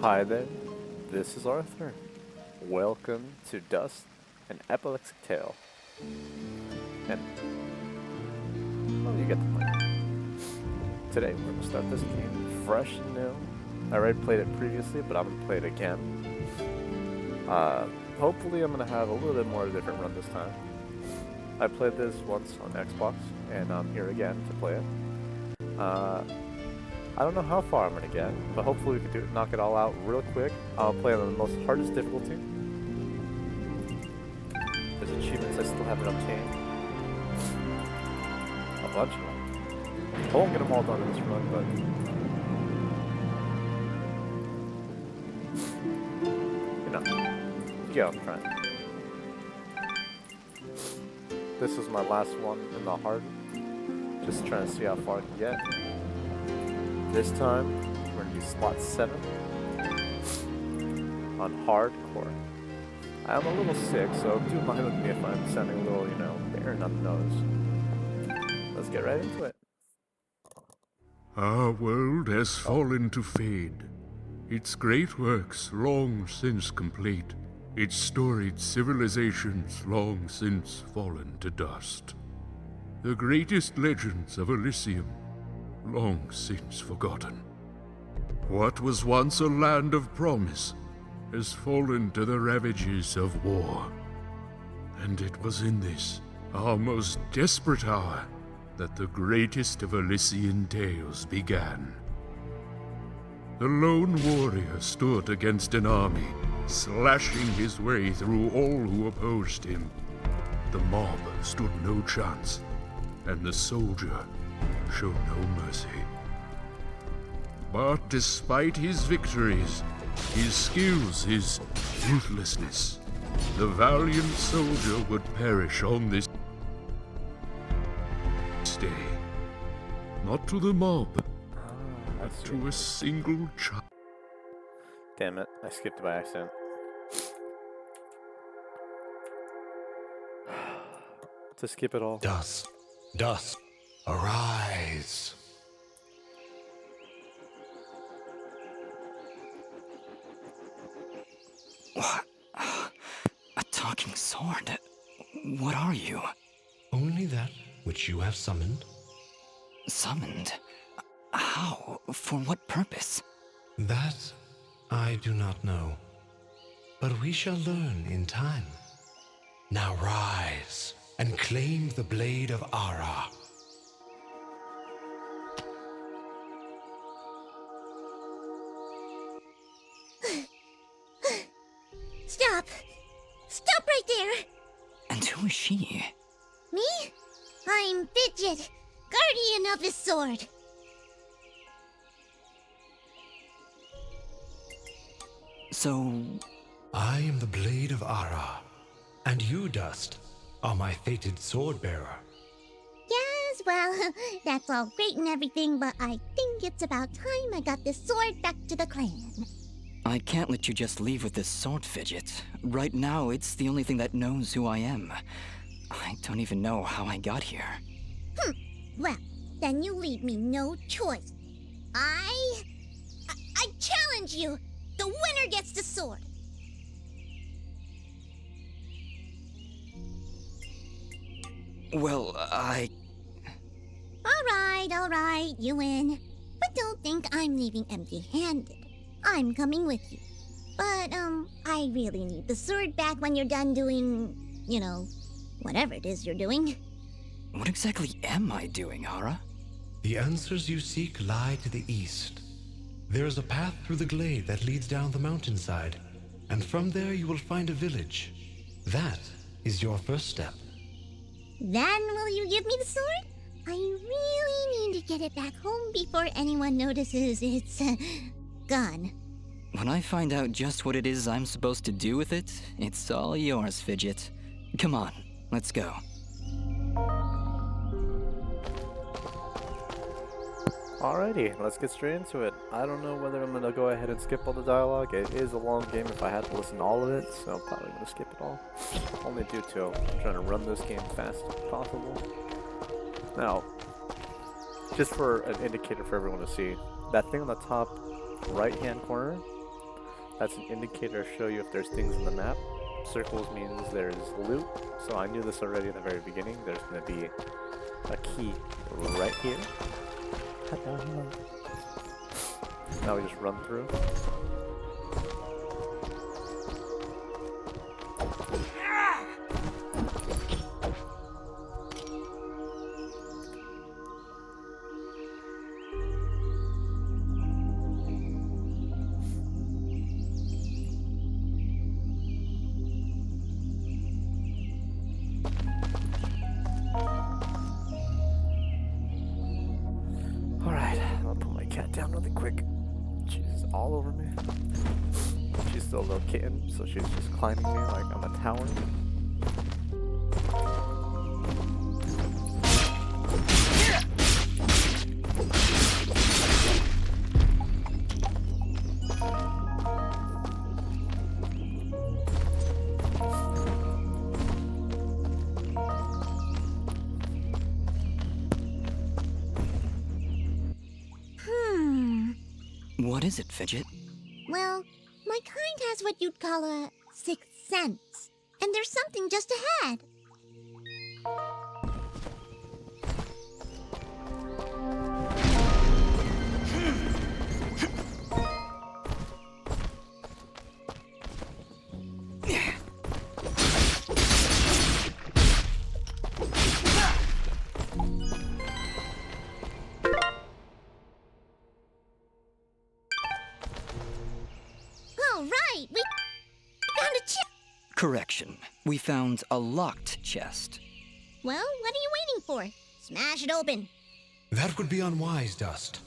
Hi there, this is Arthur. Welcome to Dust, an Epileptic Tale. And, well, you get the point. Today, we're going to start this game fresh and new. I already played it previously, but I'm going to play it again. Hopefully, I'm going to have a little bit more of a different run this time. I played this once on Xbox, and I'm here again to play it. I don't know how far I'm going to get, but hopefully we can knock it all out real quick. I'll play on the most hardest difficulty. There's achievements I still haven't obtained. A bunch of them. I won't get them all done in this run, but... you know, you get what I'm trying. This is my last one in the hard. Just trying to see how far I can get. This time, we're going to be slot 7 on hardcore. I'm a little sick, so do mind with me if I'm sounding a little, barren on the nose. Let's get right into it. Our world has fallen to fade, its great works long since complete, its storied civilizations long since fallen to dust. The greatest legends of Elysium long since forgotten. What was once a land of promise has fallen to the ravages of war. And it was in this, our most desperate hour, that the greatest of Elysian tales began. The lone warrior stood against an army, slashing his way through all who opposed him. The mob stood no chance, and the soldier showed no mercy. But despite his victories, his skills, his ruthlessness, the valiant soldier would perish on this day. Not to the mob, but to a single child. Damn it, I skipped it by accident. To skip it all. Dust, arise. What? A talking sword? What are you? Only that which you have summoned. Summoned? How? For what purpose? That I do not know. But we shall learn in time. Now rise and claim the blade of Ara. Stop! Stop right there! And who is she? Me? I'm Fidget, guardian of the sword. So... I am the blade of Ara, and you, Dust, are my fated sword bearer. Yes, well, that's all great and everything, but I think it's about time I got this sword back to the clan. I can't let you just leave with this sword, Fidget. Right now, it's the only thing that knows who I am. I don't even know how I got here. Well, then you leave me no choice. I challenge you! The winner gets the sword! Well, Alright, you win. But don't think I'm leaving empty-handed. I'm coming with you. But, I really need the sword back when you're done doing, whatever it is you're doing. What exactly am I doing, Ara? The answers you seek lie to the east. There is a path through the glade that leads down the mountainside, and from there you will find a village. That is your first step. Then will you give me the sword? I really need to get it back home before anyone notices it's, gone. When I find out just what it is I'm supposed to do with it, it's all yours, Fidget. Come on, let's go. Alrighty, let's get straight into it. I don't know whether I'm going to go ahead and skip all the dialogue. It is a long game if I had to listen to all of it, so I'm probably going to skip it all. Only due to trying to run this game fast as possible. Now, just for an indicator for everyone to see, that thing on the top right-hand corner, That's an indicator to show you if there's things in the map. Circles means there's loot, so I knew this already at the very beginning. There's going to be a key right here. Now we just run through. Down really quick. She's all over me. She's still a little kitten, so she's just climbing me like I'm a tower. What is it, Fidget? Well, my kind has what you'd call a sixth sense. And there's something just ahead. We found a chest. Correction. We found a locked chest. Well, what are you waiting for? Smash it open. That would be unwise, Dust.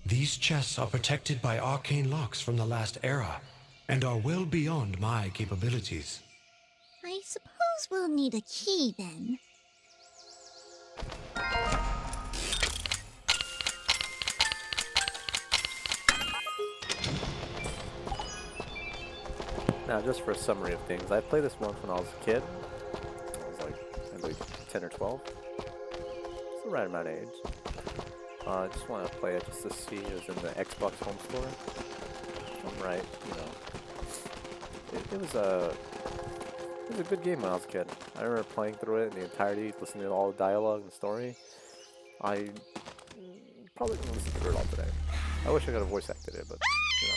These chests are protected by arcane locks from the last era, and are well beyond my capabilities. I suppose we'll need a key then. Now, just for a summary of things, I played this once when I was a kid. I was like, I believe, 10 or 12. It's the right amount of age. I just want to play it just to see. It was in the Xbox home store. If I'm right, you know. It was a good game when I was a kid. I remember playing through it in the entirety, listening to all the dialogue and story. I probably gonna listen to it all today. I wish I could have voice acted it, but you know,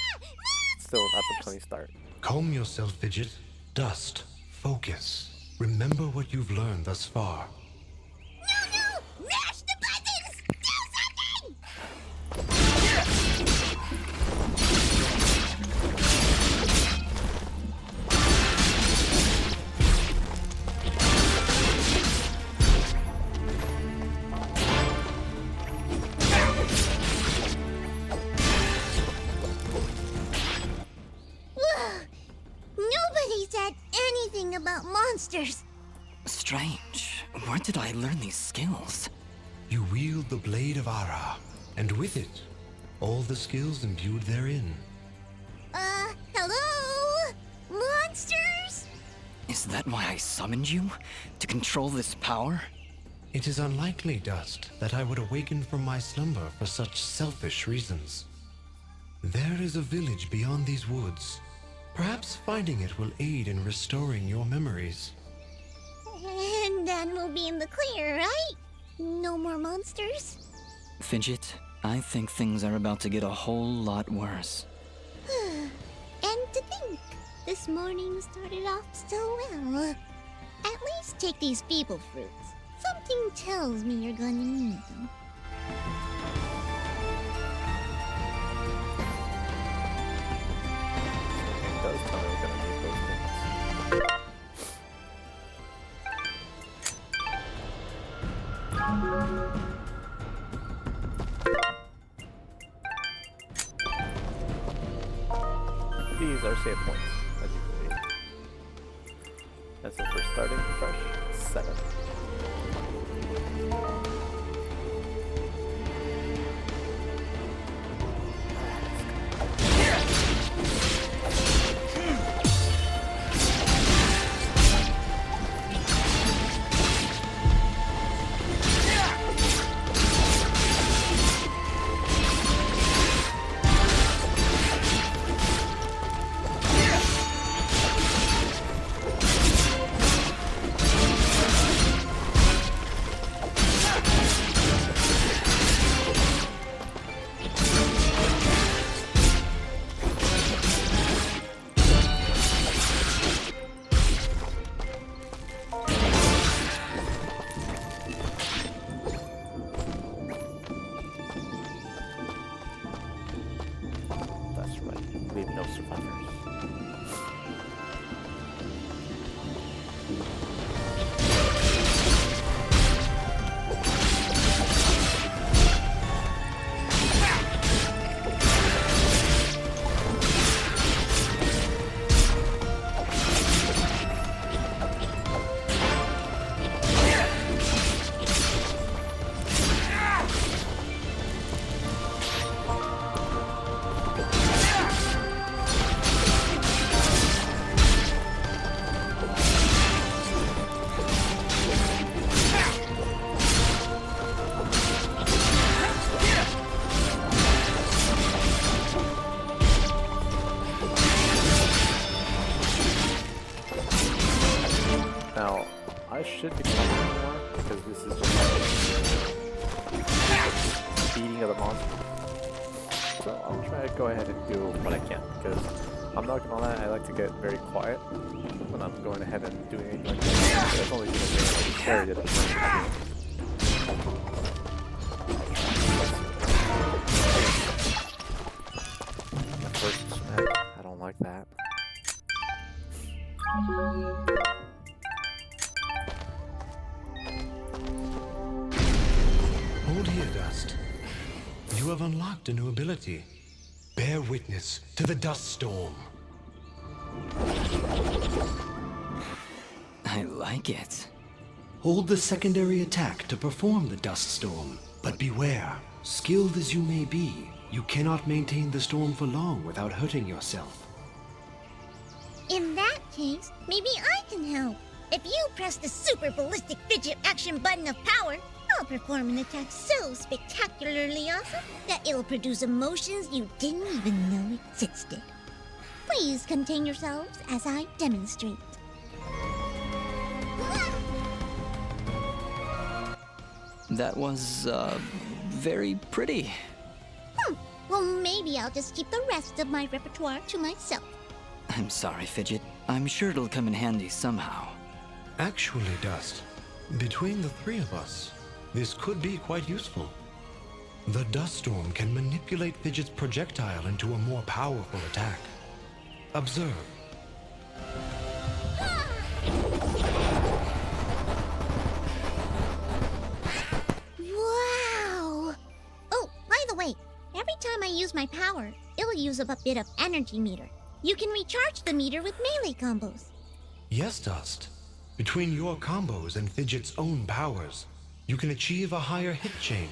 it's still an up-and-coming start. Calm yourself, Fidget. Dust. Focus. Remember what you've learned thus far. No! Mash the buttons! Do something! Nobody said anything about monsters. Strange. Where did I learn these skills? You wield the Blade of Ara, and with it, all the skills imbued therein. Hello? Monsters? Is that why I summoned you? To control this power? It is unlikely, Dust, that I would awaken from my slumber for such selfish reasons. There is a village beyond these woods. Perhaps finding it will aid in restoring your memories. And then we'll be in the clear, right? No more monsters? Fidget, I think things are about to get a whole lot worse. And to think, this morning started off so well. At least take these feeble fruits. Something tells me you're gonna need them. It does tell me we're gonna need those things. These are save points, as you can see. And since we're starting fresh, 7. first. Now, I should be playing more because this is just like beating of the monster. So I'll try to go ahead and do what I can because I'm not gonna lie, I like to get very quiet when I'm going ahead and doing anything like that. That's only gonna be very good. My first smack, I don't like that. Hold here, Dust. You have unlocked a new ability. Bear witness to the dust storm. I like it. Hold the secondary attack to perform the dust storm. But beware, skilled as you may be, you cannot maintain the storm for long without hurting yourself. In that case, maybe I can help. If you press the super ballistic fidget action button of power, I'll perform an attack so spectacularly awesome that it'll produce emotions you didn't even know existed. Please contain yourselves as I demonstrate. That was, very pretty. Well, maybe I'll just keep the rest of my repertoire to myself. I'm sorry, Fidget. I'm sure it'll come in handy somehow. Actually, Dust, between the three of us, this could be quite useful. The dust storm can manipulate Fidget's projectile into a more powerful attack. Observe. Wow! Oh, by the way, every time I use my power, it'll use up a bit of energy meter. You can recharge the meter with melee combos. Yes, Dust. Between your combos and Fidget's own powers, you can achieve a higher hit chain,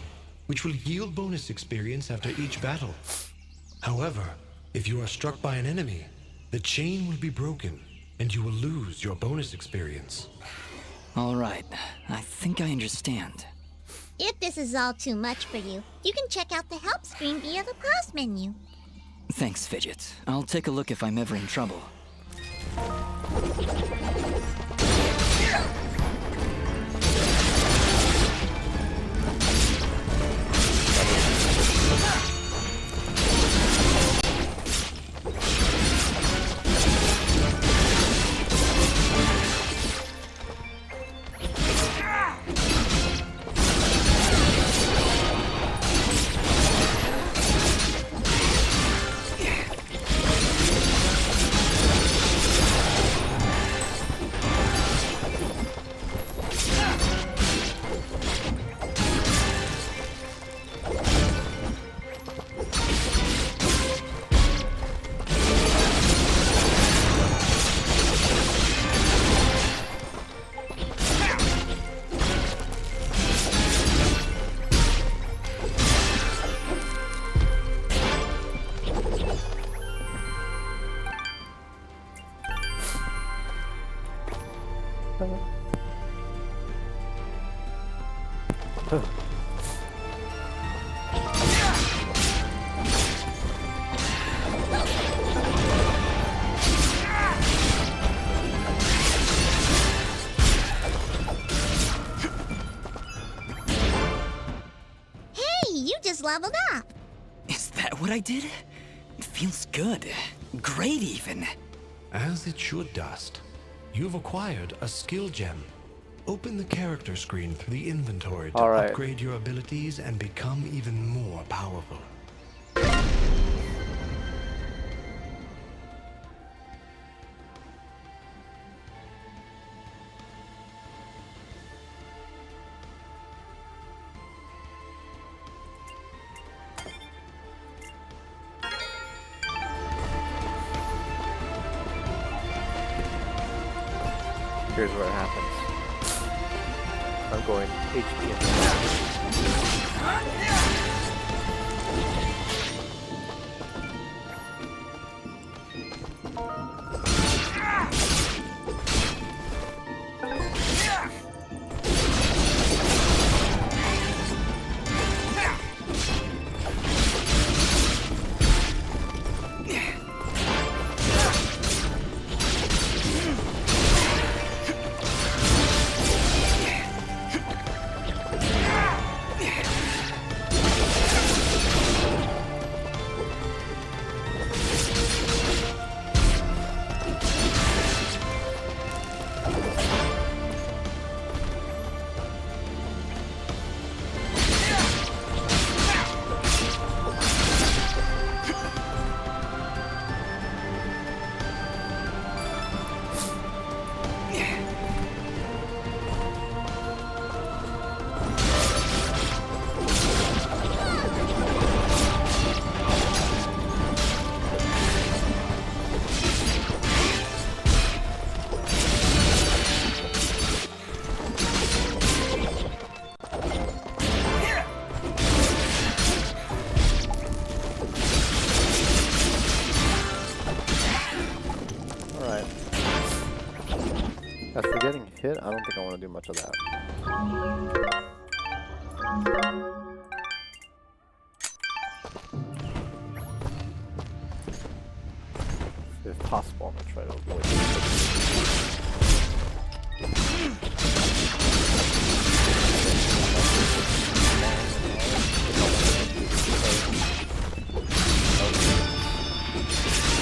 which will yield bonus experience after each battle. However, if you are struck by an enemy, the chain will be broken, and you will lose your bonus experience. All right, I think I understand. If this is all too much for you, you can check out the help screen via the pause menu. Thanks, Fidget. I'll take a look if I'm ever in trouble. Hey, you just leveled up! Is that what I did? It feels good. Great, even. As it should, Dust. You've acquired a skill gem. Open the character screen through the inventory to All right. upgrade your abilities and become even more powerful. Here's where it happens. I'm going HP and as for getting hit, I don't think I want to do much of that. If possible, I'm going to try to avoid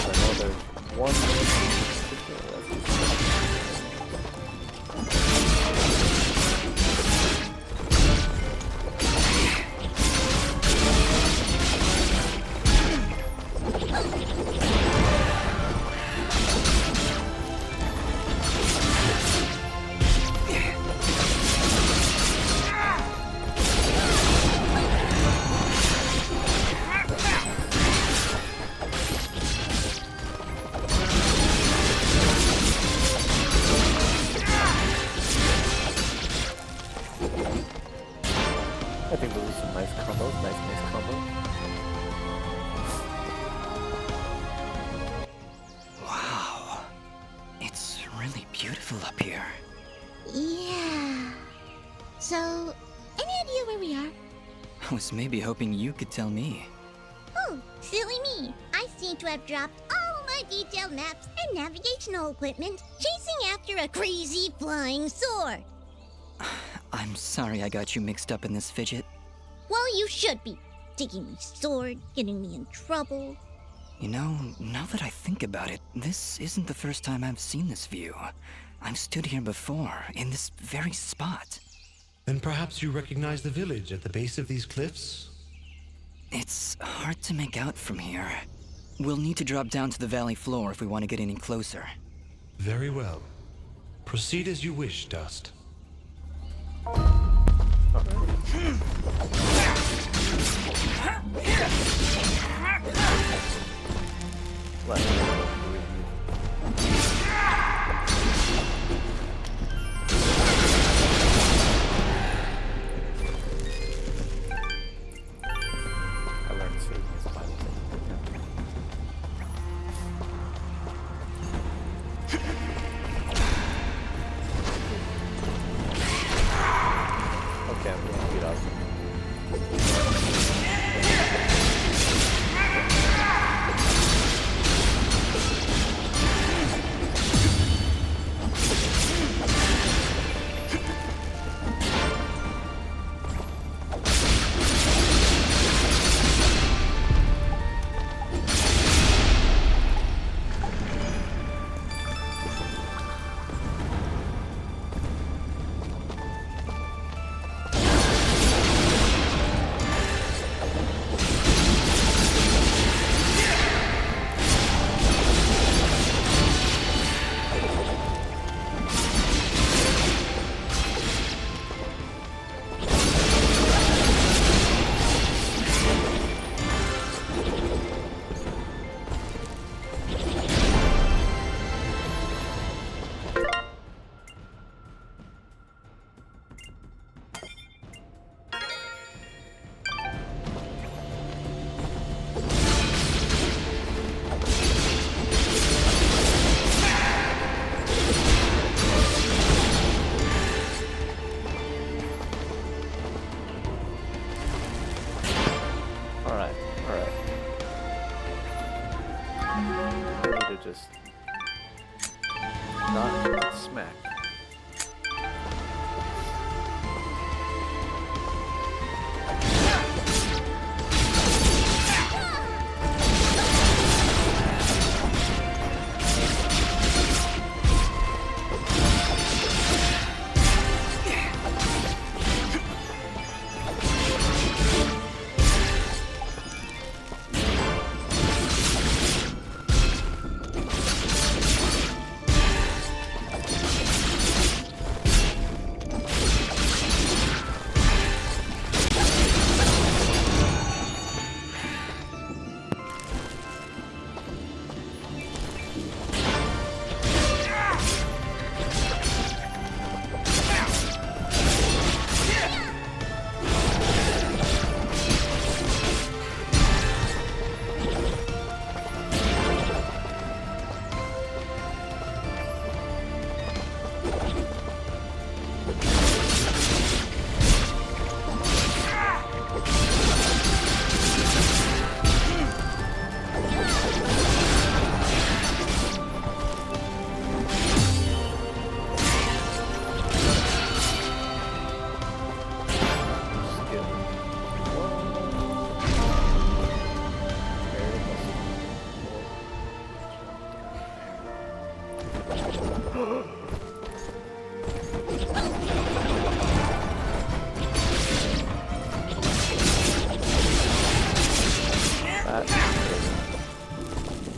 I know there's one more. I think those are some nice combos, nice combos. Wow. It's really beautiful up here. Yeah. So, any idea where we are? I was maybe hoping you could tell me. Oh, silly me. I seem to have dropped all my detailed maps and navigational equipment chasing after a crazy flying sword. I'm sorry I got you mixed up in this fidget. Well, you should be. Taking my sword, getting me in trouble. You know, now that I think about it, this isn't the first time I've seen this view. I've stood here before, in this very spot. Then perhaps you recognize the village at the base of these cliffs? It's hard to make out from here. We'll need to drop down to the valley floor if we want to get any closer. Very well. Proceed as you wish, Dust. I learned saving is a Bible thing. Okay, I'm gonna beat up. just not smack.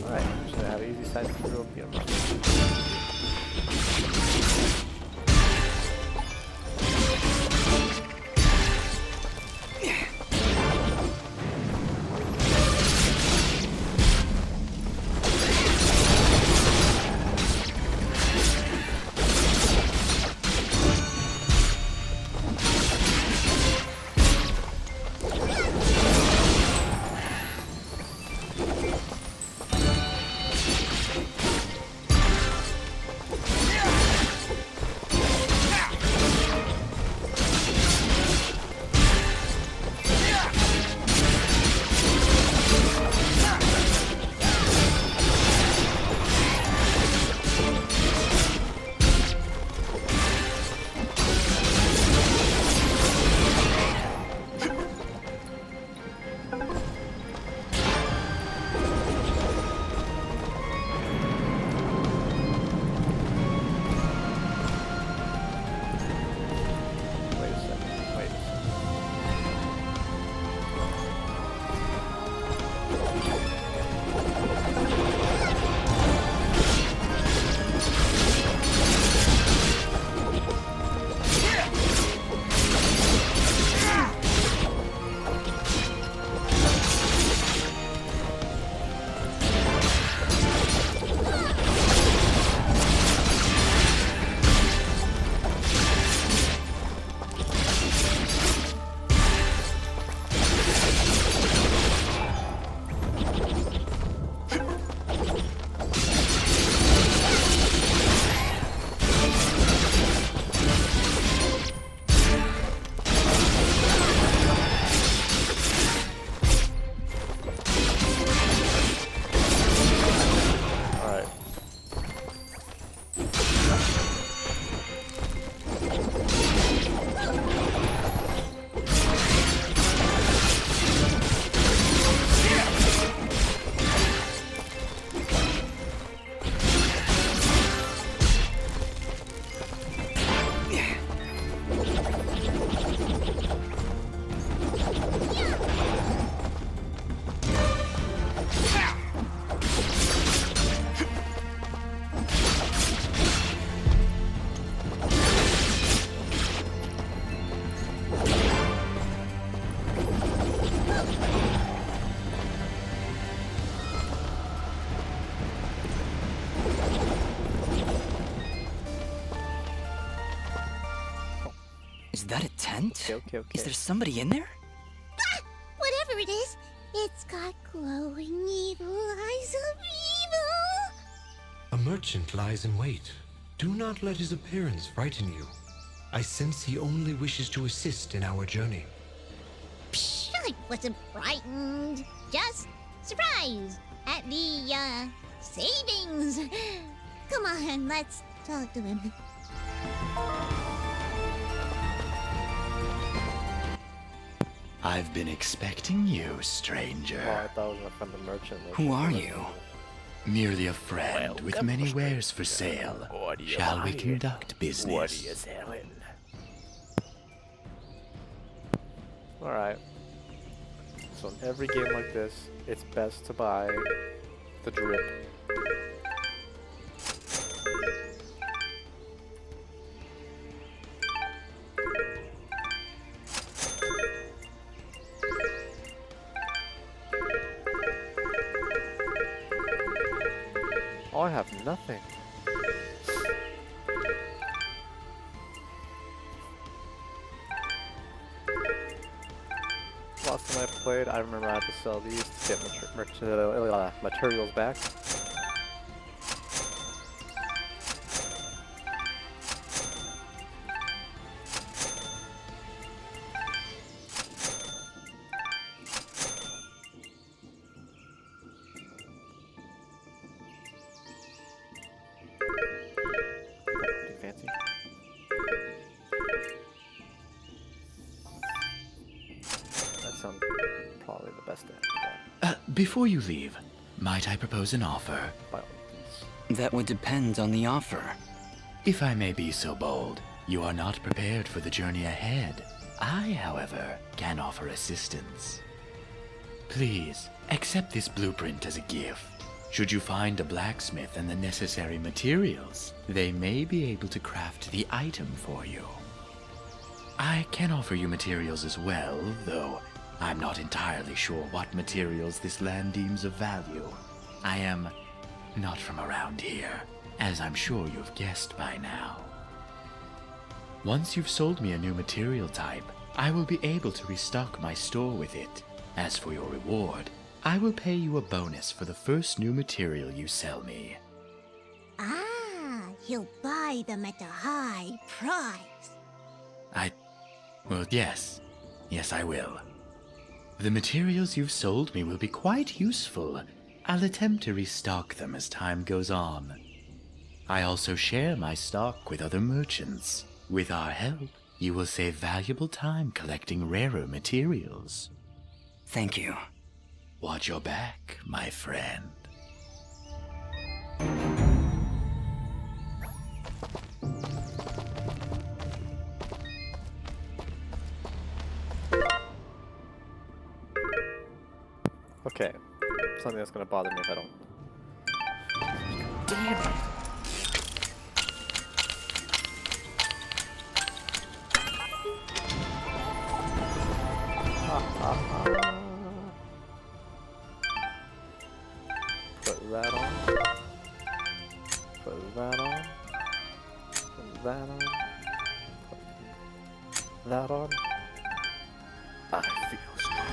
Alright, so I have easy side through up here. Is that a tent? Okay. Is there somebody in there? Ah! Whatever it is, it's got glowing evil eyes of evil. A merchant lies in wait. Do not let his appearance frighten you. I sense he only wishes to assist in our journey. Psh, I wasn't frightened. Just surprised at the, Savings! Come on, let's talk to him. I've been expecting you, Oh, I stranger. thought I was gonna find the merchant. Who are you? Merely a friend with Welcome, many stranger. wares for sale. What are you Shall we buying? conduct business? What are you selling? Alright. So in every game like this, it's best to buy the drip. Oh, I have nothing. Last time I played, I remember I had to sell these to get materials back. Pretty fancy. That sounds probably the best ad. Before you leave, might I propose an offer? By all means. That would depend on the offer. If I may be so bold, you are not prepared for the journey ahead. I, however, can offer assistance. Please, accept this blueprint as a gift. Should you find a blacksmith and the necessary materials, they may be able to craft the item for you. I can offer you materials as well, though I'm not entirely sure what materials this land deems of value. I am not from around here, as I'm sure you've guessed by now. Once you've sold me a new material type, I will be able to restock my store with it. As for your reward, I will pay you a bonus for the first new material you sell me. Ah, he'll buy them at a high price. Well, yes. Yes, I will. The materials you've sold me will be quite useful. I'll attempt to restock them as time goes on. I also share my stock with other merchants. With our help, you will save valuable time collecting rarer materials. Thank you. Watch your back, my friend. Okay. Something that's gonna bother me if I don't. Damn it! Put that on. Put that on. Put that on. Put that on. I feel strong.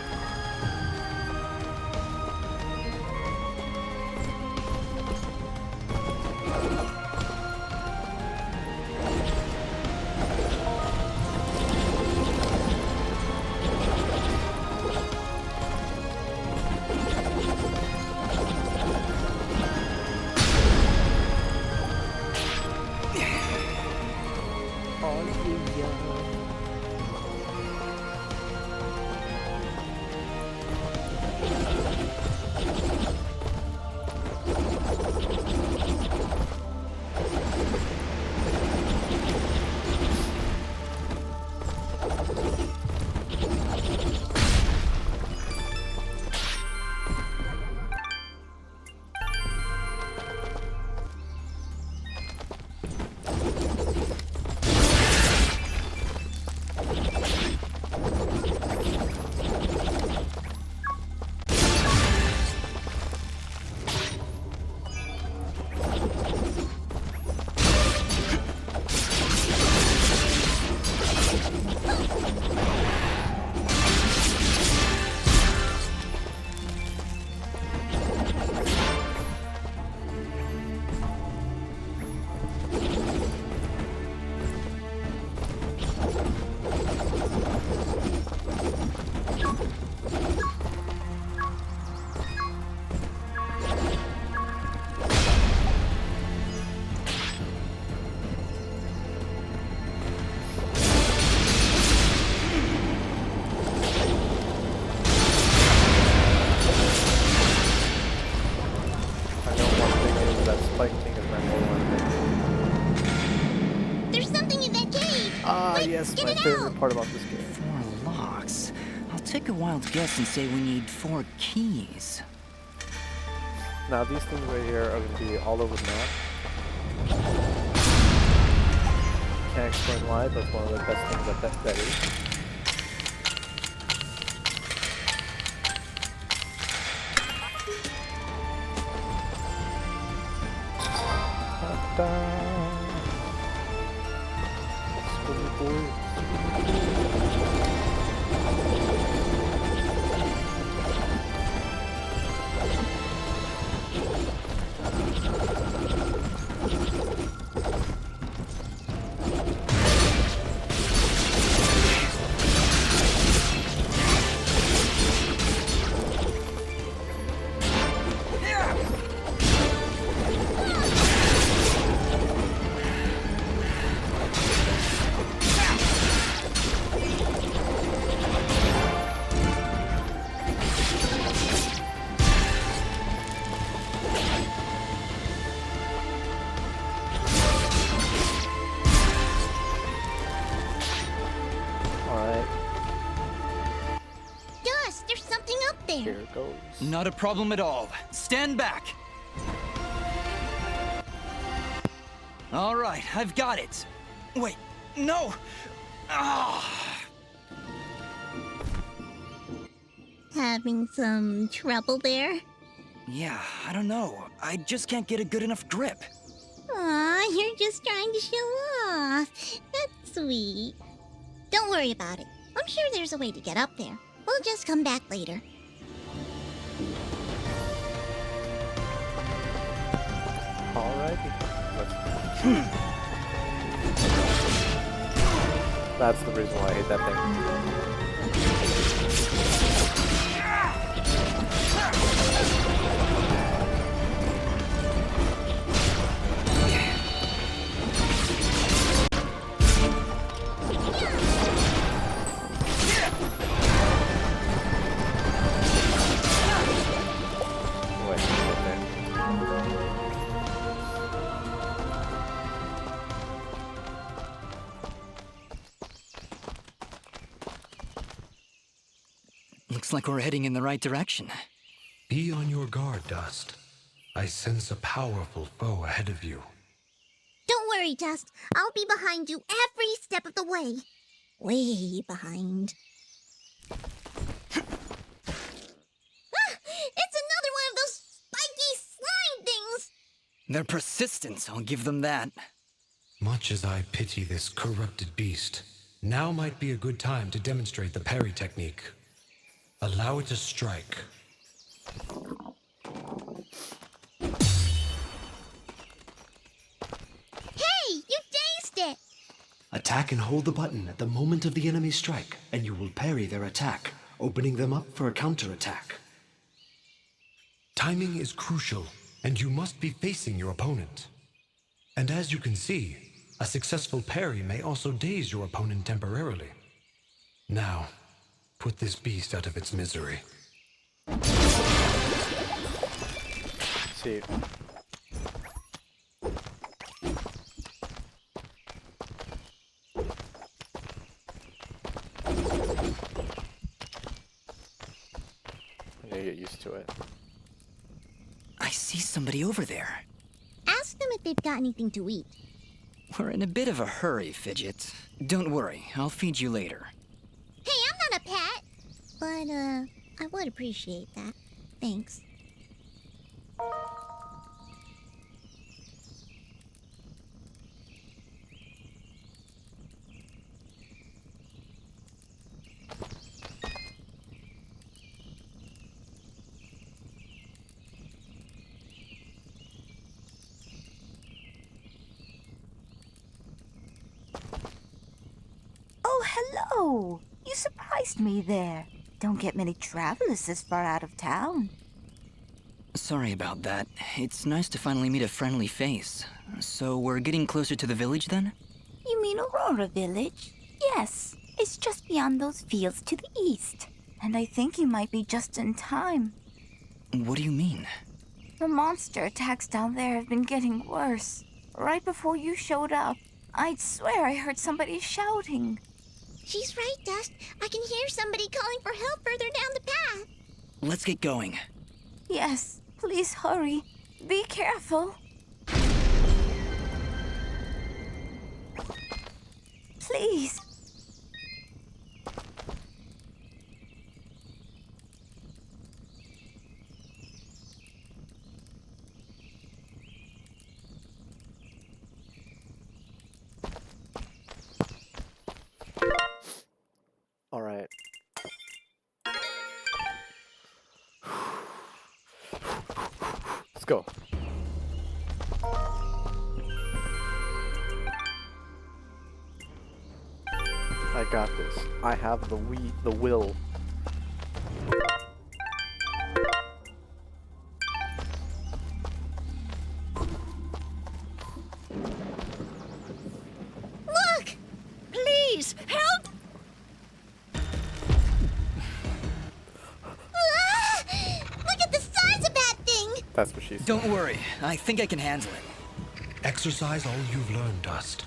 Quick, yes, get my it favorite out! part about this game. 4 locks. I'll take a wild guess and say we need 4 keys. Now these things right here are going to be all over the map. Can't explain why, but it's one of the best things that is. Ta-da! Spooky boy. Dust, there's something up there. Here it goes. Not a problem at all. Stand back. All right, I've got it. Wait, no. Ah. Having some trouble there? Yeah, I don't know. I just can't get a good enough grip. Aw, you're just trying to show off. That's sweet. Don't worry about it. I'm sure there's a way to get up there. We'll just come back later. Alrighty. That's the reason why I hate that thing. Wait, okay. Looks like we're heading in the right direction. Be on your guard, Dust. I sense a powerful foe ahead of you. Don't worry, Dust. I'll be behind you every step of the way. Way behind. It's another one of those spiky slime things! They're persistent, I'll give them that. Much as I pity this corrupted beast, now might be a good time to demonstrate the parry technique. Allow it to strike. Hey, you dazed it! Attack and hold the button at the moment of the enemy's strike, and you will parry their attack, opening them up for a counterattack. Timing is crucial, and you must be facing your opponent. And as you can see, a successful parry may also daze your opponent temporarily. Now, put this beast out of its misery. See. I gotta get used to it. I see somebody over there. Ask them if they've got anything to eat. We're in a bit of a hurry, Fidget. Don't worry, I'll feed you later. Hey, I'm not a pet! But, I would appreciate that. Thanks. Oh, hello! You surprised me there. Don't get many travelers this far out of town. Sorry about that. It's nice to finally meet a friendly face. So we're getting closer to the village then? You mean Aurora Village? Yes, it's just beyond those fields to the east. And I think you might be just in time. What do you mean? The monster attacks down there have been getting worse. Right before you showed up, I'd swear I heard somebody shouting. She's right, Dust. I can hear somebody calling for help further down the path. Let's get going. Yes, please hurry. Be careful. Please. All right. Let's go. I got this. I have the will. Look! Please, help! Ah! Look at the size of that thing! That's what she said. Don't worry, I think I can handle it. Exercise all you've learned, Dust.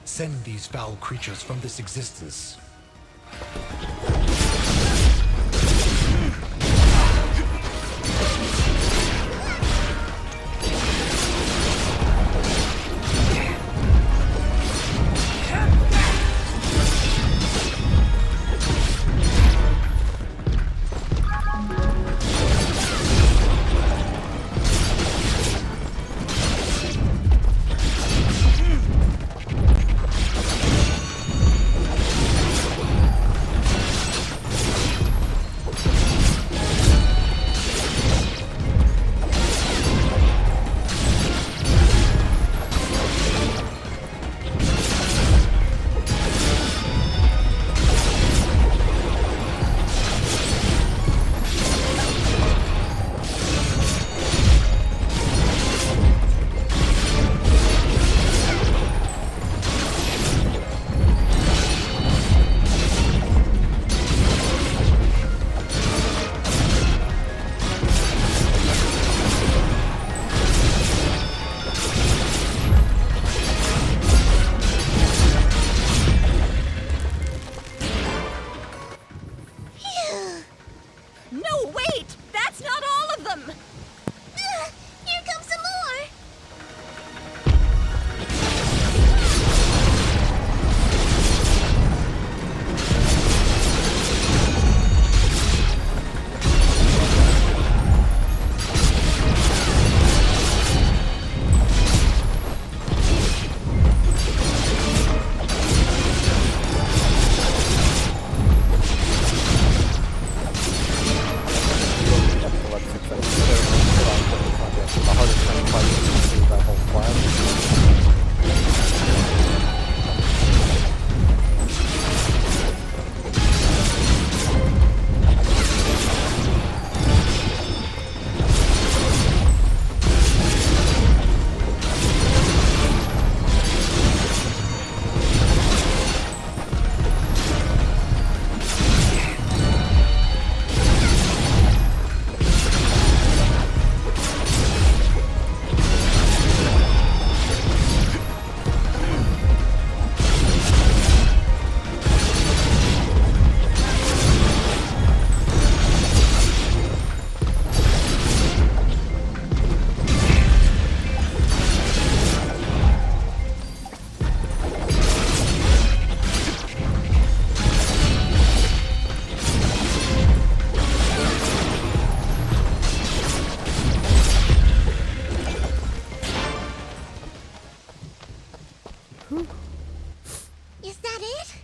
Send these foul creatures from this existence. No, wait! That's not all of them! Here comes some more! Is that it?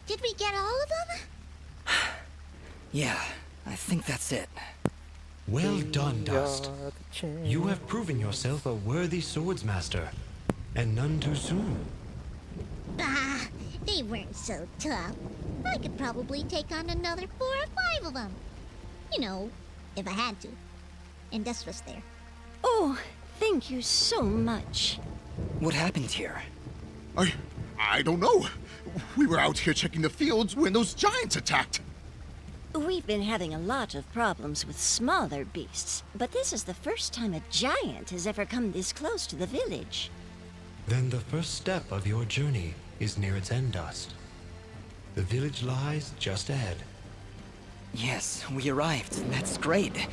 Did we get all of them? Yeah, I think that's it. Well done, Dust. You have proven yourself a worthy swordsmaster, and none too soon. Bah, they weren't so tough. I could probably take on another 4 or 5 of them. You know, if I had to. And Dust was there. Oh, thank you so much. What happened here? I don't know. We were out here checking the fields when those giants attacked. We've been having a lot of problems with smaller beasts, but this is the first time a giant has ever come this close to the village. then the first step of your journey is near its end, Dust. The village lies just ahead. Yes, we arrived. That's great.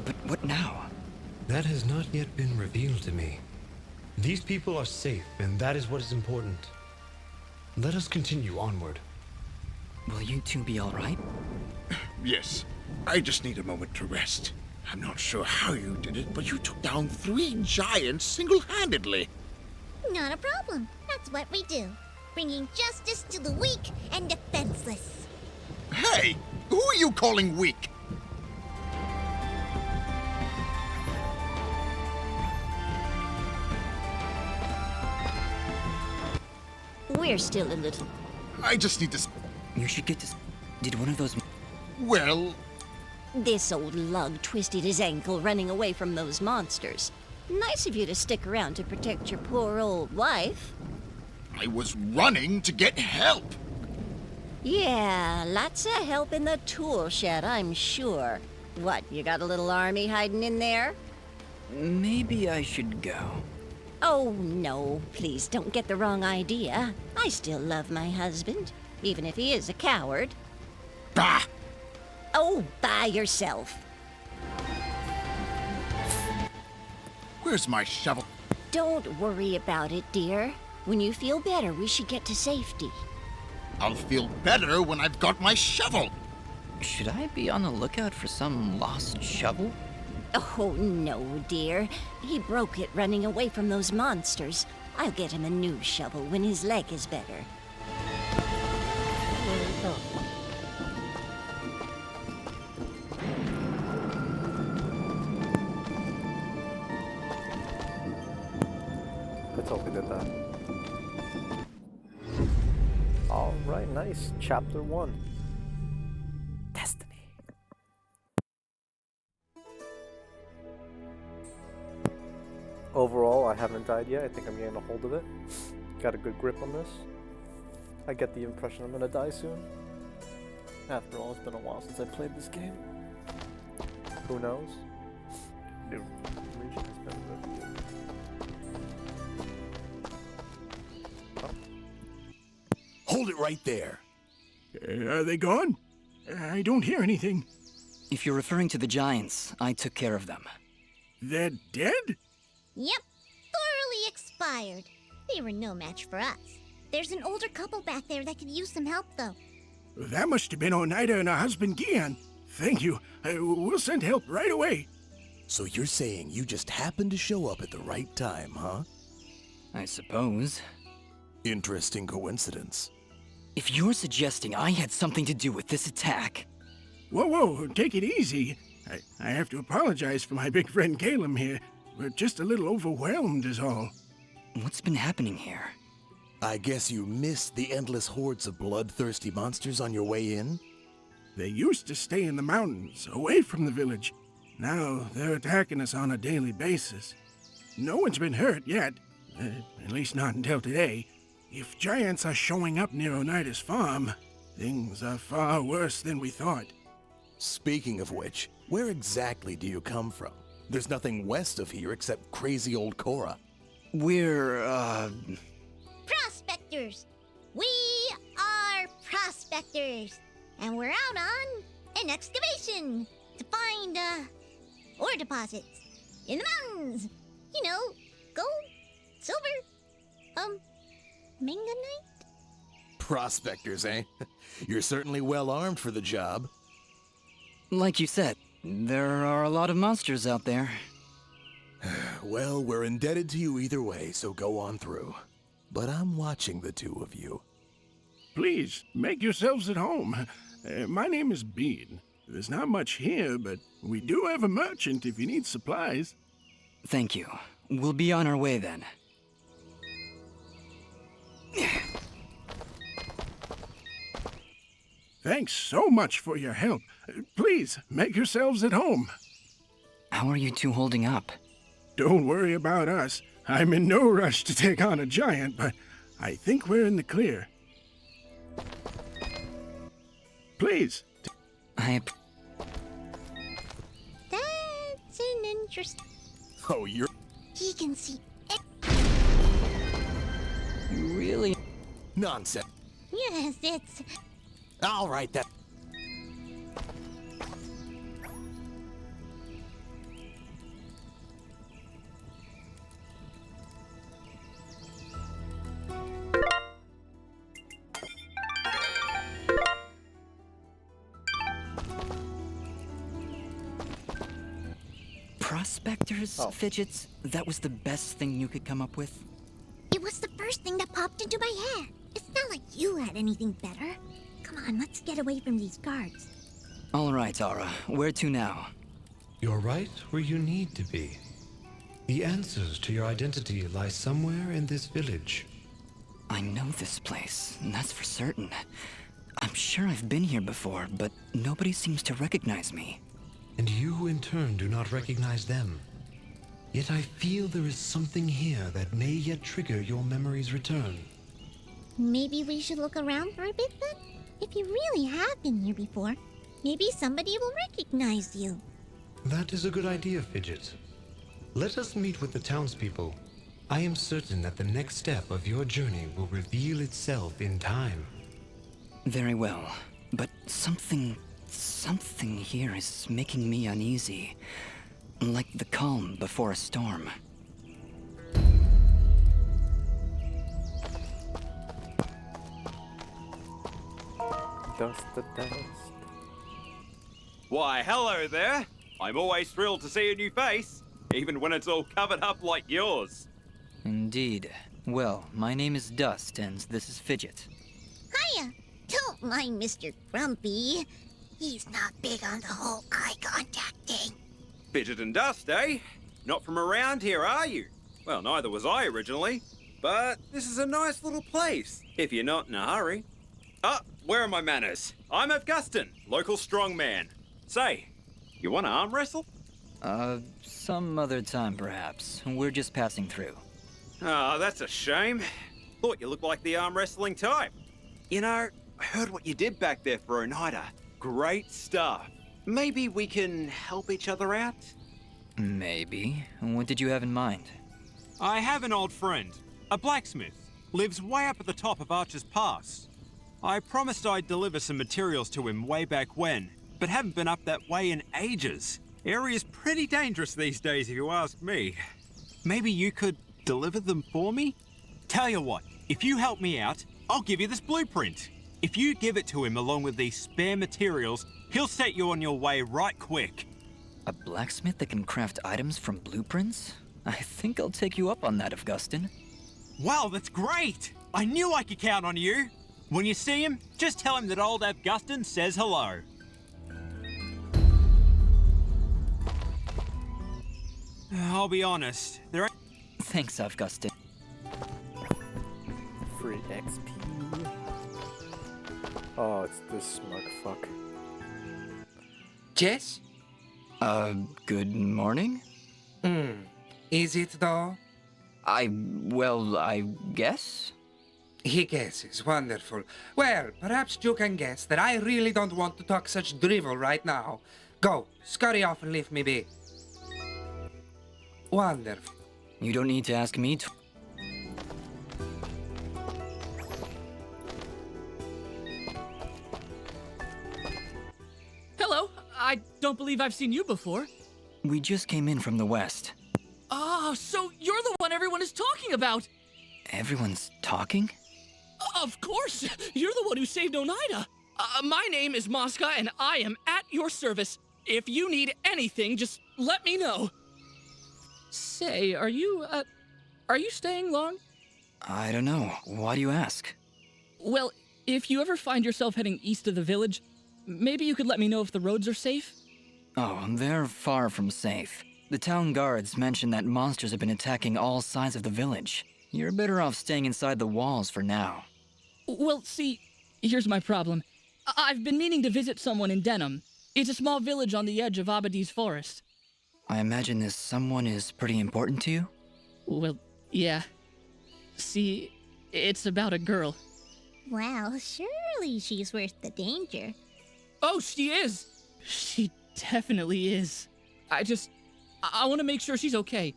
But what now? That has not yet been revealed to me. These people are safe, and that is what is important. Let us continue onward. Will you two be all right? Yes, I just need a moment to rest. I'm not sure how you did it, but you took down 3 giants single-handedly. Not a problem. That's what we do. Bringing justice to the weak and defenseless. Hey, who are you calling weak? We're still a little... I just need to... You should get to... Did one of those... Well, This old lug twisted his ankle running away from those monsters. Nice of you to stick around to protect your poor old wife. I was running to get help. Yeah, lots of help in the tool shed, I'm sure. What, you got a little army hiding in there? Maybe I should go. Oh, no, please don't get the wrong idea. I still love my husband, even if he is a coward. Bah! Oh, by yourself. Where's my shovel? Don't worry about it, dear. When you feel better, we should get to safety. I'll feel better when I've got my shovel. Should I be on the lookout for some lost shovel? Oh, no, dear. He broke it running away from those monsters. I'll get him a new shovel when his leg is better. Let's hope we did that. Alright, nice. Chapter 1. Destiny. Overall, I haven't died yet. I think I'm getting a hold of it. Got a good grip on this. I get the impression I'm gonna die soon. After all, it's been a while since I played this game. Who knows? New region has been reviewed. Hold it right there. Are they gone? I don't hear anything. If you're referring to the giants, I took care of them. They're dead? Yep, thoroughly expired. They were no match for us. There's an older couple back there that could use some help, though. That must have been Oneida and her husband Gian. Thank you. We'll send help right away. So you're saying you just happened to show up at the right time, huh? I suppose. Interesting coincidence. If you're suggesting I had something to do with this attack... Whoa, take it easy. I have to apologize for my big friend Caleb here. We're just a little overwhelmed is all. What's been happening here? I guess you missed the endless hordes of bloodthirsty monsters on your way in? They used to stay in the mountains, away from the village. Now they're attacking us on a daily basis. No one's been hurt yet, at least not until today. If giants are showing up near Oneida's farm, things are far worse than we thought. Speaking of which, where exactly do you come from? There's nothing west of here except crazy old Cora. We're, Prospectors! We are prospectors! And we're out on an excavation to find, ore deposits in the mountains. You know, gold, silver, manganite? Prospectors, eh? You're certainly well armed for the job. Like you said, there are a lot of monsters out there. Well, we're indebted to you either way, so go on through. But I'm watching the two of you. Please, make yourselves at home. My name is Bean. There's not much here, but we do have a merchant if you need supplies. Thank you. We'll be on our way then. Thanks so much for your help. Please, make yourselves at home. How are you two holding up? Don't worry about us. I'm in no rush to take on a giant, but I think we're in the clear. Please. That's an interesting... Oh, you're... He can see... Nonsense. Yes, it's... All right, that... Prospectors, Fidgets? That was the best thing you could come up with? It was the first thing that popped into my head. It's not like you had anything better. Come on, let's get away from these guards. All right, Aura. Where to now? You're right where you need to be. The answers to your identity lie somewhere in this village. I know this place, and that's for certain. I'm sure I've been here before, but nobody seems to recognize me. And you, in turn, do not recognize them. Yet I feel there is something here that may yet trigger your memory's return. Maybe we should look around for a bit then? If you really have been here before, maybe somebody will recognize you. That is a good idea, Fidget. Let us meet with the townspeople. I am certain that the next step of your journey will reveal itself in time. Very well, but something here is making me uneasy. Like the calm before a storm. Dust to dust. Why, hello there. I'm always thrilled to see a new face, even when it's all covered up like yours. Indeed. Well, my name is Dust, and this is Fidget. Hiya! Don't mind Mr. Grumpy. He's not big on the whole eye contact thing. Fidget and Dust, eh? Not from around here, are you? Well, neither was I originally. But this is a nice little place, if you're not in a hurry. Where are my manners? I'm Augustin, local strongman. Say, you want to arm wrestle? Some other time perhaps. We're just passing through. Oh, that's a shame. Thought you looked like the arm wrestling type. You know, I heard what you did back there for Oneida. Great stuff. Maybe we can help each other out? Maybe. What did you have in mind? I have an old friend, a blacksmith. Lives way up at the top of Archer's Pass. I promised I'd deliver some materials to him way back when, but haven't been up that way in ages. Area's pretty dangerous these days if you ask me. Maybe you could deliver them for me? Tell you what, if you help me out, I'll give you this blueprint. If you give it to him along with these spare materials, he'll set you on your way right quick. A blacksmith that can craft items from blueprints? I think I'll take you up on that, Augustin. Wow, that's great! I knew I could count on you! When you see him, just tell him that old Augustin says hello. I'll be honest, there ain't... Thanks, Augustin. Free XP. Oh, it's this smug fuck. Jess? Good morning? Is it though? I guess? He guesses. Wonderful. Well, perhaps you can guess that I really don't want to talk such drivel right now. Go, scurry off and leave me be. Wonderful. You don't need to ask me to... Hello. I don't believe I've seen you before. We just came in from the west. Oh, so you're the one everyone is talking about! Everyone's talking? Of course! You're the one who saved Oneida! My name is Mosca, and I am at your service. If you need anything, just let me know. Say, are you staying long? I don't know. Why do you ask? Well, if you ever find yourself heading east of the village, maybe you could let me know if the roads are safe? Oh, they're far from safe. The town guards mentioned that monsters have been attacking all sides of the village. You're better off staying inside the walls for now. Well, see, here's my problem. I've been meaning to visit someone in Denham. It's a small village on the edge of Abadi's forest. I imagine this someone is pretty important to you? Well, yeah. See, it's about a girl. Well, surely she's worth the danger. Oh, she is! She definitely is. I want to make sure she's okay.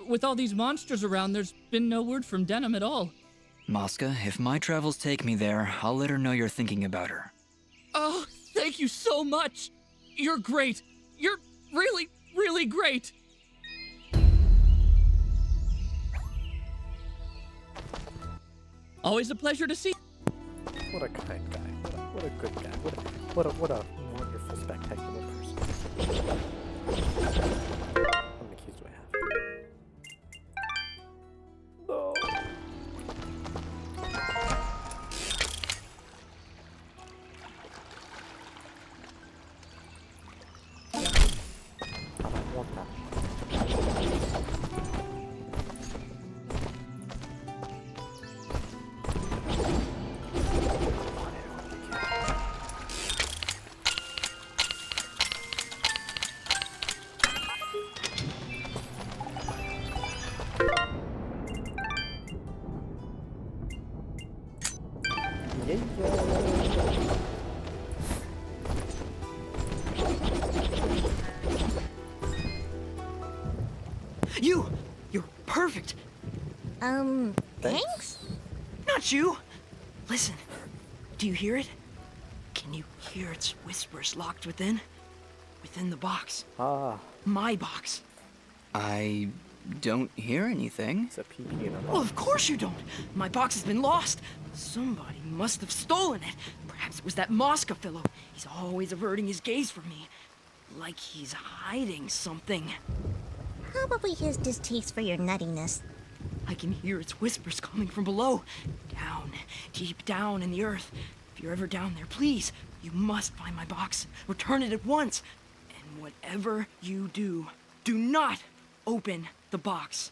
With all these monsters around, there's been no word from Denham at all. Mosca, if my travels take me there, I'll let her know you're thinking about her. Oh, thank you so much. You're great. You're really, really great. Always a pleasure to see. What a kind guy. What a good guy. What a wonderful, spectacular person. How many keys do I have? No. I don't want that. You're perfect. Thanks? Not you. Listen, do you hear it? Can you hear its whispers locked within? Within the box. Ah. My box. I don't hear anything. It's a PP in a box. Well, of course you don't. My box has been lost. Somebody must have stolen it. Perhaps it was that Mosca fellow. He's always averting his gaze from me. Like he's hiding something. Probably his distaste for your nuttiness. I can hear its whispers coming from below. Down, deep down in the earth. If you're ever down there, please, you must find my box. Return it at once. And whatever you do, do not open the box.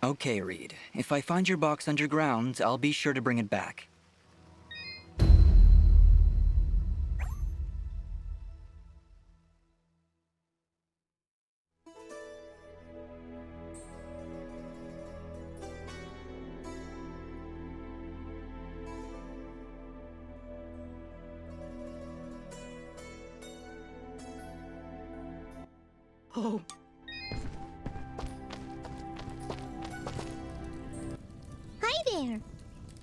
Okay, Reed. If I find your box underground, I'll be sure to bring it back. Oh. Hi there.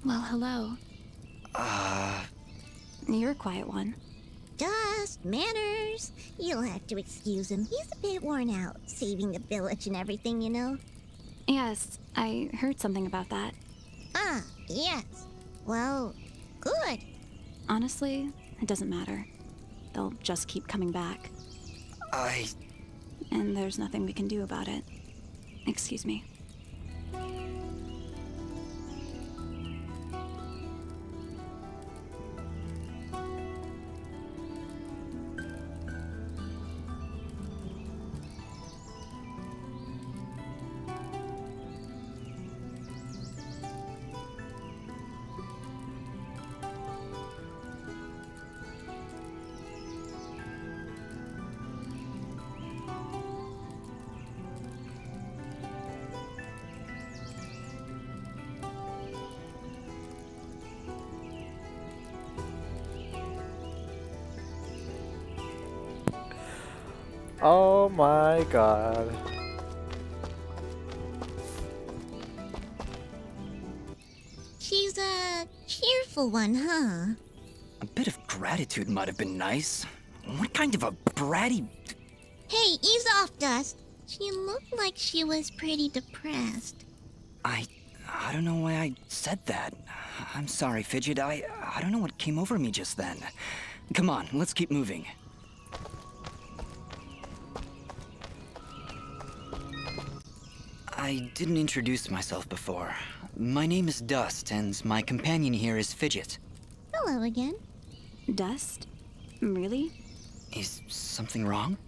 Well, hello. You're a quiet one. Just manners. You'll have to excuse him. He's a bit worn out, saving the village and everything, you know? Yes, I heard something about that. Ah, yes. Well, good. Honestly, it doesn't matter. They'll just keep coming back. And there's nothing we can do about it. Excuse me. Oh my god. She's a cheerful one, huh? A bit of gratitude might have been nice. What kind of a bratty... Hey, ease off, Dust. She looked like she was pretty depressed. I don't know why I said that. I'm sorry, Fidget. I don't know what came over me just then. Come on, let's keep moving. I didn't introduce myself before. My name is Dust, and my companion here is Fidget. Hello again. Dust? Really? Is something wrong?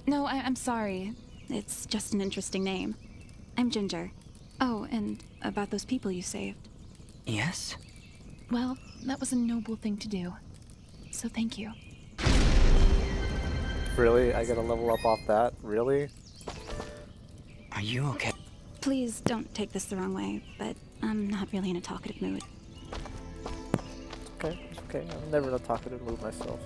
No, I'm sorry. It's just an interesting name. I'm Ginger. Oh, and about those people you saved. Yes? Well, that was a noble thing to do. So thank you. Really? I gotta level up off that? Really? Are you okay? Please don't take this the wrong way, but I'm not really in a talkative mood. Okay, it's okay. I'm never in a talkative mood myself.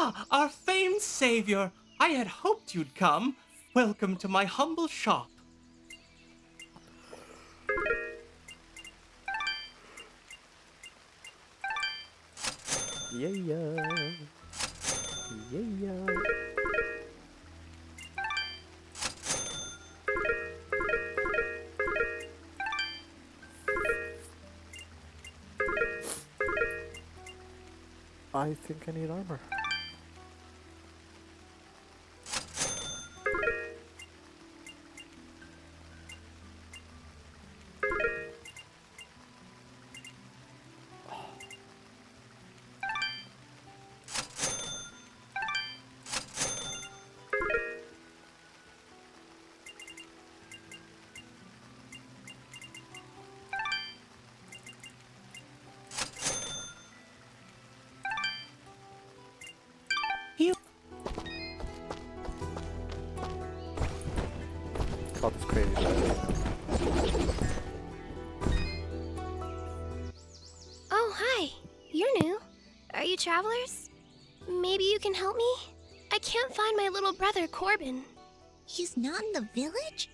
Ah, our famed savior. I had hoped you'd come. Welcome to my humble shop. Yeah. Yeah. I think I need armor. Call this crazy guy. Oh, hi. You're new. Are you travelers? Maybe you can help me? I can't find my little brother, Corbin. He's not in the village?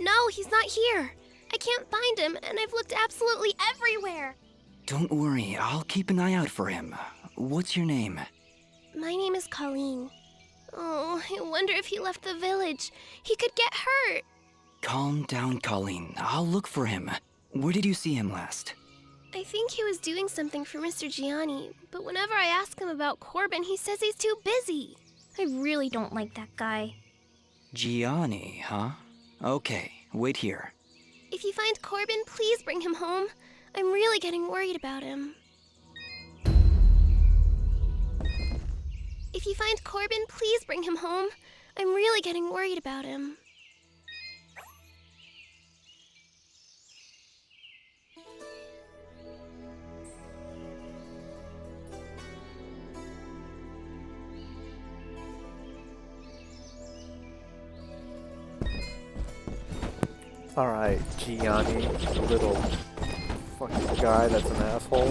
No, he's not here. I can't find him, and I've looked absolutely everywhere. Don't worry, I'll keep an eye out for him. What's your name? My name is Colleen. Oh, I wonder if he left the village. He could get hurt. Calm down, Colleen. I'll look for him. Where did you see him last? I think he was doing something for Mr. Gianni, but whenever I ask him about Corbin, he says he's too busy. I really don't like that guy. Gianni, huh? Okay, wait here. If you find Corbin, please bring him home. I'm really getting worried about him. If you find Corbin, please bring him home. I'm really getting worried about him. Alright, Gianni, the little fucking guy that's an asshole.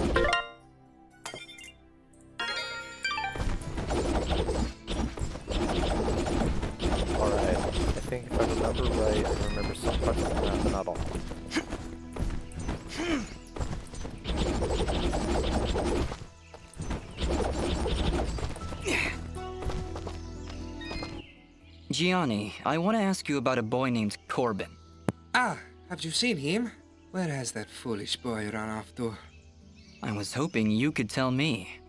Alright, I think if I remember right, I remember some parts of the map, but not all. Gianni, I want to ask you about a boy named Corbin. Ah, have you seen him? Where has that foolish boy run off to? I was hoping you could tell me.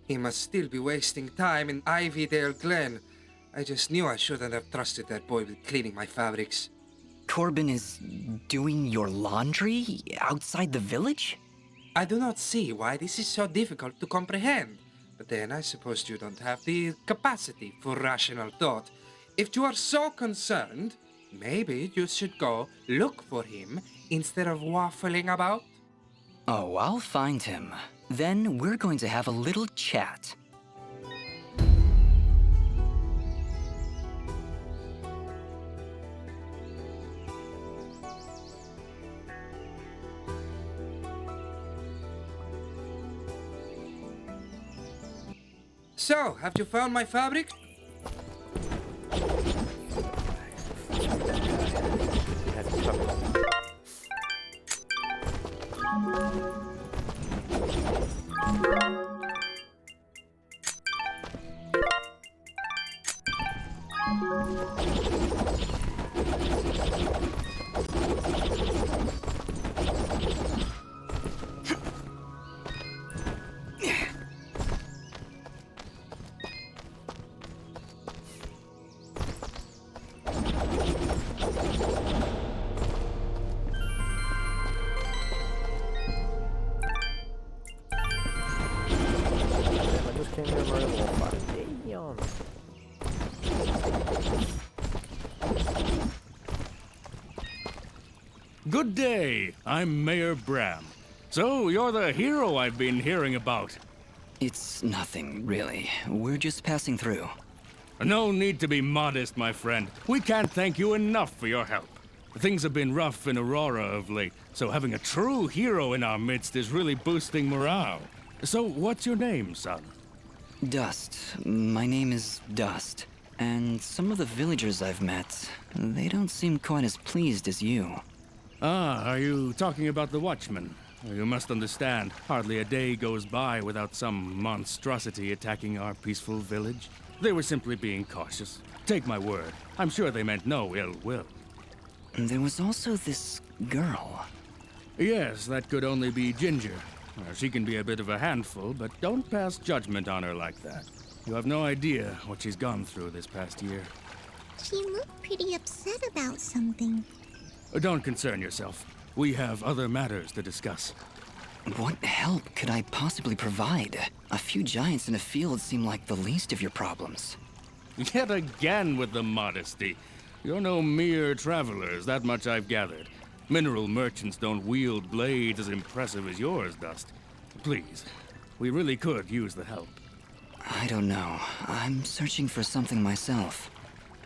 He must still be wasting time in Ivydale Glen. I just knew I shouldn't have trusted that boy with cleaning my fabrics. Corbin is doing your laundry outside the village? I do not see why this is so difficult to comprehend. But then I suppose you don't have the capacity for rational thought. If you are so concerned, maybe you should go look for him instead of waffling about. Oh, I'll find him. Then we're going to have a little chat. So, have you found my fabric? Good day. I'm Mayor Bram. So, you're the hero I've been hearing about. It's nothing, really. We're just passing through. No need to be modest, my friend. We can't thank you enough for your help. Things have been rough in Aurora of late, so having a true hero in our midst is really boosting morale. So, what's your name, son? Dust. My name is Dust. And some of the villagers I've met, they don't seem quite as pleased as you. Ah, are you talking about the Watchmen? You must understand, hardly a day goes by without some monstrosity attacking our peaceful village. They were simply being cautious. Take my word, I'm sure they meant no ill will. There was also this girl. Yes, that could only be Ginger. She can be a bit of a handful, but don't pass judgment on her like that. You have no idea what she's gone through this past year. She looked pretty upset about something. Don't concern yourself. We have other matters to discuss. What help could I possibly provide? A few giants in a field seem like the least of your problems. Yet again with the modesty. You're no mere travelers, that much I've gathered. Mineral merchants don't wield blades as impressive as yours, Dust. Please, we really could use the help. I don't know. I'm searching for something myself.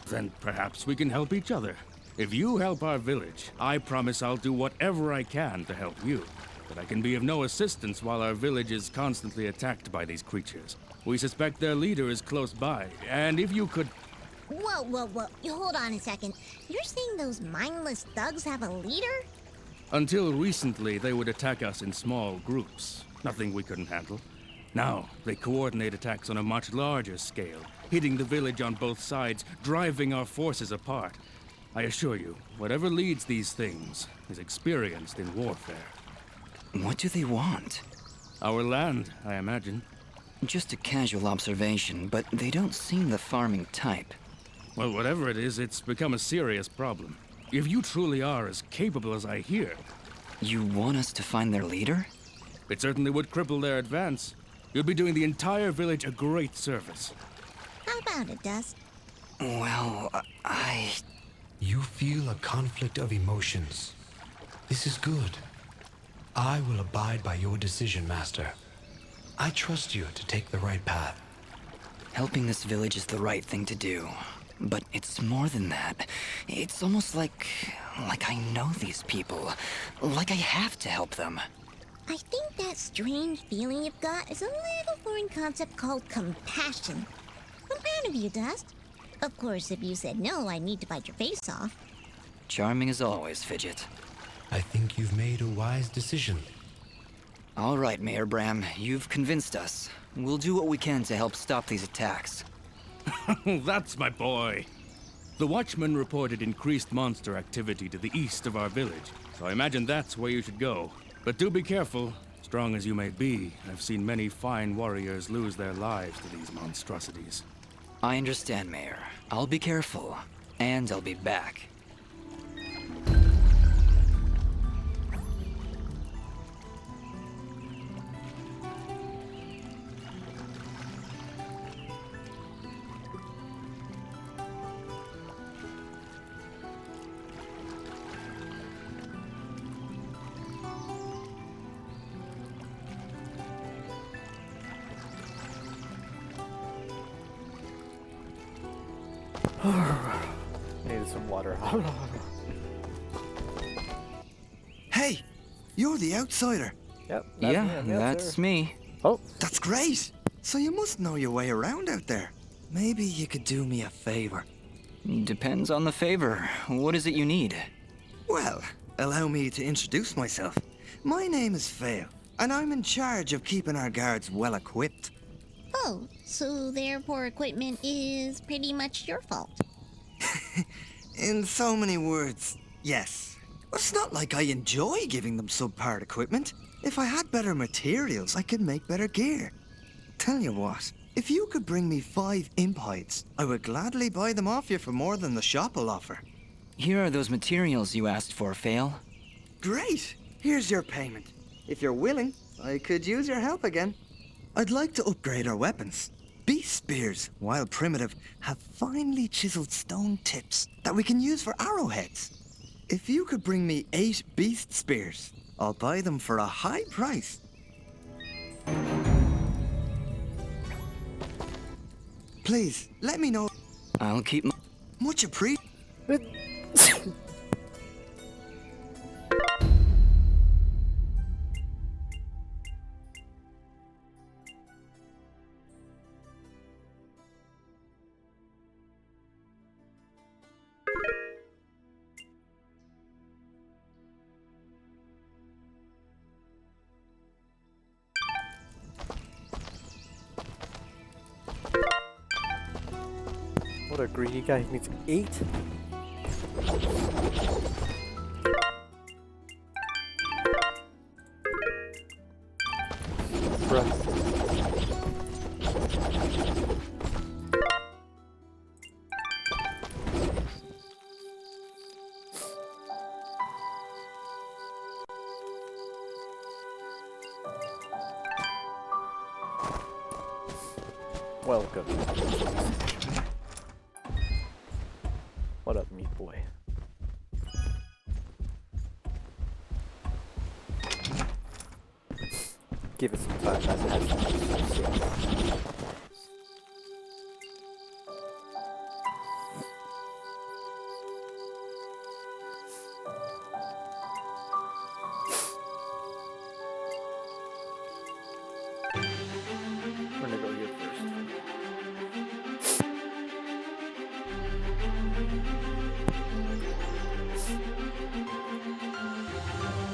Then perhaps we can help each other. If you help our village, I promise I'll do whatever I can to help you. But I can be of no assistance while our village is constantly attacked by these creatures. We suspect their leader is close by, and if you could... Whoa. You hold on a second. You're saying those mindless thugs have a leader? Until recently, they would attack us in small groups. Nothing we couldn't handle. Now, they coordinate attacks on a much larger scale, hitting the village on both sides, driving our forces apart. I assure you, whatever leads these things is experienced in warfare. What do they want? Our land, I imagine. Just a casual observation, but they don't seem the farming type. Well, whatever it is, it's become a serious problem. If you truly are as capable as I hear... You want us to find their leader? It certainly would cripple their advance. You'll be doing the entire village a great service. How about it, Dust? Well, You feel a conflict of emotions. This is good. I will abide by your decision, Master. I trust you to take the right path. Helping this village is the right thing to do. But it's more than that. It's almost like I know these people. Like I have to help them. I think that strange feeling you've got is a little foreign concept called compassion. I'm proud of you, Dust. Of course, if you said no, I'd need to bite your face off. Charming as always, Fidget. I think you've made a wise decision. All right, Mayor Bram, you've convinced us. We'll do what we can to help stop these attacks. That's my boy. The Watchmen reported increased monster activity to the east of our village, so I imagine that's where you should go. But do be careful. Strong as you may be, I've seen many fine warriors lose their lives to these monstrosities. I understand, Mayor. I'll be careful, and I'll be back. Needed some water. Hey, you're the outsider. Yep. That's me. Oh. That's great. So you must know your way around out there. Maybe you could do me a favor. Depends on the favor. What is it you need? Well, allow me to introduce myself. My name is Fail, and I'm in charge of keeping our guards well equipped. Oh, so their poor equipment is pretty much your fault. In so many words, yes. But it's not like I enjoy giving them subpar equipment. If I had better materials, I could make better gear. Tell you what, if you could bring me 5 imp hides, I would gladly buy them off you for more than the shop will offer. Here are those materials you asked for, Fail. Great! Here's your payment. If you're willing, I could use your help again. I'd like to upgrade our weapons. Beast spears, while primitive, have finely chiseled stone tips that we can use for arrowheads. If you could bring me 8 beast spears, I'll buy them for a high price. Please, let me know. I'll keep my... Much appreciated. What a greedy guy. He needs 8? Bruh. Welcome. What up, meat boy? Give it some time, that has We're gonna go here first.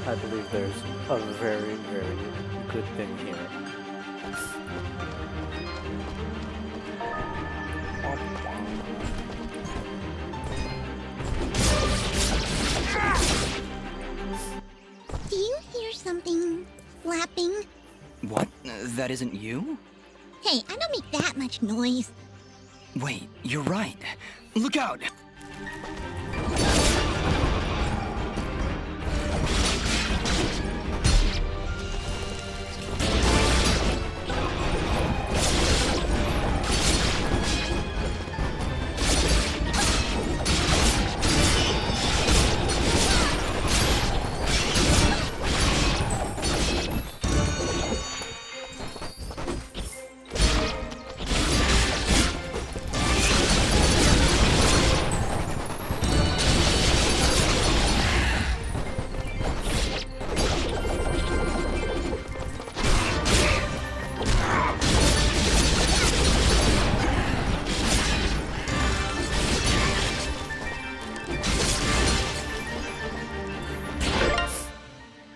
I believe there's a very, very good thing here. Do you hear something flapping? What? That isn't you? Hey, I don't make that much noise. Wait, you're right. Look out!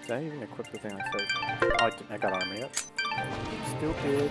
Did I even equip the thing I said? Oh, I didn't. I got armor yet. Stupid.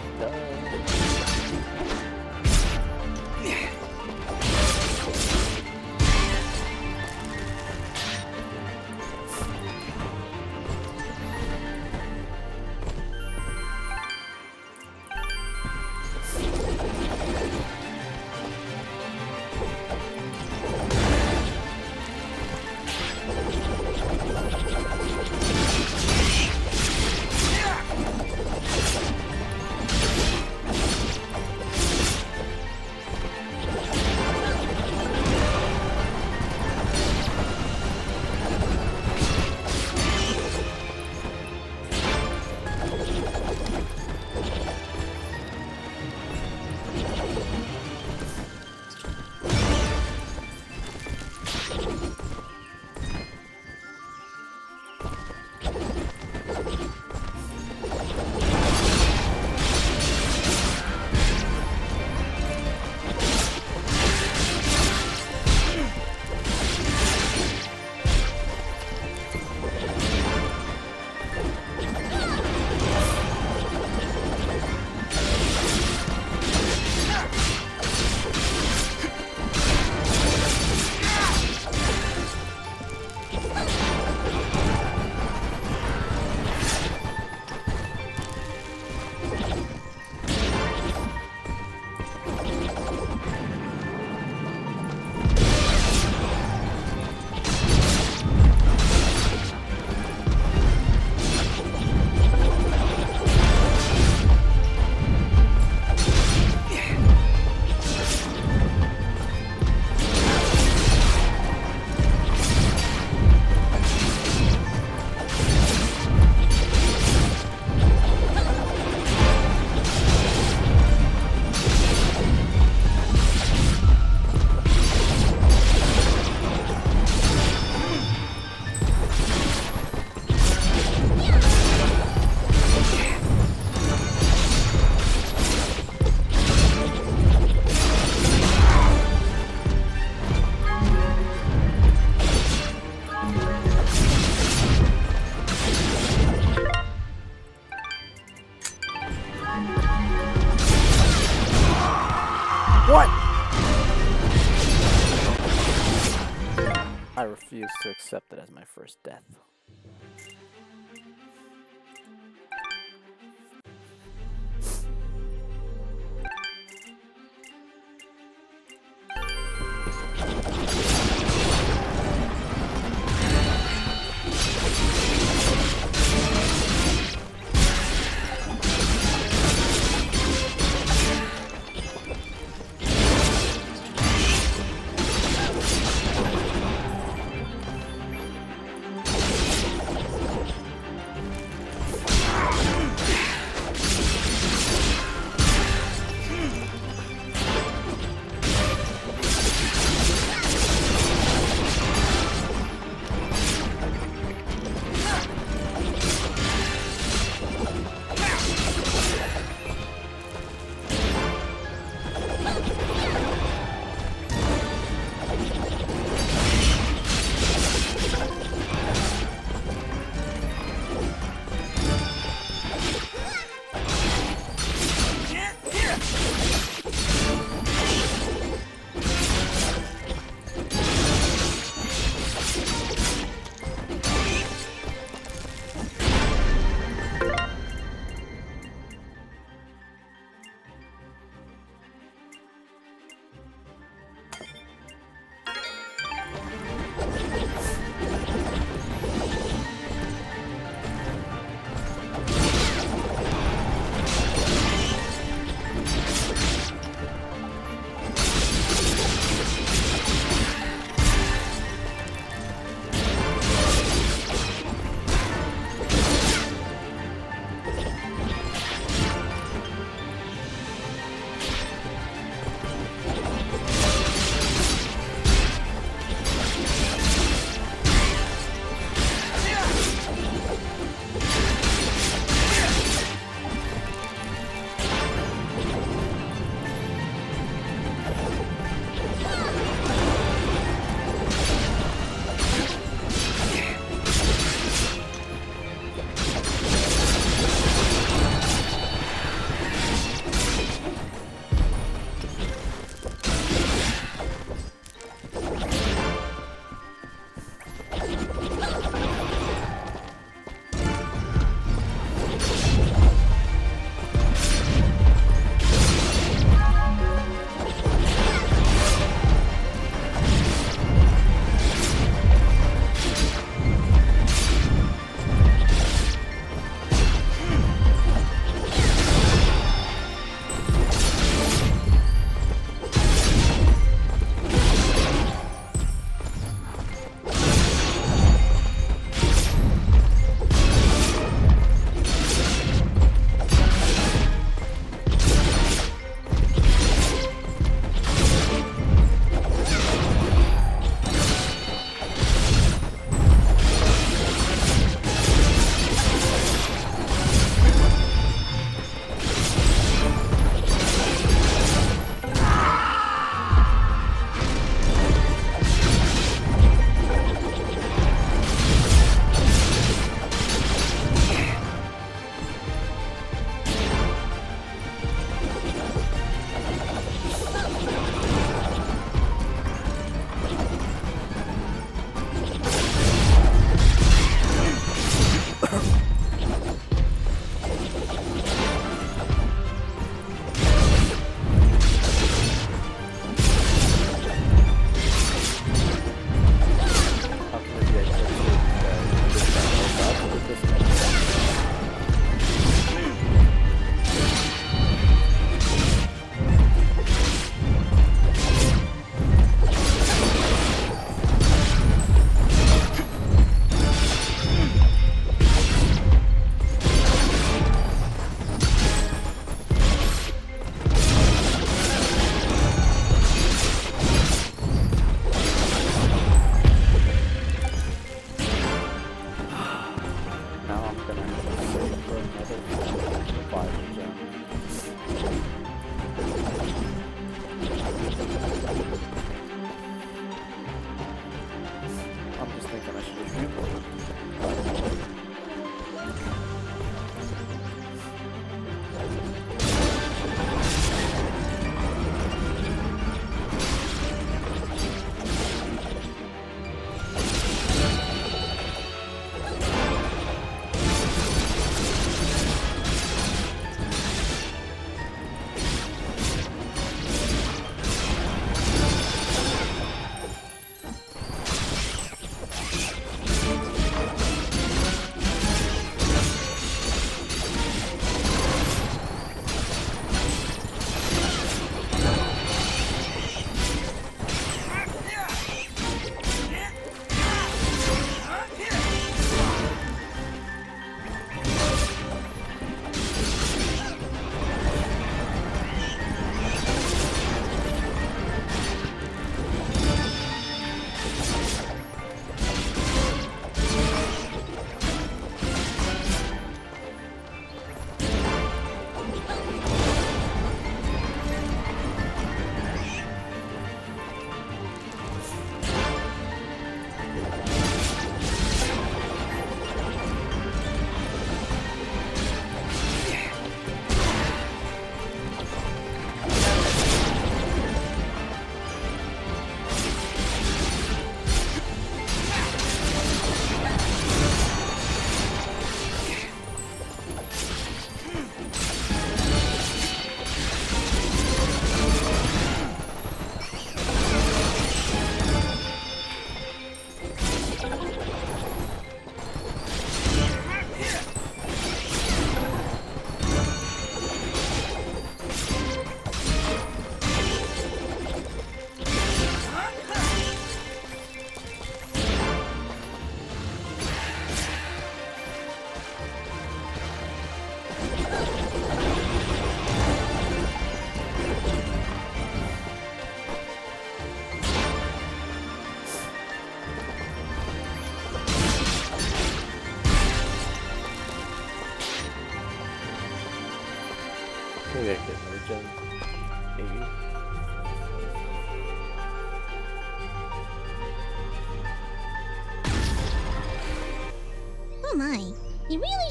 What? I refuse to accept it as my first death.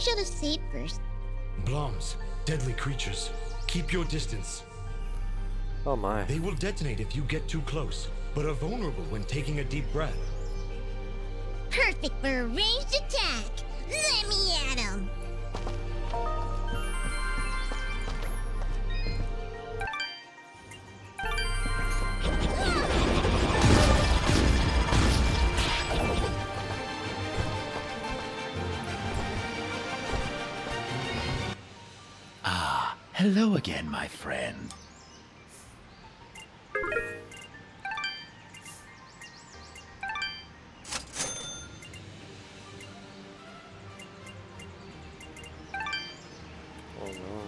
should have saved first. Bloms, deadly creatures. Keep your distance. Oh my. They will detonate if you get too close, but are vulnerable when taking a deep breath. Perfect for a ranged attack. Let me at him. Ah, hello again, my friend. Oh no.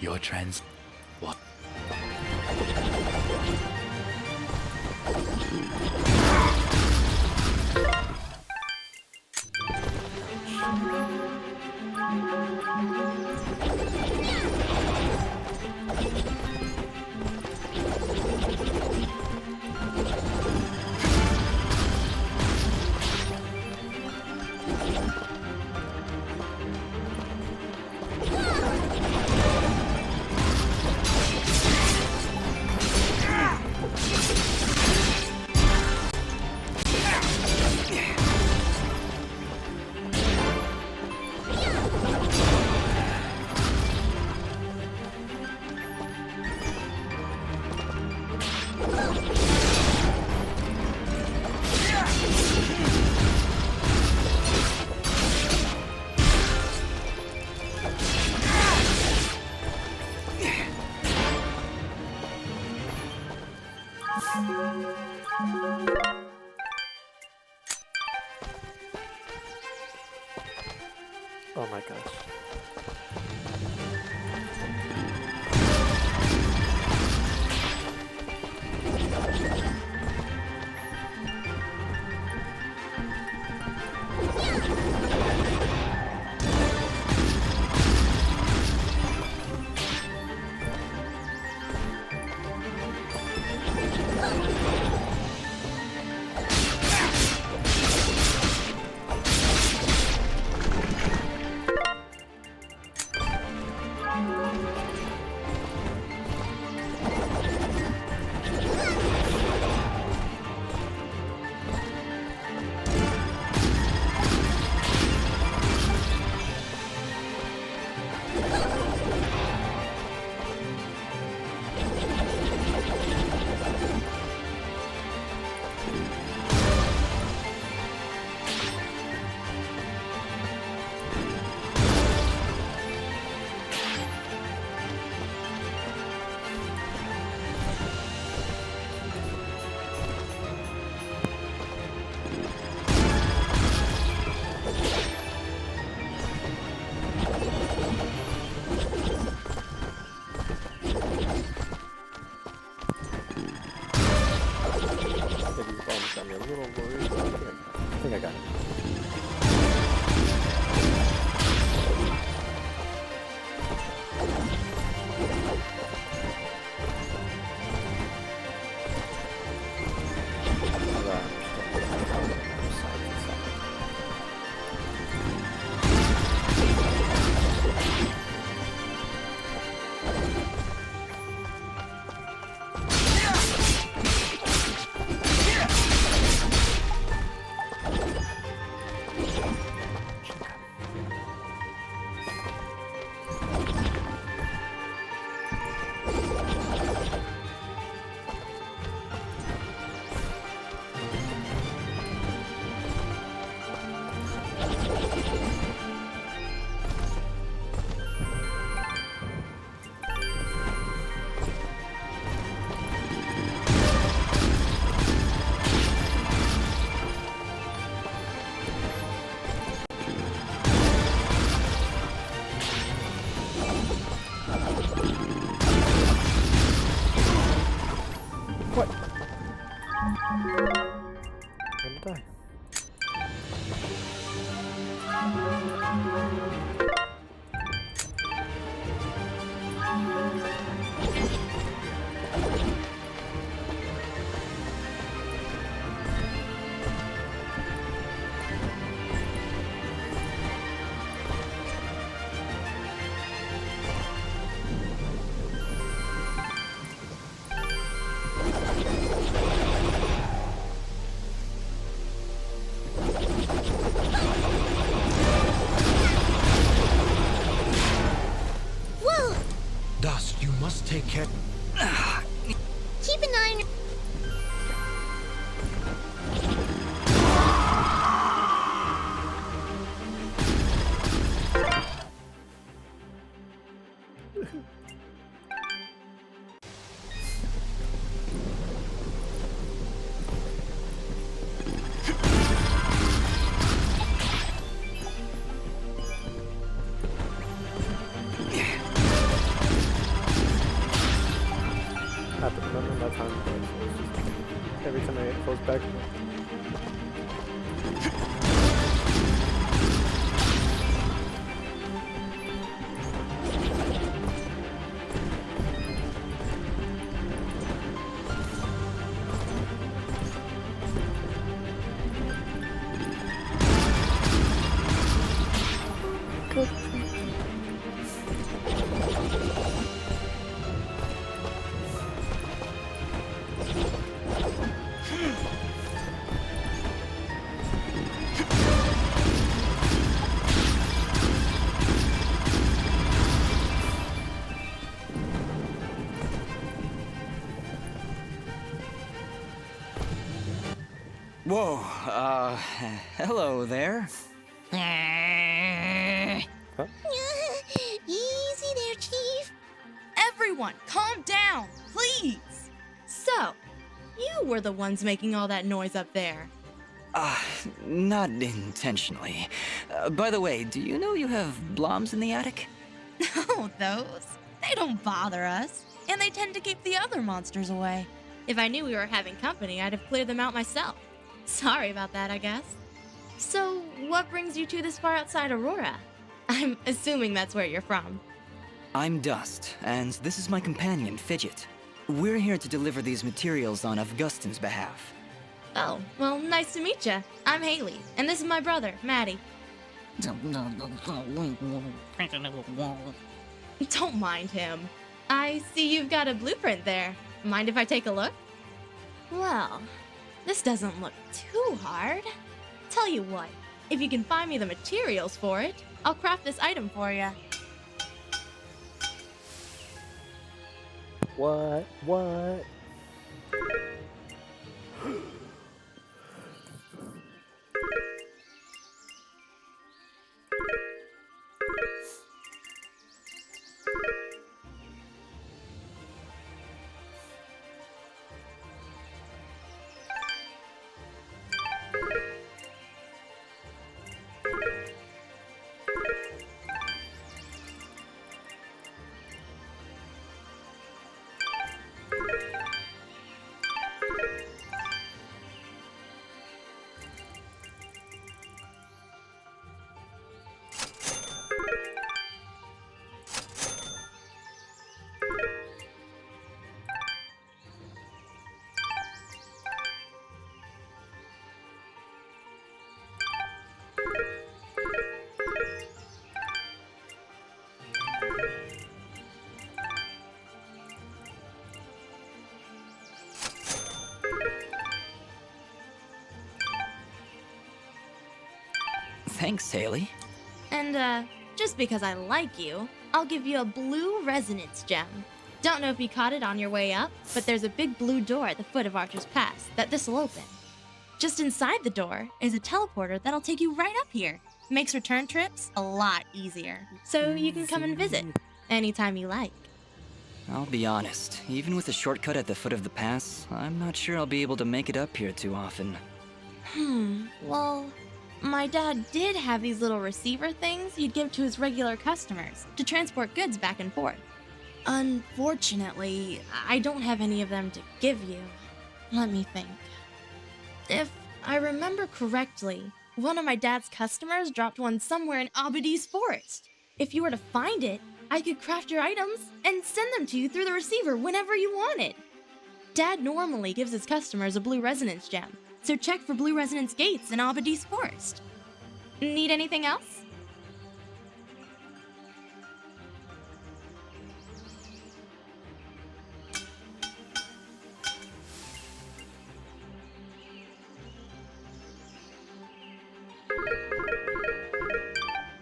Your trans... What? Oh my gosh. gonna die. care. Keep an eye on Happened none of my time. Every time I get close back. Whoa, hello there. Easy there, Chief. Everyone, calm down, please. So, you were the ones making all that noise up there. Not intentionally. By the way, do you know you have bloms in the attic? Oh, those? They don't bother us, and they tend to keep the other monsters away. If I knew we were having company, I'd have cleared them out myself. Sorry about that, I guess. So, what brings you two this far outside Aurora? I'm assuming that's where you're from. I'm Dust, and this is my companion, Fidget. We're here to deliver these materials on Augustin's behalf. Oh, well, nice to meet you. I'm Haley, and this is my brother, Maddie. Don't mind him. I see you've got a blueprint there. Mind if I take a look? Well, this doesn't look too hard. Tell you what, if you can find me the materials for it, I'll craft this item for you. What? What? Thanks, Haley. And, just because I like you, I'll give you a blue resonance gem. Don't know if you caught it on your way up, but there's a big blue door at the foot of Archer's Pass that this'll open. Just inside the door is a teleporter that'll take you right up here. Makes return trips a lot easier. So you can come and visit anytime you like. I'll be honest, even with a shortcut at the foot of the pass, I'm not sure I'll be able to make it up here too often. Well, my dad did have these little receiver things he'd give to his regular customers to transport goods back and forth. Unfortunately, I don't have any of them to give you. Let me think. If I remember correctly, one of my dad's customers dropped one somewhere in Abadi's forest. If you were to find it, I could craft your items and send them to you through the receiver whenever you wanted. Dad normally gives his customers a blue resonance gem, so check for blue resonance gates in Abadi's forest. Need anything else?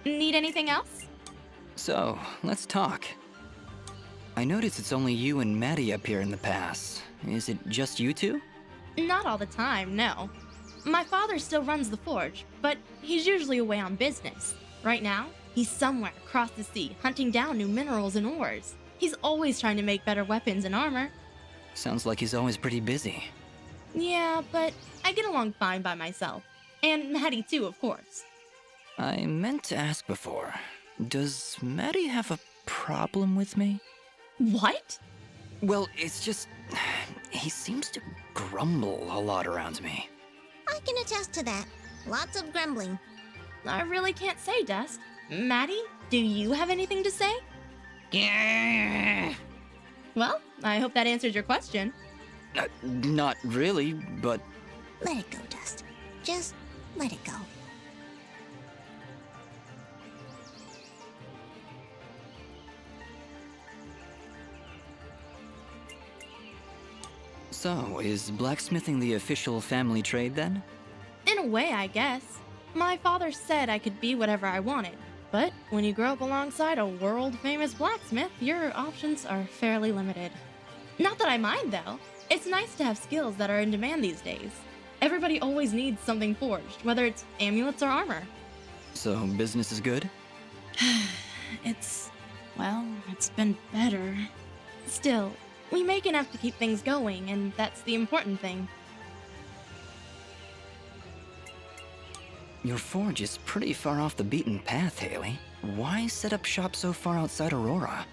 Need anything else? So, let's talk. I notice it's only you and Maddie up here in the pass. Is it just you two? Not all the time, no. My father still runs the forge, but he's usually away on business. Right now, he's somewhere across the sea hunting down new minerals and ores. He's always trying to make better weapons and armor. Sounds like he's always pretty busy. Yeah, but I get along fine by myself. And Maddie too, of course. I meant to ask before. Does Maddie have a problem with me? What? Well, it's just... he seems to grumble a lot around me. I can attest to that. Lots of grumbling. I really can't say, Dust. Maddie, do you have anything to say? Yeah. Well, I hope that answers your question. Not really, but... Let it go, Dust. Just let it go. So, is blacksmithing the official family trade then? In a way, I guess. My father said I could be whatever I wanted. But when you grow up alongside a world-famous blacksmith, your options are fairly limited. Not that I mind, though. It's nice to have skills that are in demand these days. Everybody always needs something forged, whether it's amulets or armor. So, business is good? It's been better. Still, we make enough to keep things going, and that's the important thing. Your forge is pretty far off the beaten path, Haley. Why set up shop so far outside Aurora?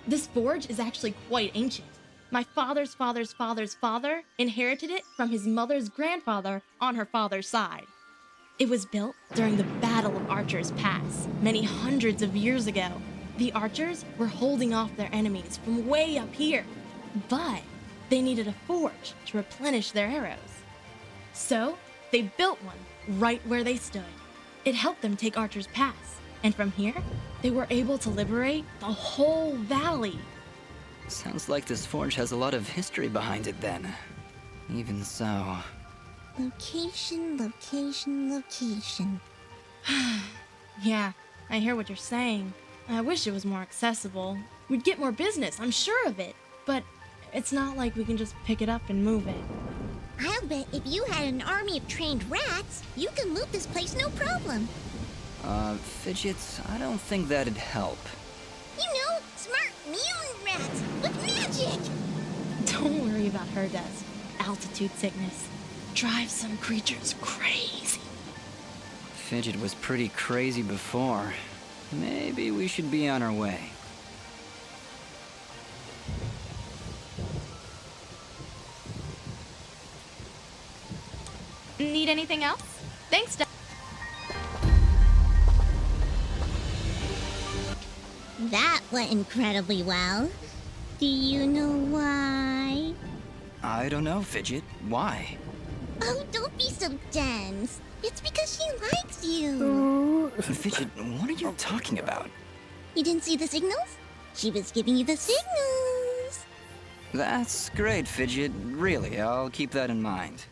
This forge is actually quite ancient. My father's father's father's father inherited it from his mother's grandfather on her father's side. It was built during the Battle of Archer's Pass, many hundreds of years ago. The archers were holding off their enemies from way up here, but they needed a forge to replenish their arrows. So, they built one right where they stood. It helped them take Archer's Pass, and from here, they were able to liberate the whole valley. Sounds like this forge has a lot of history behind it then. Even so... Location, location, location. Yeah, I hear what you're saying. I wish it was more accessible. We'd get more business, I'm sure of it. But it's not like we can just pick it up and move it. I'll bet if you had an army of trained rats, you could loot this place no problem. Fidget, I don't think that'd help. You know, smart mutant rats with magic! Don't worry about her, Dust. Altitude sickness drives some creatures crazy. Fidget was pretty crazy before. Maybe we should be on our way. Need anything else? Thanks, Dust. That went incredibly well. Do you know why? I don't know, Fidget. Why? Oh, don't be so dense. It's because she likes you. Fidget, what are you talking about? You didn't see the signals? She was giving you the signals. That's great, Fidget. Really, I'll keep that in mind.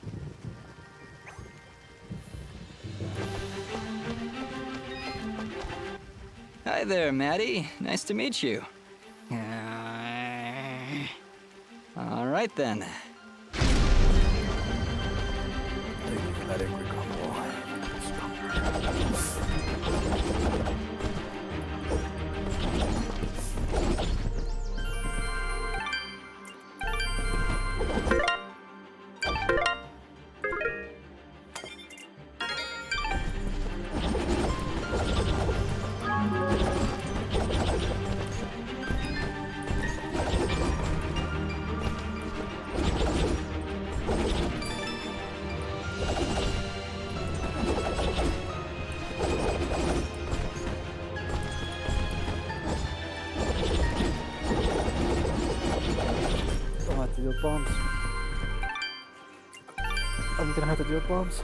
Hi there, Maddie. Nice to meet you. All right, then. Bombs. I'm gonna have to deal with bombs.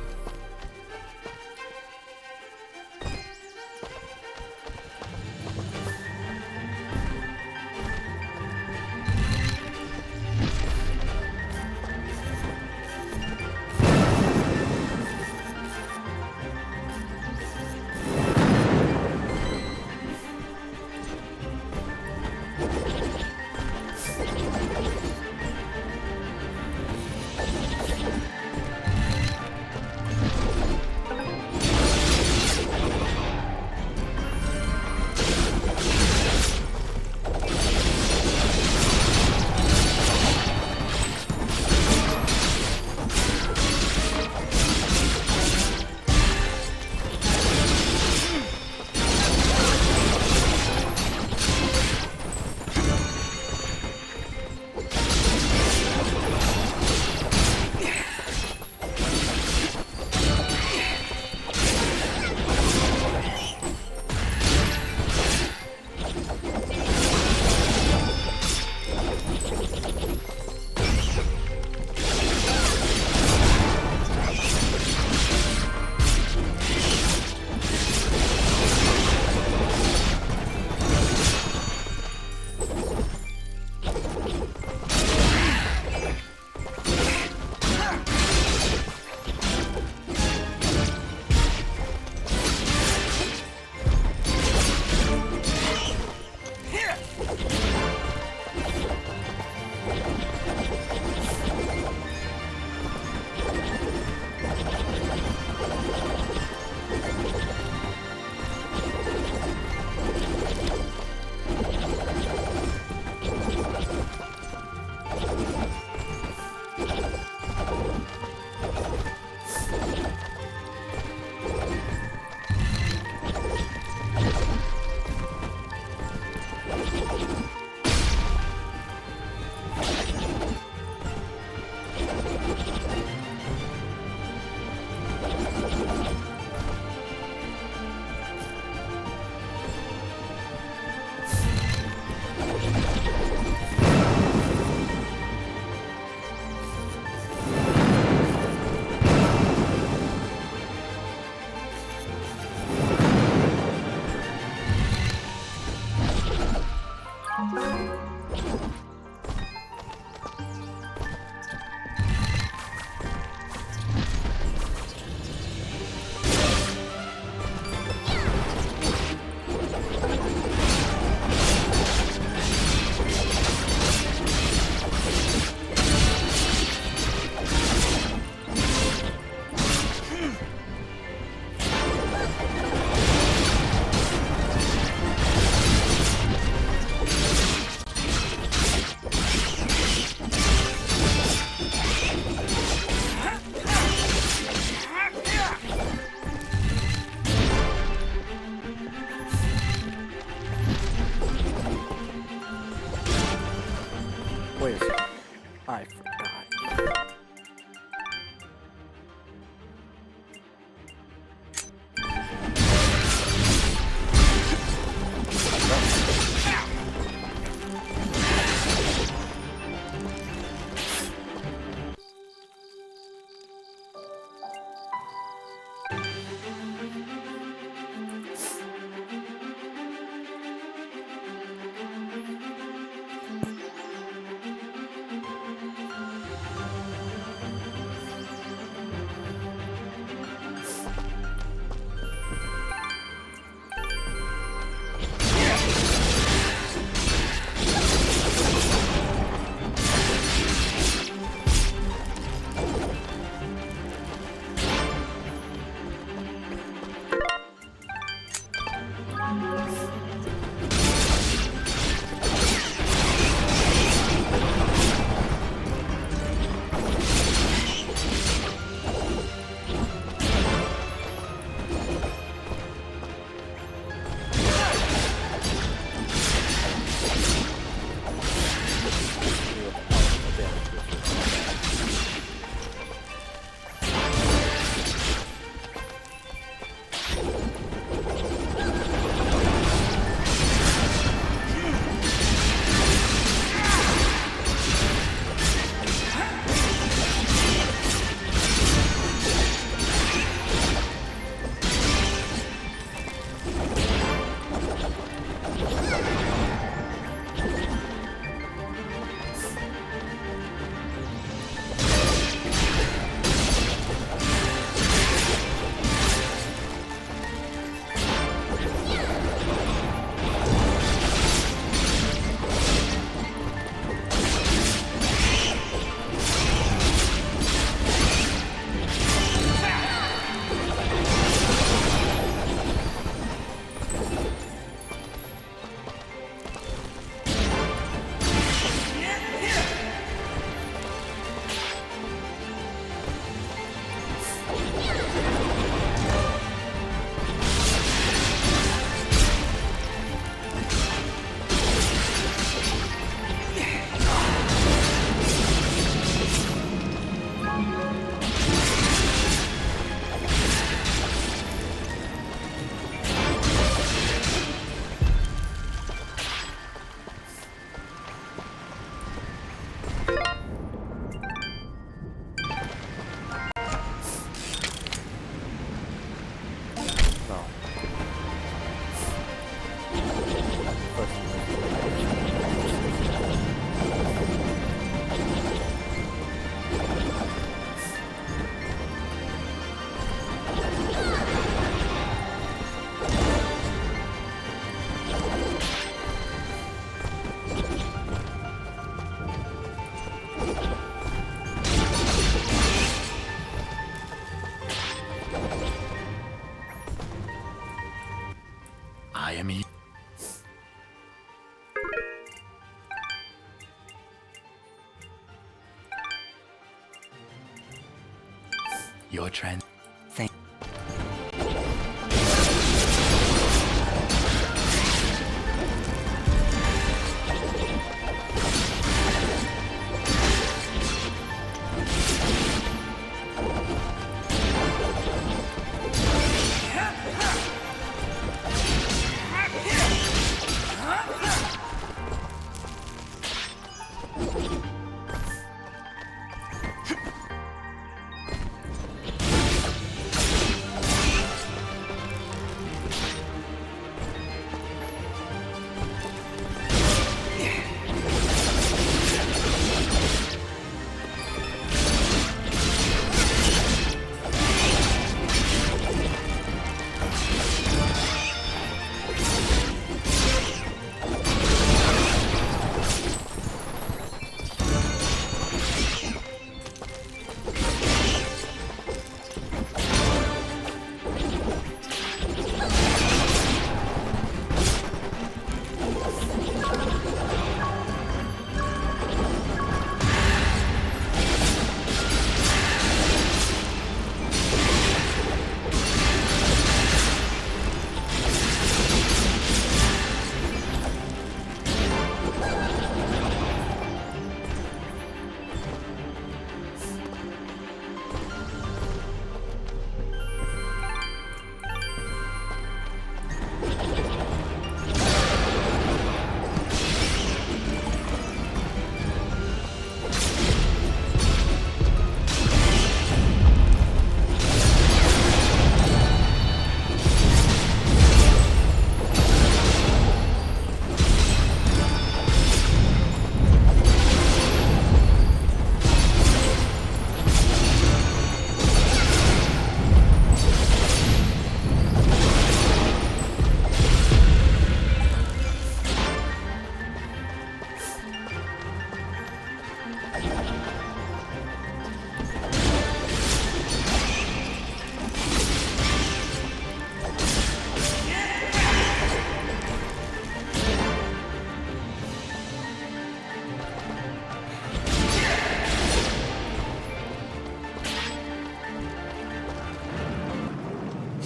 Your trans... Thank...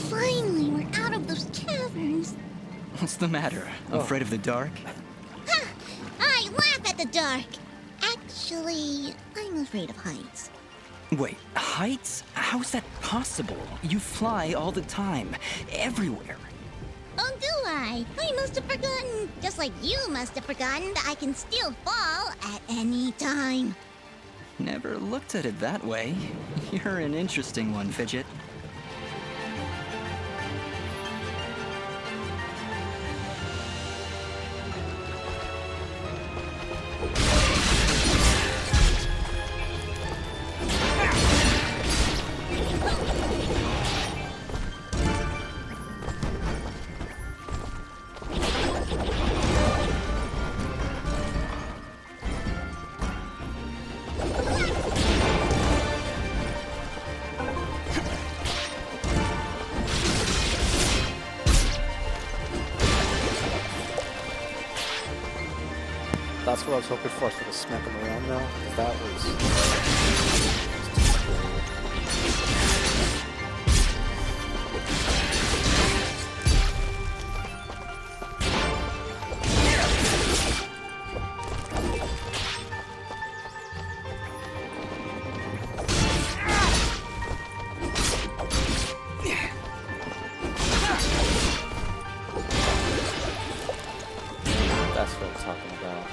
Finally, we're out of those caverns. What's the matter? Afraid of the dark? I laugh at the dark. Actually, I'm afraid of heights. Wait, heights? How's that possible? You fly all the time, everywhere. Oh, do I? I must have forgotten. Just like you must have forgotten that I can still fall at any time. Never looked at it that way. You're an interesting one, Fidget. That's what I was hoping for, sort of smack him around now. 'Cause that was... That's what I'm talking about.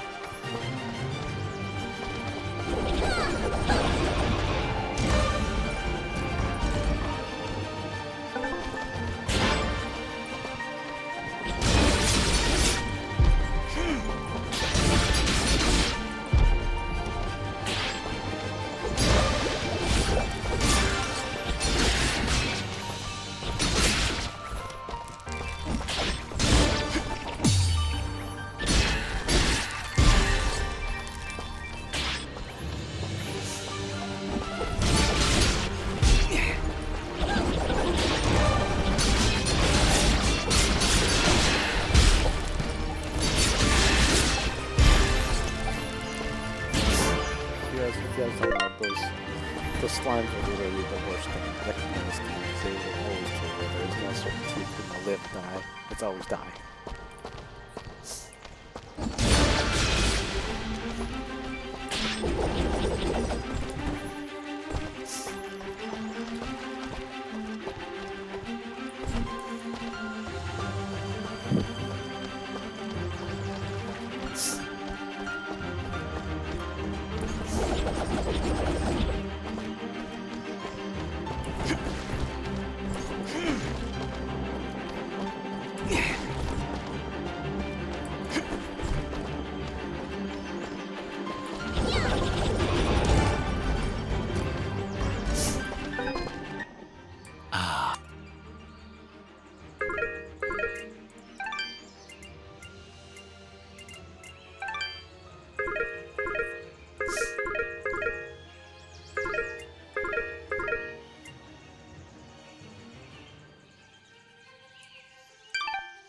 live, die. It's always die.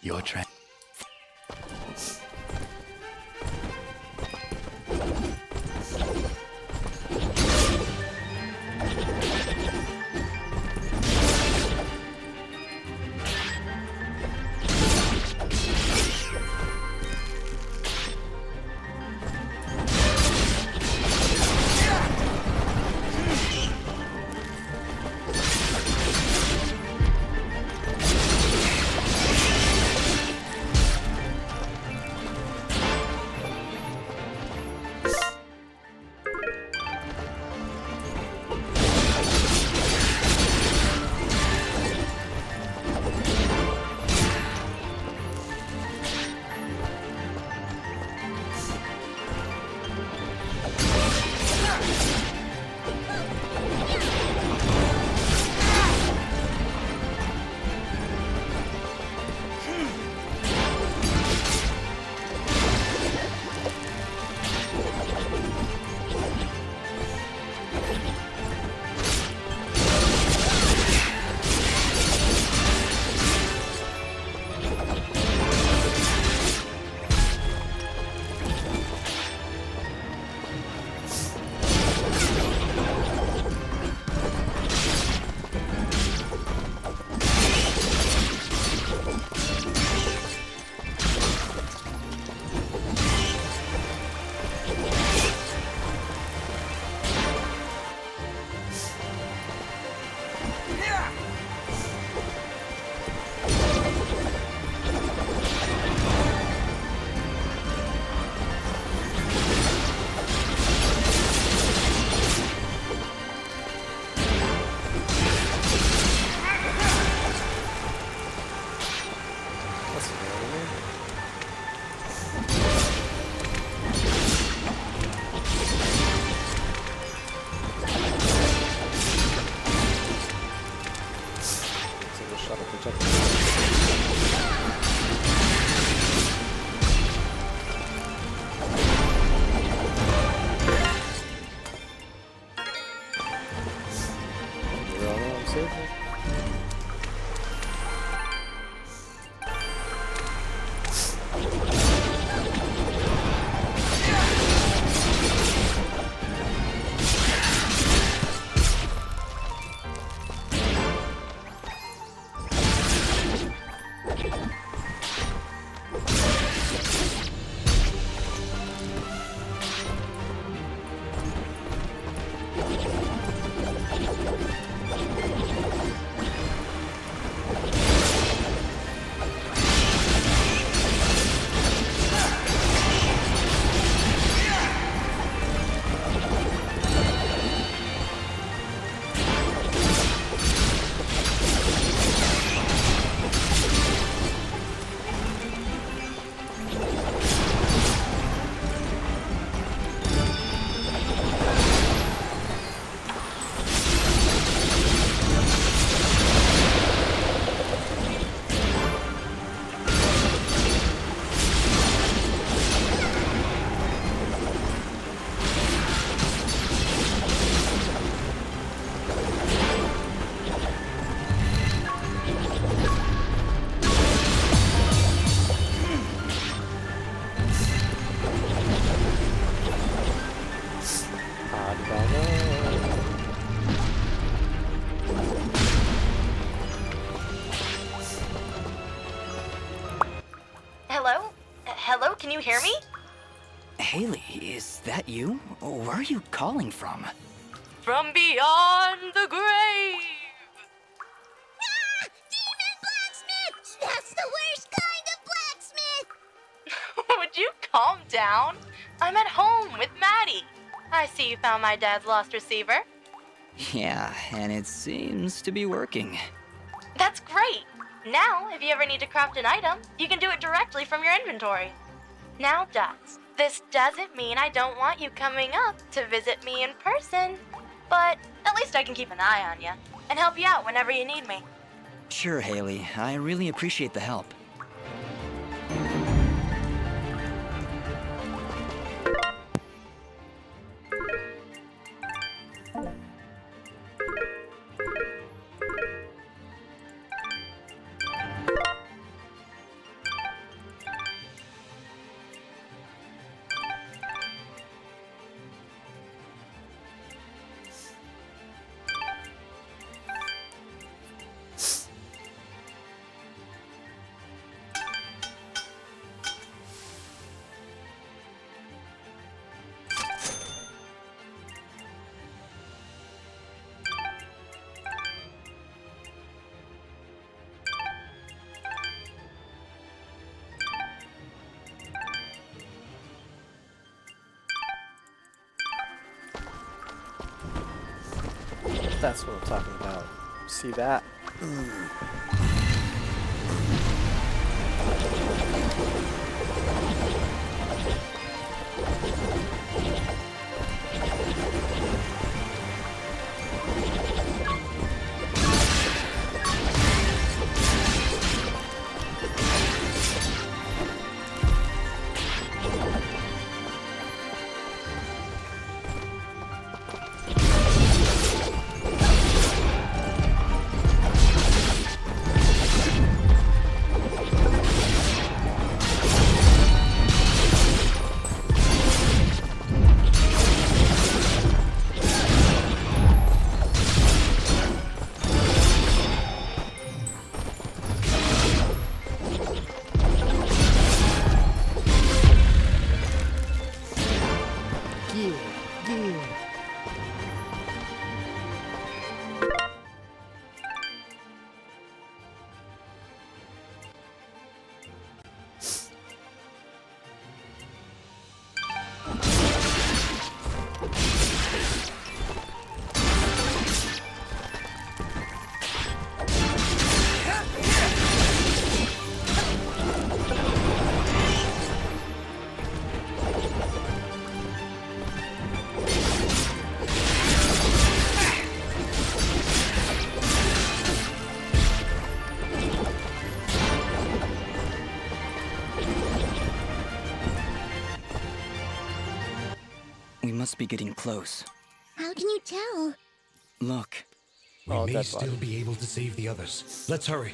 Your train. can you hear me? Haley, is that you? Where are you calling from? From beyond the grave! Ah! Demon blacksmith! That's the worst kind of blacksmith! Would you calm down? I'm at home with Maddie. I see you found my dad's lost receiver. Yeah, and it seems to be working. That's great! Now, if you ever need to craft an item, you can do it directly from your inventory. Now, Dust, this doesn't mean I don't want you coming up to visit me in person, but at least I can keep an eye on you and help you out whenever you need me. Sure, Haley. I really appreciate the help. That's what I'm talking about. See that? We must be getting close. How can you tell? Look. We may still be able to save the others. Let's hurry.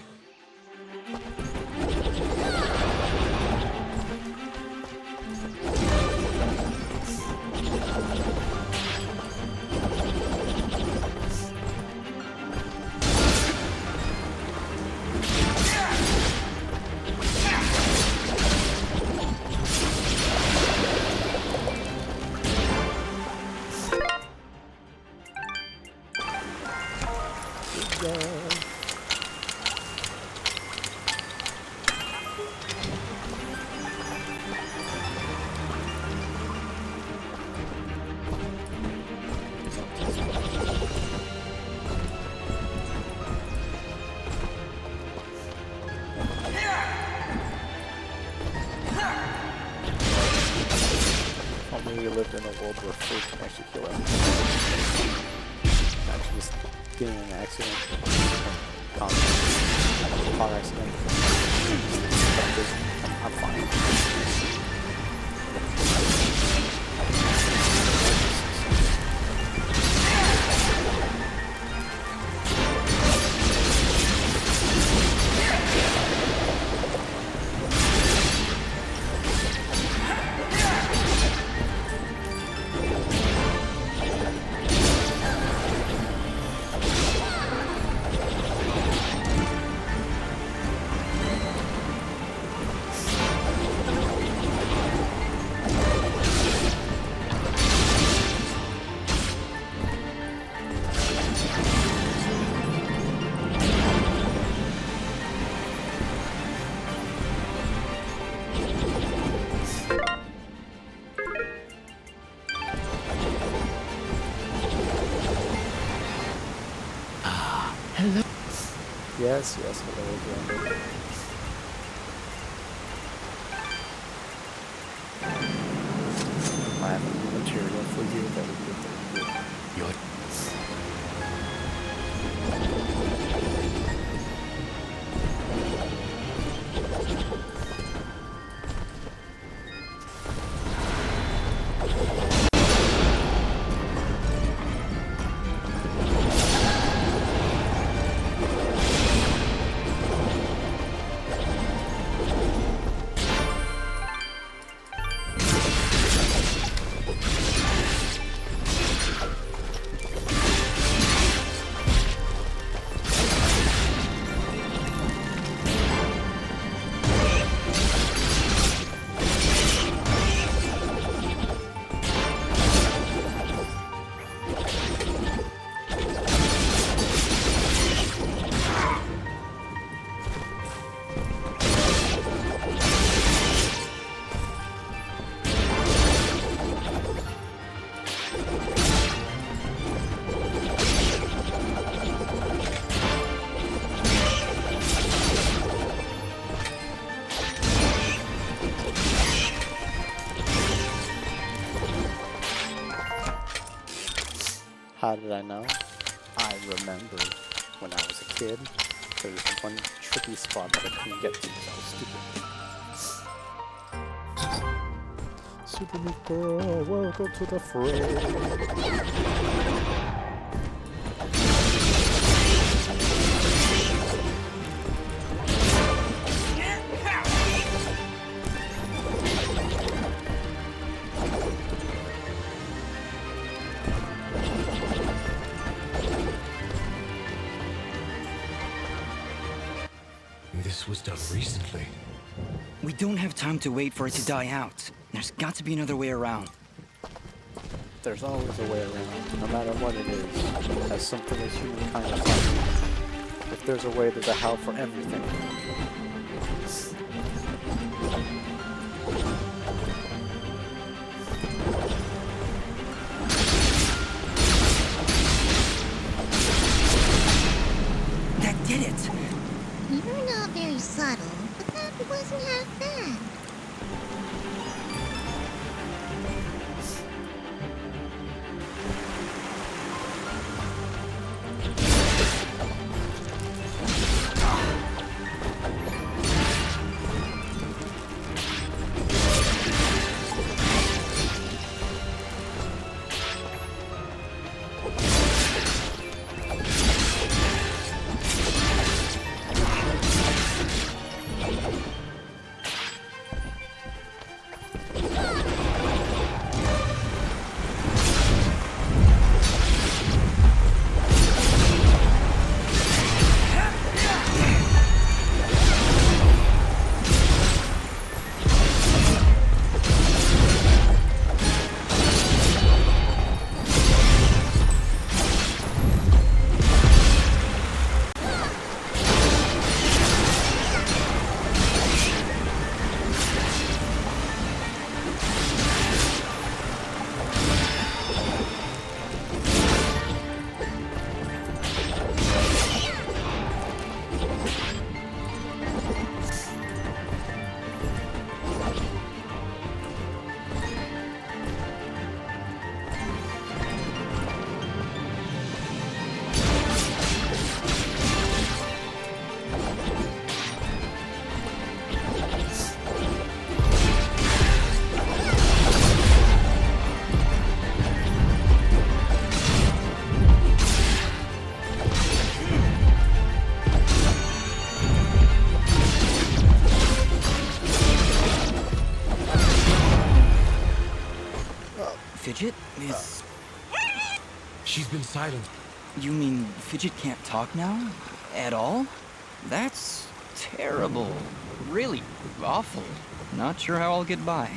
Only we lived in a world where food can actually kill everyone. Actually just getting in an accident. Car accident. I'm fine. Yes, yes, hello again. I have a material for you that would be very good. Your How did I know? I remember when I was a kid, there was one tricky spot that I couldn't get to because I was stupid. Super Meat Girl, welcome to the fray. This was done recently. We don't have time to wait for it to die out. There's got to be another way around. There's always a way around, no matter what it is, as something as humankind is like. If there's a way, there's a how for everything. That did it! You're not very subtle, but that wasn't half bad. Fidget is... She's been silent. You mean Fidget can't talk now? At all? That's terrible. Really awful. Not sure how I'll get by.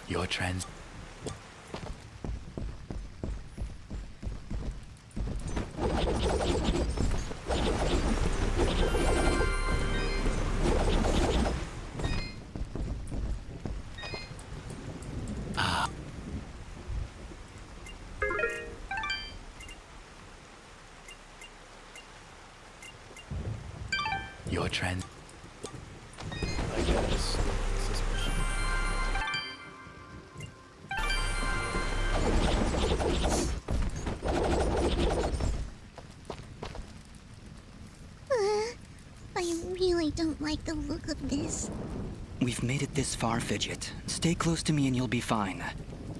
Your trans... Ah. Your trans... I guess. Suspicion. I really don't like the look of this. We've made it this far, Fidget. Stay close to me and you'll be fine.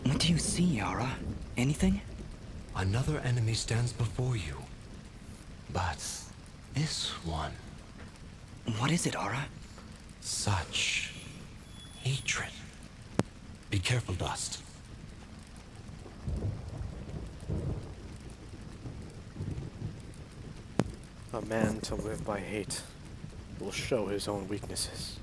What do you see, Yara? Anything? Another enemy stands before you. But this one... What is it, Ara? Such hatred. Be careful, Dust. A man to live by hate will show his own weaknesses.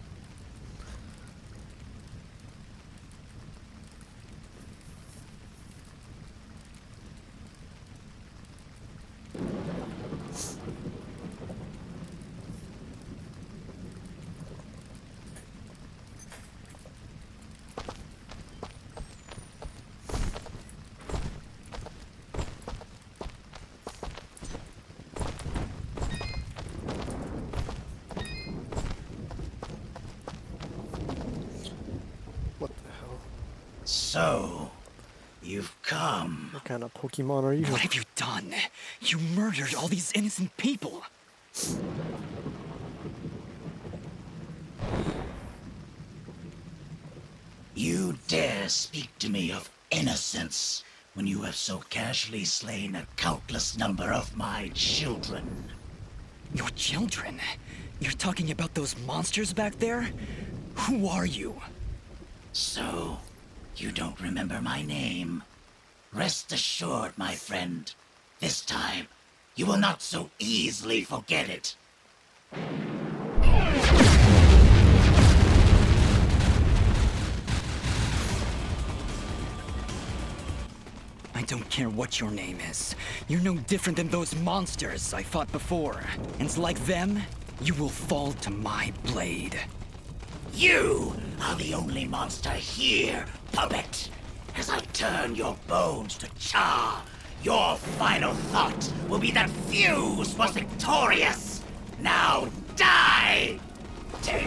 So, you've come. What kind of Pokemon are you? What have you done? You murdered all these innocent people. You dare speak to me of innocence when you have so casually slain a countless number of my children. Your children? You're talking about those monsters back there? Who are you? So, you don't remember my name? Rest assured, my friend, this time you will not so easily forget it. I don't care what your name is. You're no different than those monsters I fought before. And like them, you will fall to my blade. You are the only monster here, puppet. As I turn your bones to char, your final thought will be that Fuse was victorious. Now die! Take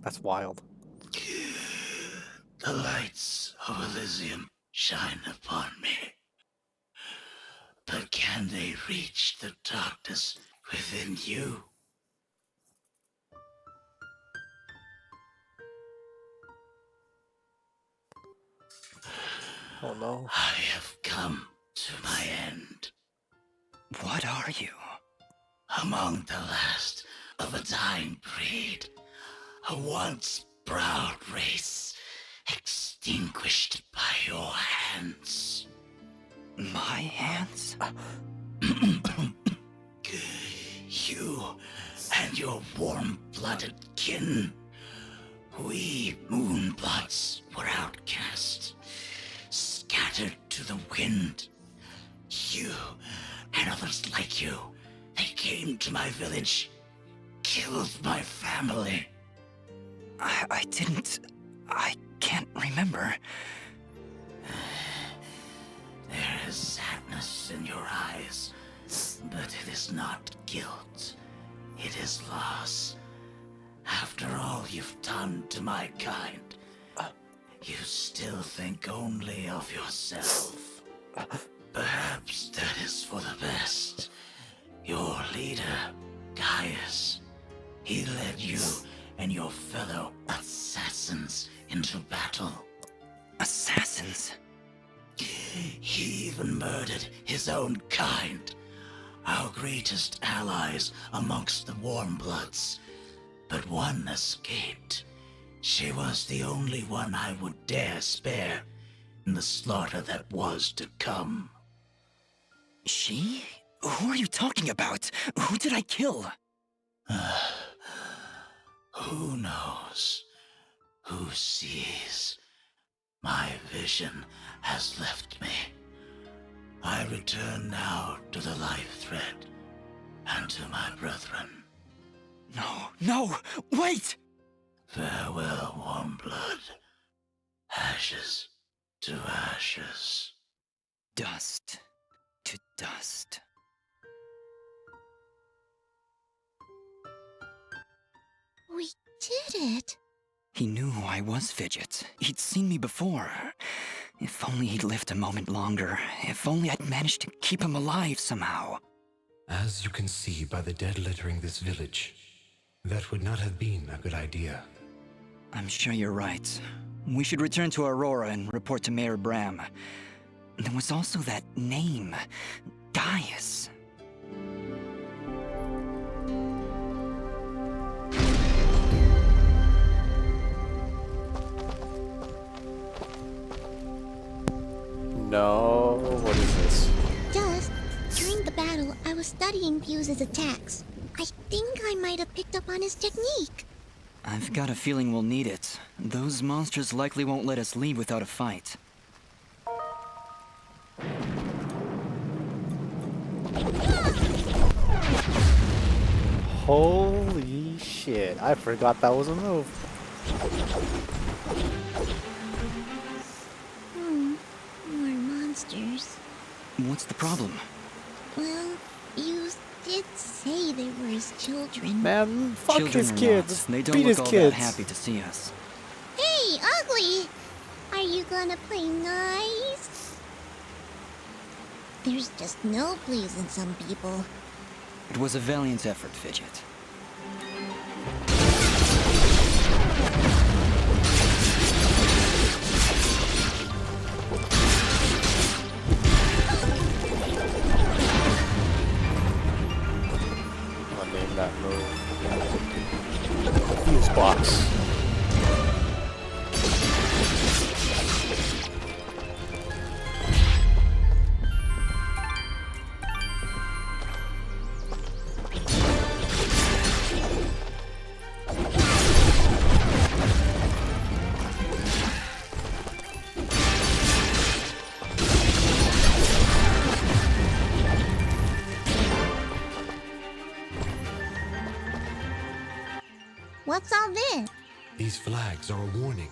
That's wild. The lights of Elysium shine upon me. But can they reach the darkness within you? Oh no. I have come to my end. What are you? Among the last of a dying breed, a once proud race, extinguished by your hands. My hands? You and your warm-blooded kin. We Moonblots were outcast, scattered to the wind. You and others like you, they came to my village, killed my family. I can't remember. There is sadness in your eyes, but it is not guilt. It is loss. After all you've done to my kind, you still think only of yourself. Perhaps that is for the best. Your leader, Gaius, he led you and your fellow assassins into battle. Assassins? He even murdered his own kind, our greatest allies amongst the Warmbloods. But one escaped. She was the only one I would dare spare in the slaughter that was to come. She? Who are you talking about? Who did I kill? Who knows? Who sees? My vision has left me. I return now to the life thread and to my brethren. No, wait! Farewell, Warmblood. Ashes to ashes. Dust to dust. We did it. He knew who I was, Fidget. He'd seen me before. If only he'd lived a moment longer. If only I'd managed to keep him alive somehow. As you can see by the dead littering this village, that would not have been a good idea. I'm sure you're right. We should return to Aurora and report to Mayor Bram. There was also that name, Gaius. No, what is this? Just during the battle, I was studying Fuse's attacks. I think I might have picked up on his technique. I've got a feeling we'll need it. Those monsters likely won't let us leave without a fight. Holy shit, I forgot that was a move. More monsters. What's the problem? Well, you did say they were his children. Man, fuck Children his or kids. not, they don't Beat look his all kids. that happy to see us. Hey, Ugly! Are you gonna play nice? There's just no pleasing some people. It was a valiant effort, Fidget. I'll name that move. Fuse box. What's all this? These flags are a warning.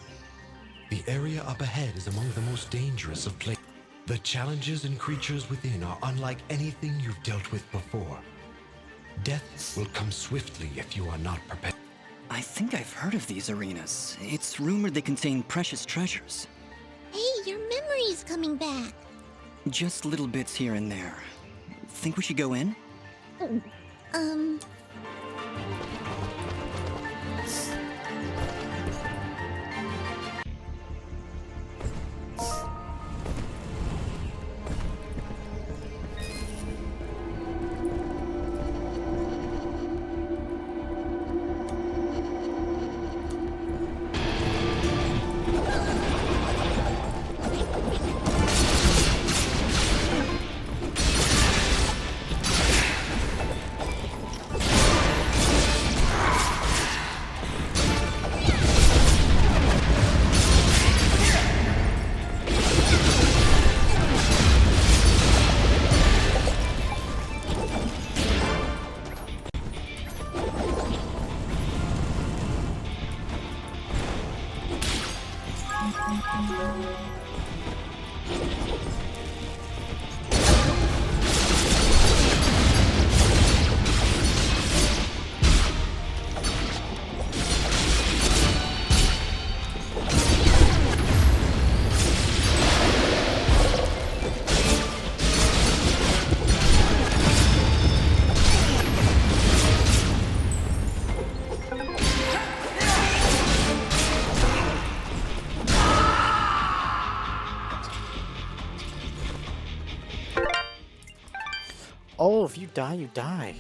The area up ahead is among the most dangerous of places. The challenges and creatures within are unlike anything you've dealt with before. Death will come swiftly if you are not prepared. I think I've heard of these arenas. It's rumored they contain precious treasures. Hey, your memory's coming back. Just little bits here and there. Think we should go in? you die, you die.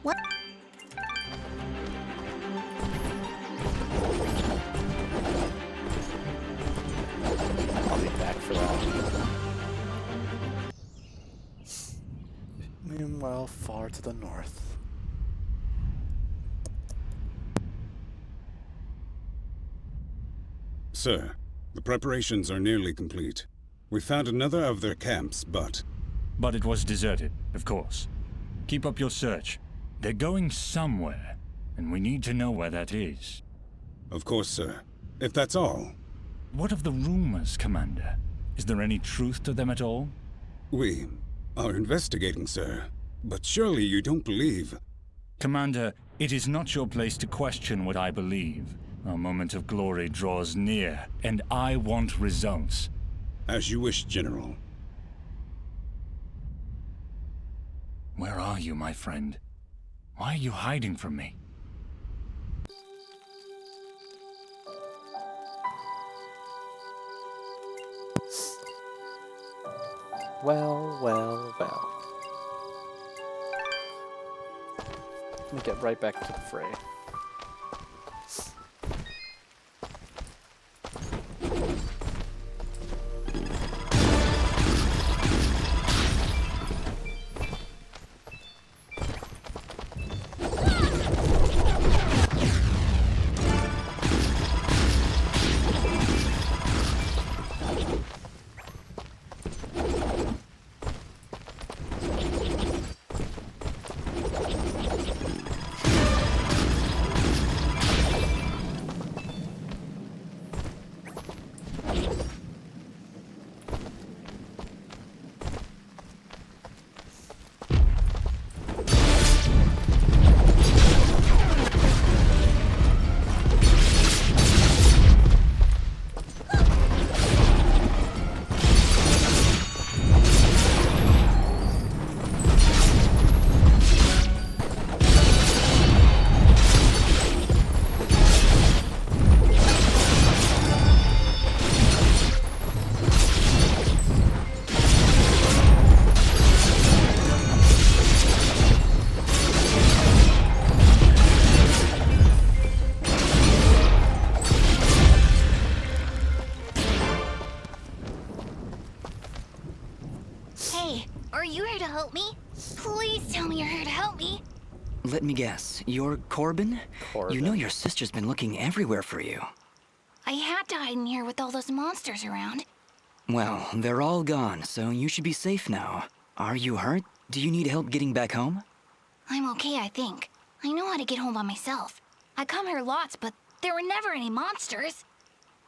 What? I'll be back for that. Meanwhile, far to the north. Sir, the preparations are nearly complete. We found another of their camps, but it was deserted, of course. Keep up your search. They're going somewhere, and we need to know where that is. Of course, sir. If that's all. What of the rumors, Commander? Is there any truth to them at all? We are investigating, sir. But surely you don't believe... Commander, it is not your place to question what I believe. Our moment of glory draws near, and I want results. As you wish, General. Where are you, my friend? Why are you hiding from me? Well, well, well. Let me get right back to the fray. Hey, are you here to help me? Please tell me you're here to help me. Let me guess, you're Corbin? You know your sister's been looking everywhere for you. I had to hide in here with all those monsters around. Well, they're all gone, so you should be safe now. Are you hurt? Do you need help getting back home? I'm okay, I think. I know how to get home by myself. I come here lots, but there were never any monsters.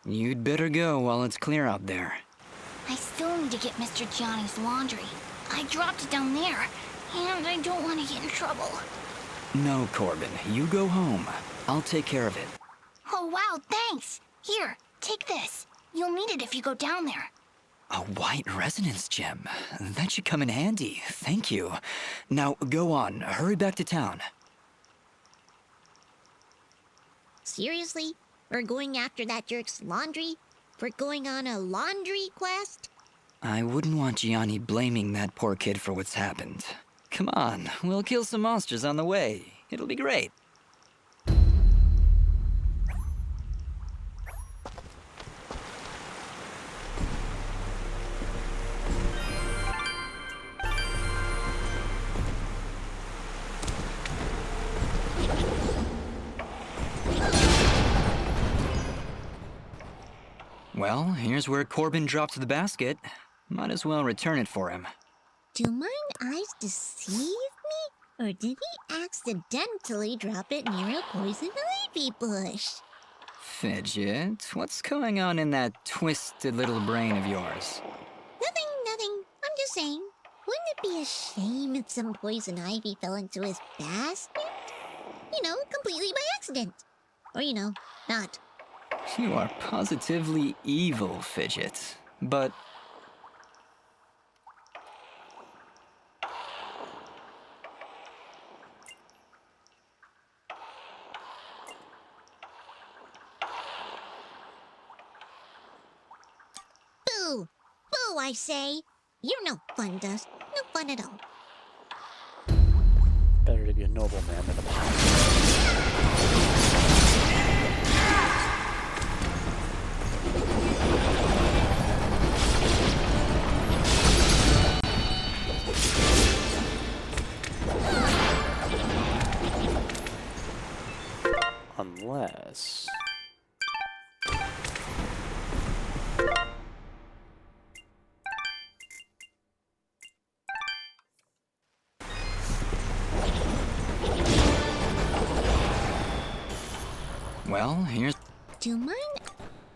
You'd better go while it's clear out there. I still need to get Mr. Gianni's laundry. I dropped it down there, and I don't want to get in trouble. No, Corbin, you go home. I'll take care of it. Oh, wow, thanks. Here, take this. You'll need it if you go down there. A white resonance gem. That should come in handy. Thank you. Now, go on. Hurry back to town. Seriously? We're going after that jerk's laundry? We're going on a laundry quest? I wouldn't want Gianni blaming that poor kid for what's happened. Come on, we'll kill some monsters on the way. It'll be great. Well, here's where Corbin dropped the basket. Might as well return it for him. Do mine eyes deceive me? Or did he accidentally drop it near a poison ivy bush? Fidget, what's going on in that twisted little brain of yours? Nothing. I'm just saying. Wouldn't it be a shame if some poison ivy fell into his basket? You know, completely by accident. Or, not. You are positively evil, Fidget. But... Boo! Boo, I say! You're no fun, Dust. No fun at all. Better to be a nobleman than a pirate. Unless... Well, here's... Do you mind?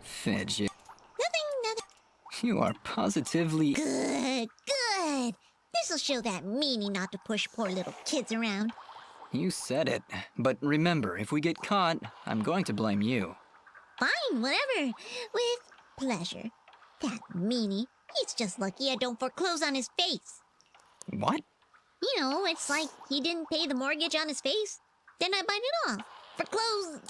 Fidget. Nothing. You are positively... Good. This'll show that meanie not to push poor little kids around. You said it. But remember, if we get caught, I'm going to blame you. Fine, whatever. With pleasure. That meanie. He's just lucky I don't foreclose on his face. What? You know, it's like he didn't pay the mortgage on his face. Then I bite it off. Foreclose...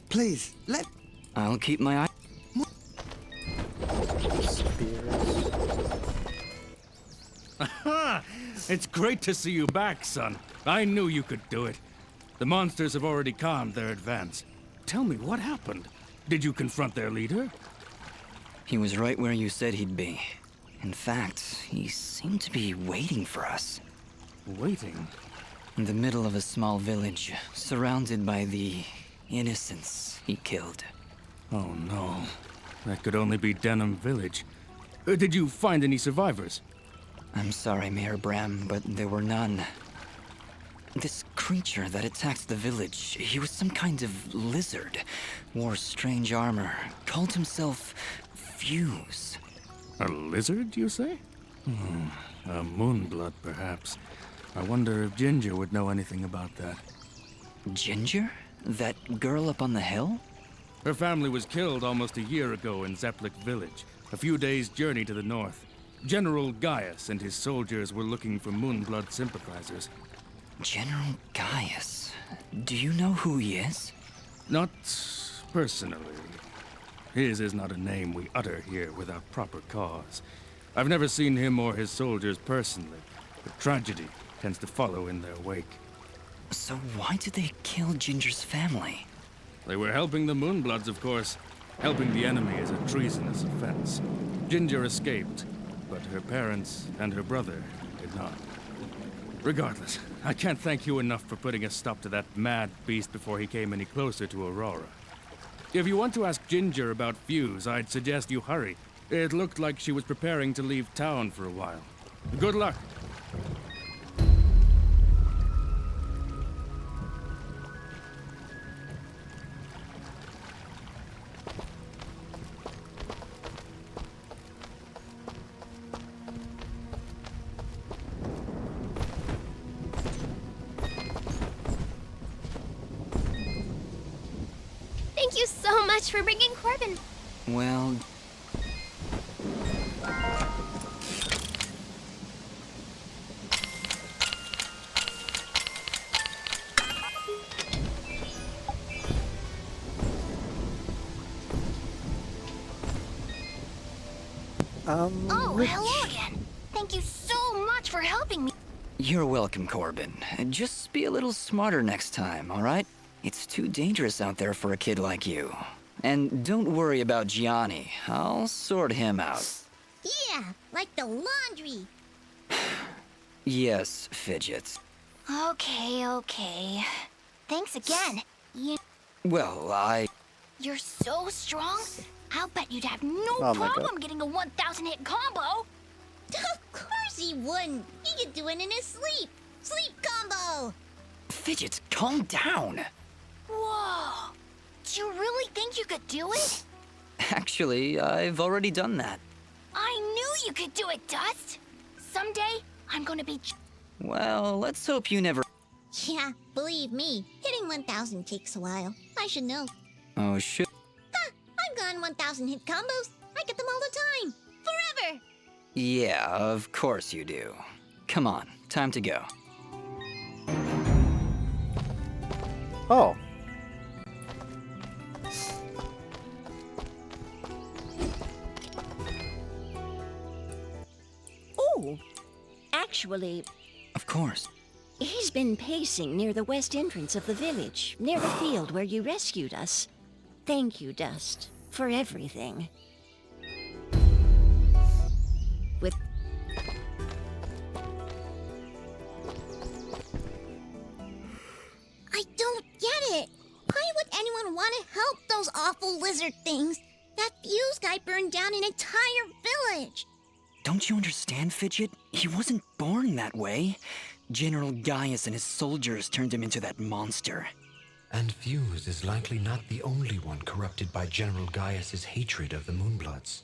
Please, I'll keep my eye... Aha! It's great to see you back, son. I knew you could do it. The monsters have already calmed their advance. Tell me, what happened? Did you confront their leader? He was right where you said he'd be. In fact, he seemed to be waiting for us. Waiting? In the middle of a small village, surrounded by the innocents he killed. Oh no. That could only be Denham Village. Did you find any survivors? I'm sorry, Mayor Bram, but there were none. This creature that attacked the village, he was some kind of lizard, wore strange armor, called himself Fuse. A lizard, you say? A moonblood, perhaps. I wonder if Ginger would know anything about that. Ginger? That girl up on the hill? Her family was killed almost a year ago in Zeplik village, a few days' journey to the north. General Gaius and his soldiers were looking for Moonblood sympathizers. General Gaius? Do you know who he is? Not personally. His is not a name we utter here without proper cause. I've never seen him or his soldiers personally, but tragedy tends to follow in their wake. So why did they kill Ginger's family? They were helping the Moonbloods, of course. Helping the enemy is a treasonous offense. Ginger escaped, but her parents and her brother did not. Regardless, I can't thank you enough for putting a stop to that mad beast before he came any closer to Aurora. If you want to ask Ginger about Fuse, I'd suggest you hurry. It looked like she was preparing to leave town for a while. Good luck. Thank you so much for bringing Corbin. Well... Oh, hello again. Thank you so much for helping me. You're welcome, Corbin. Just be a little smarter next time, all right? It's too dangerous out there for a kid like you. And don't worry about Gianni. I'll sort him out. Yeah, like the laundry. Yes, Fidget. Okay. Thanks again. Well, You're so strong. I'll bet you'd have no Oh my problem God. getting a 1,000 hit combo. Of course he wouldn't. He could do it in his sleep. Sleep combo. Fidget, calm down. Whoa. Do you really think you could do it? Actually, I've already done that. I knew you could do it, Dust. Someday, I'm gonna be... Well, let's hope you never... Yeah, believe me, hitting 1,000 takes a while. I should know. Oh, shit. I've gone 1,000 hit combos. I get them all the time. Forever. Yeah, of course you do. Come on, time to go. Oh. Oh, actually, Of course. he's been pacing near the west entrance of the village, near the field where you rescued us. Thank you, Dust, for everything. With I don't get it. Why would anyone want to help those awful lizard things? That Fuse guy burned down an entire village. Don't you understand, Fidget? He wasn't born that way. General Gaius and his soldiers turned him into that monster. And Fuse is likely not the only one corrupted by General Gaius's hatred of the Moonbloods.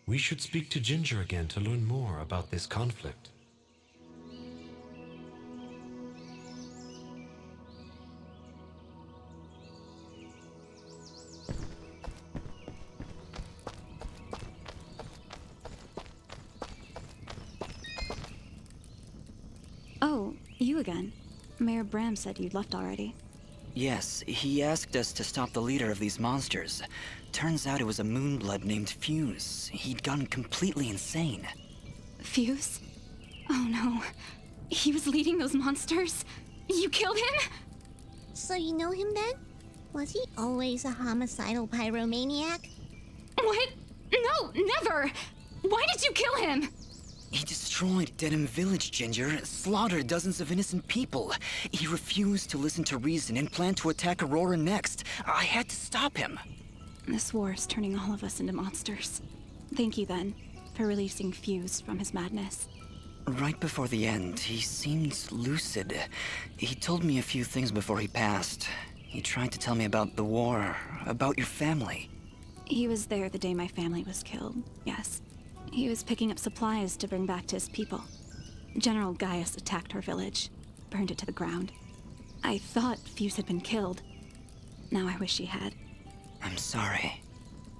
We should speak to Ginger again to learn more about this conflict. Oh, you again. Mayor Bram said you'd left already. Yes, he asked us to stop the leader of these monsters. Turns out it was a Moonblood named Fuse. He'd gone completely insane. Fuse? Oh no. He was leading those monsters? You killed him? So you know him then? Was he always a homicidal pyromaniac? What? No, never! Why did you kill him? He destroyed Dedham Village, Ginger, slaughtered dozens of innocent people. He refused to listen to reason and planned to attack Aurora next. I had to stop him. This war is turning all of us into monsters. Thank you, then, for releasing Fuse from his madness. Right before the end, he seemed lucid. He told me a few things before he passed. He tried to tell me about the war, about your family. He was there the day my family was killed, yes. He was picking up supplies to bring back to his people. General Gaius attacked our village, burned it to the ground. I thought Fuse had been killed. Now I wish he had. I'm sorry.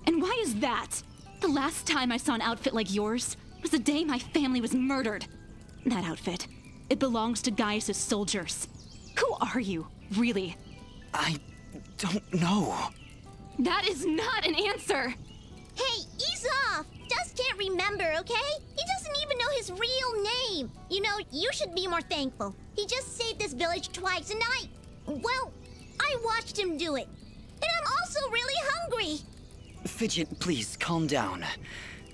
And why is that? The last time I saw an outfit like yours was the day my family was murdered. That outfit, it belongs to Gaius's soldiers. Who are you, really? I don't know. That is not an answer! Hey, ease off! Dust can't remember, okay? He doesn't even know his real name. You know, you should be more thankful. He just saved this village twice, and well, I watched him do it. And I'm also really hungry. Fidget, please, calm down.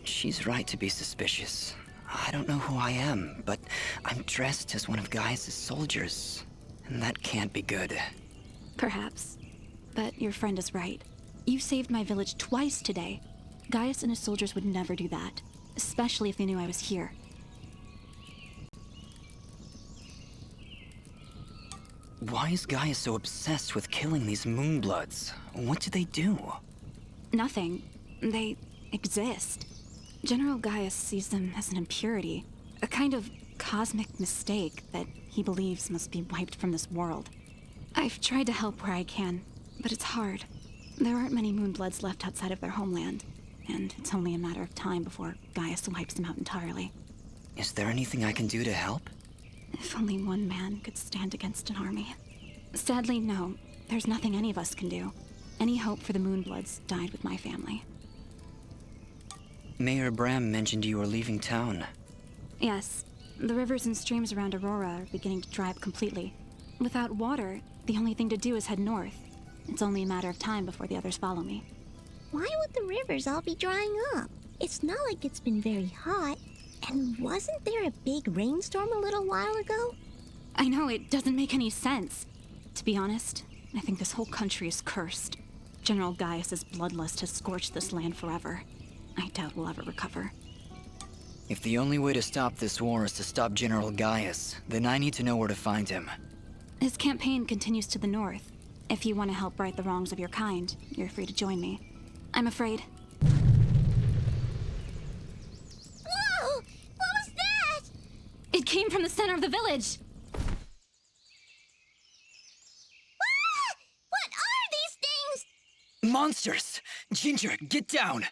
She's right to be suspicious. I don't know who I am, but I'm dressed as one of Gaius' soldiers. And that can't be good. Perhaps. But your friend is right. You saved my village twice today. Gaius and his soldiers would never do that, especially if they knew I was here. Why is Gaius so obsessed with killing these Moonbloods? What did they do? Nothing. They exist. General Gaius sees them as an impurity, a kind of cosmic mistake that he believes must be wiped from this world. I've tried to help where I can, but it's hard. There aren't many Moonbloods left outside of their homeland, and it's only a matter of time before Gaius wipes them out entirely. Is there anything I can do to help? If only one man could stand against an army. Sadly, no. There's nothing any of us can do. Any hope for the Moonbloods died with my family. Mayor Bram mentioned you were leaving town. Yes. The rivers and streams around Aurora are beginning to dry up completely. Without water, the only thing to do is head north. It's only a matter of time before the others follow me. Why would the rivers all be drying up? It's not like it's been very hot. And wasn't there a big rainstorm a little while ago? I know, it doesn't make any sense. To be honest, I think this whole country is cursed. General Gaius's bloodlust has scorched this land forever. I doubt we'll ever recover. If the only way to stop this war is to stop General Gaius, then I need to know where to find him. His campaign continues to the north. If you want to help right the wrongs of your kind, you're free to join me. I'm afraid. Whoa! What was that? It came from the center of the village! Ah! What are these things? Monsters! Ginger, get down!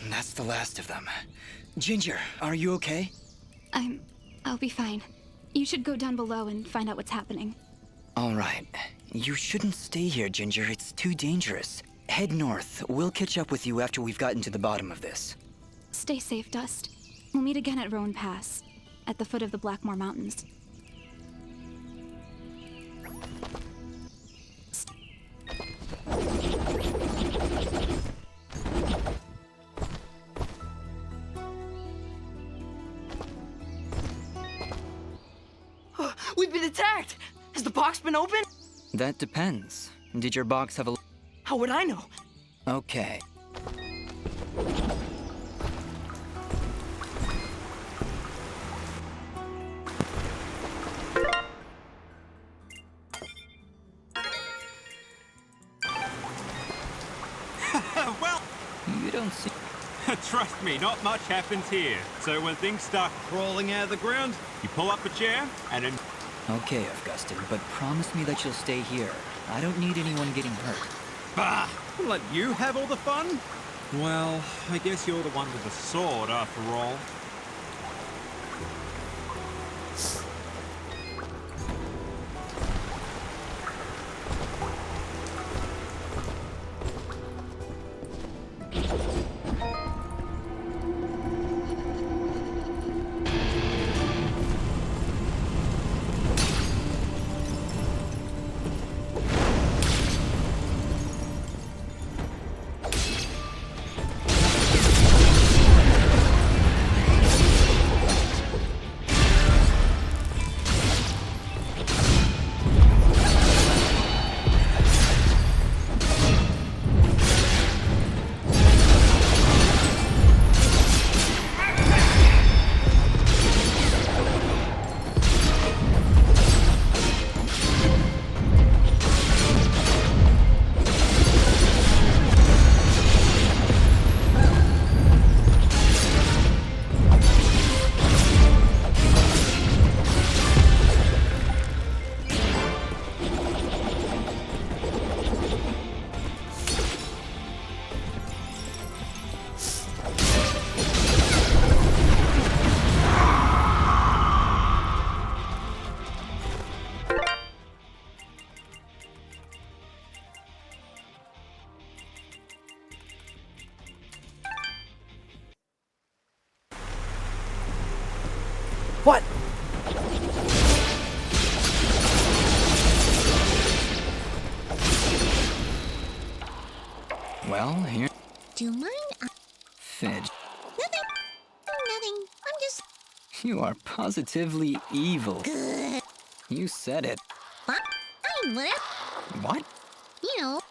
That's the last of them. Ginger, are you okay? I'll be fine. You should go down below and find out what's happening. All right. You shouldn't stay here, Ginger. It's too dangerous. Head north. We'll catch up with you after we've gotten to the bottom of this. Stay safe, Dust. We'll meet again at Roan Pass, at the foot of the Blackmore Mountains. We've been attacked! Has the box been opened? That depends. Did your box have a... How would I know? Okay. Well, you don't see... Trust me, not much happens here. So when things start crawling out of the ground, you pull up a chair and then... Okay, Augustin, but promise me that you'll stay here. I don't need anyone getting hurt. Bah! I'll let you have all the fun? Well, I guess you're the one with the sword after all. What? Well, here. Do you mind? Fidge, Nothing. Nothing. I'm just. you are positively evil. Good. You said it. Fine, whatever. What? You know.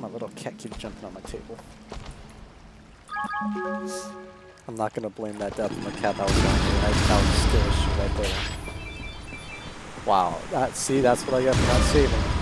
My little cat keeps jumping on my table. I'm not gonna blame that death on the cat that was on me. That was a skill issue right there. Wow. See, that's what I get for not saving.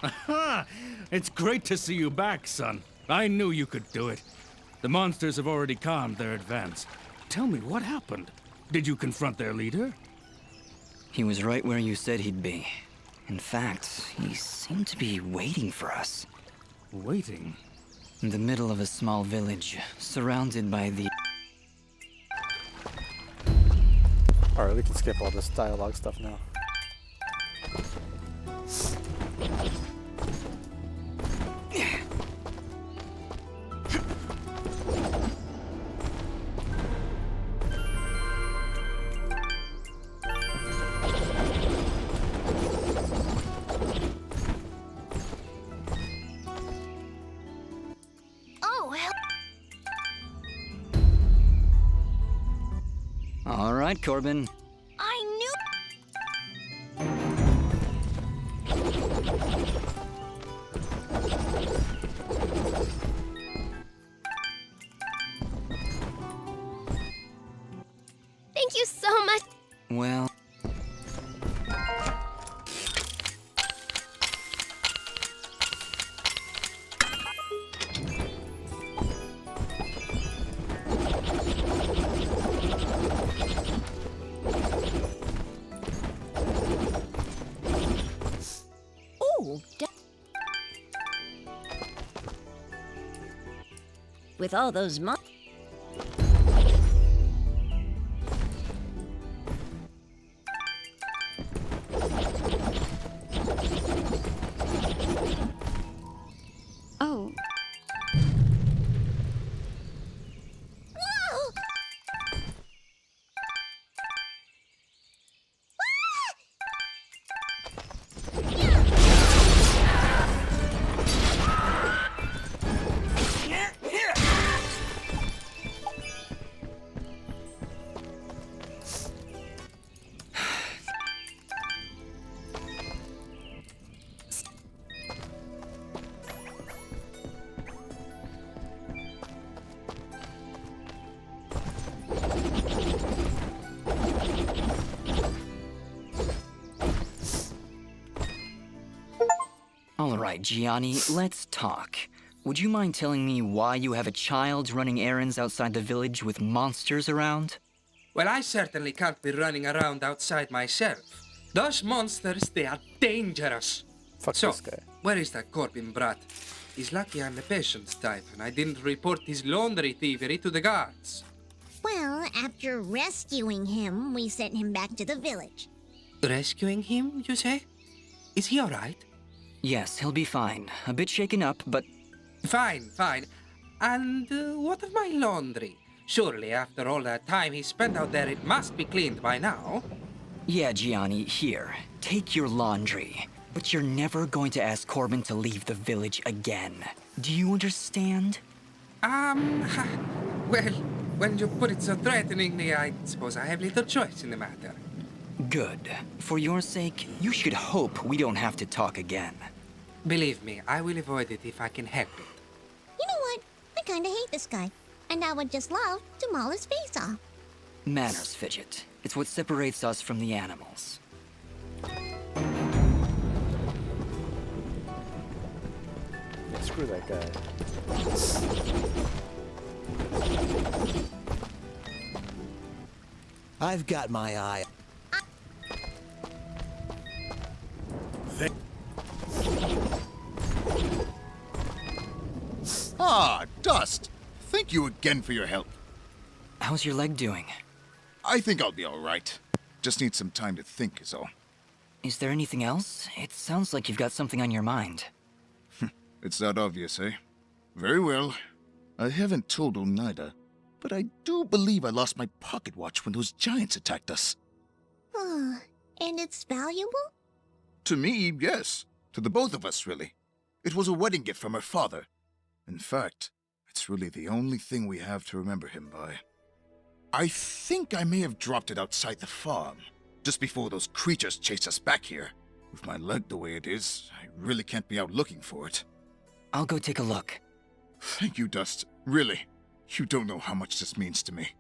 Aha! It's great to see you back, son. I knew you could do it. The monsters have already calmed their advance. Tell me, what happened? Did you confront their leader? He was right where you said he'd be. In fact, he seemed to be waiting for us. Waiting? In the middle of a small village, surrounded by the... Alright, we can skip all this dialogue stuff now. Oh, hell. All right, Corbin. I knew. Thank you so much. Well... Ooh, with all those Oh. All right, Gianni, let's talk. Would you mind telling me why you have a child running errands outside the village with monsters around? Well, I certainly can't be running around outside myself. Those monsters, they are dangerous. Fuck so, this guy. where is that Corbin brat? He's lucky I'm the patience type, and I didn't report his laundry thievery to the guards. Well, after rescuing him, we sent him back to the village. Rescuing him, you say? Is he all right? Yes, he'll be fine. A bit shaken up, but... Fine, fine. And what of my laundry? Surely, after all that time he spent out there, it must be cleaned by now. Yeah, Gianni, here. Take your laundry. But you're never going to ask Corbin to leave the village again. Do you understand? Well, when you put it so threateningly, I suppose I have little choice in the matter. Good. For your sake, you should hope we don't have to talk again. Believe me, I will avoid it if I can help it. You know what? I kinda hate this guy, and I would just love to maul his face off. Manners, Fidget. It's what separates us from the animals. Screw that guy. I've got my eye. Ah, Dust! Thank you again for your help. How's your leg doing? I think I'll be alright. Just need some time to think is all. Is there anything else? It sounds like you've got something on your mind. It's that obvious, eh? Very well. I haven't told Oneida, but I do believe I lost my pocket watch when those giants attacked us. And it's valuable? To me, yes. To the both of us, really. It was a wedding gift from her father. In fact, it's really the only thing we have to remember him by. I think I may have dropped it outside the farm, just before those creatures chased us back here. With my leg the way it is, I really can't be out looking for it. I'll go take a look. Thank you, Dust. Really. You don't know how much this means to me.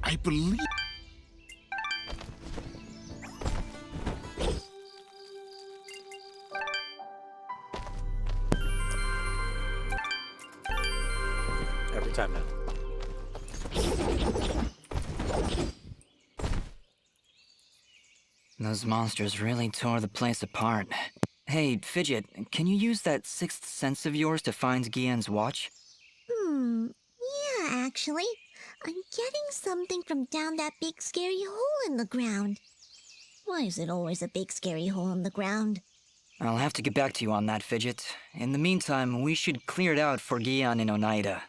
I believe... Every time now. Those monsters really tore the place apart. Hey, Fidget, can you use that sixth sense of yours to find Guillen's watch? Yeah, actually. I'm getting something from down that big scary hole in the ground. Why is it always a big scary hole in the ground? I'll have to get back to you on that, Fidget. In the meantime, we should clear it out for Guillen and Oneida.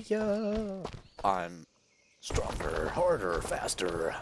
Yeah, I'm stronger, harder, faster.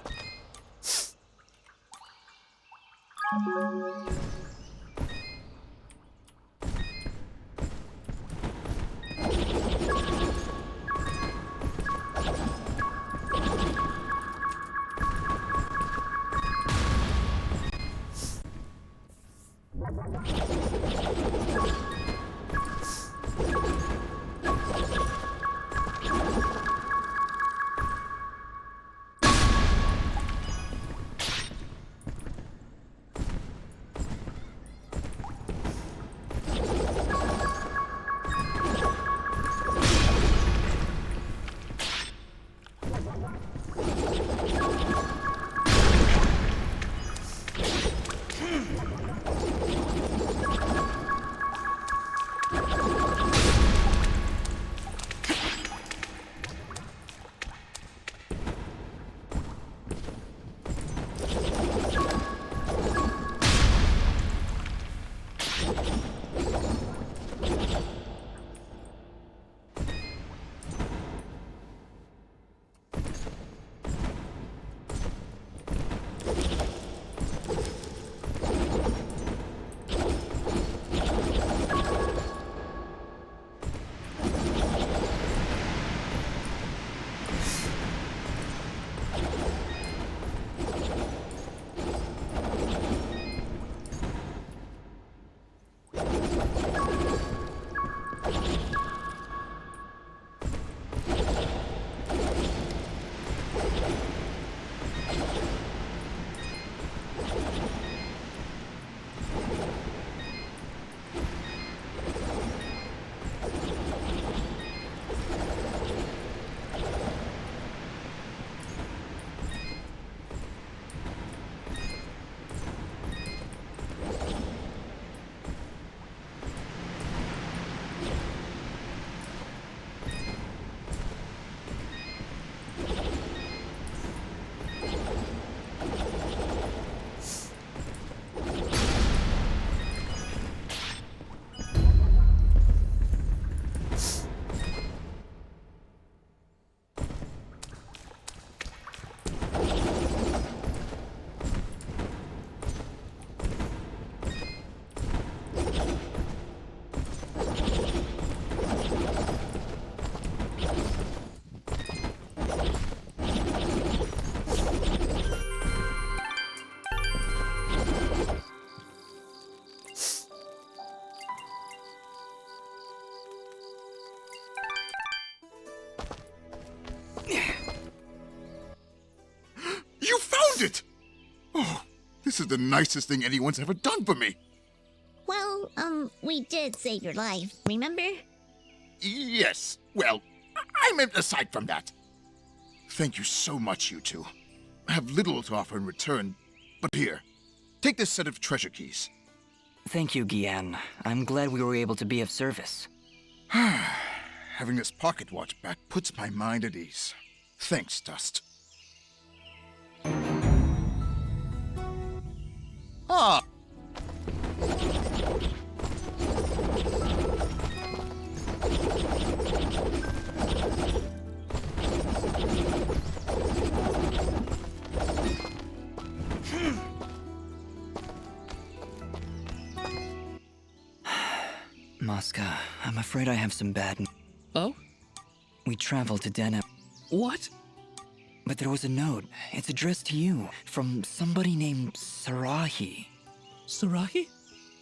it? Oh, this is the nicest thing anyone's ever done for me. Well, we did save your life, remember? Yes. Well, I meant aside from that. Thank you so much, you two. I have little to offer in return, but here, take this set of treasure keys. Thank you, Gian. I'm glad we were able to be of service. Having this pocket watch back puts my mind at ease. Thanks, Dust. Ah! Mosca, I'm afraid I have some bad news. Oh? We traveled to Denham. What? But there was a note. It's addressed to you from somebody named Sarahi. Sarahi?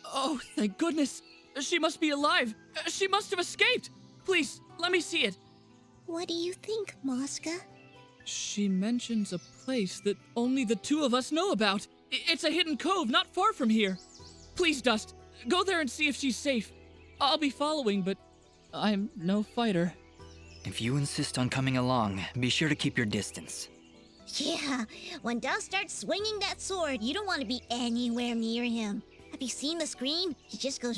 Oh, thank goodness. She must be alive. She must have escaped. Please, let me see it. What do you think, Mosca? She mentions a place that only the two of us know about. It's a hidden cove not far from here. Please, Dust, go there and see if she's safe. I'll be following, but I'm no fighter. If you insist on coming along, be sure to keep your distance. Yeah, when Dust starts swinging that sword, you don't want to be anywhere near him. Have you seen the screen? He just goes...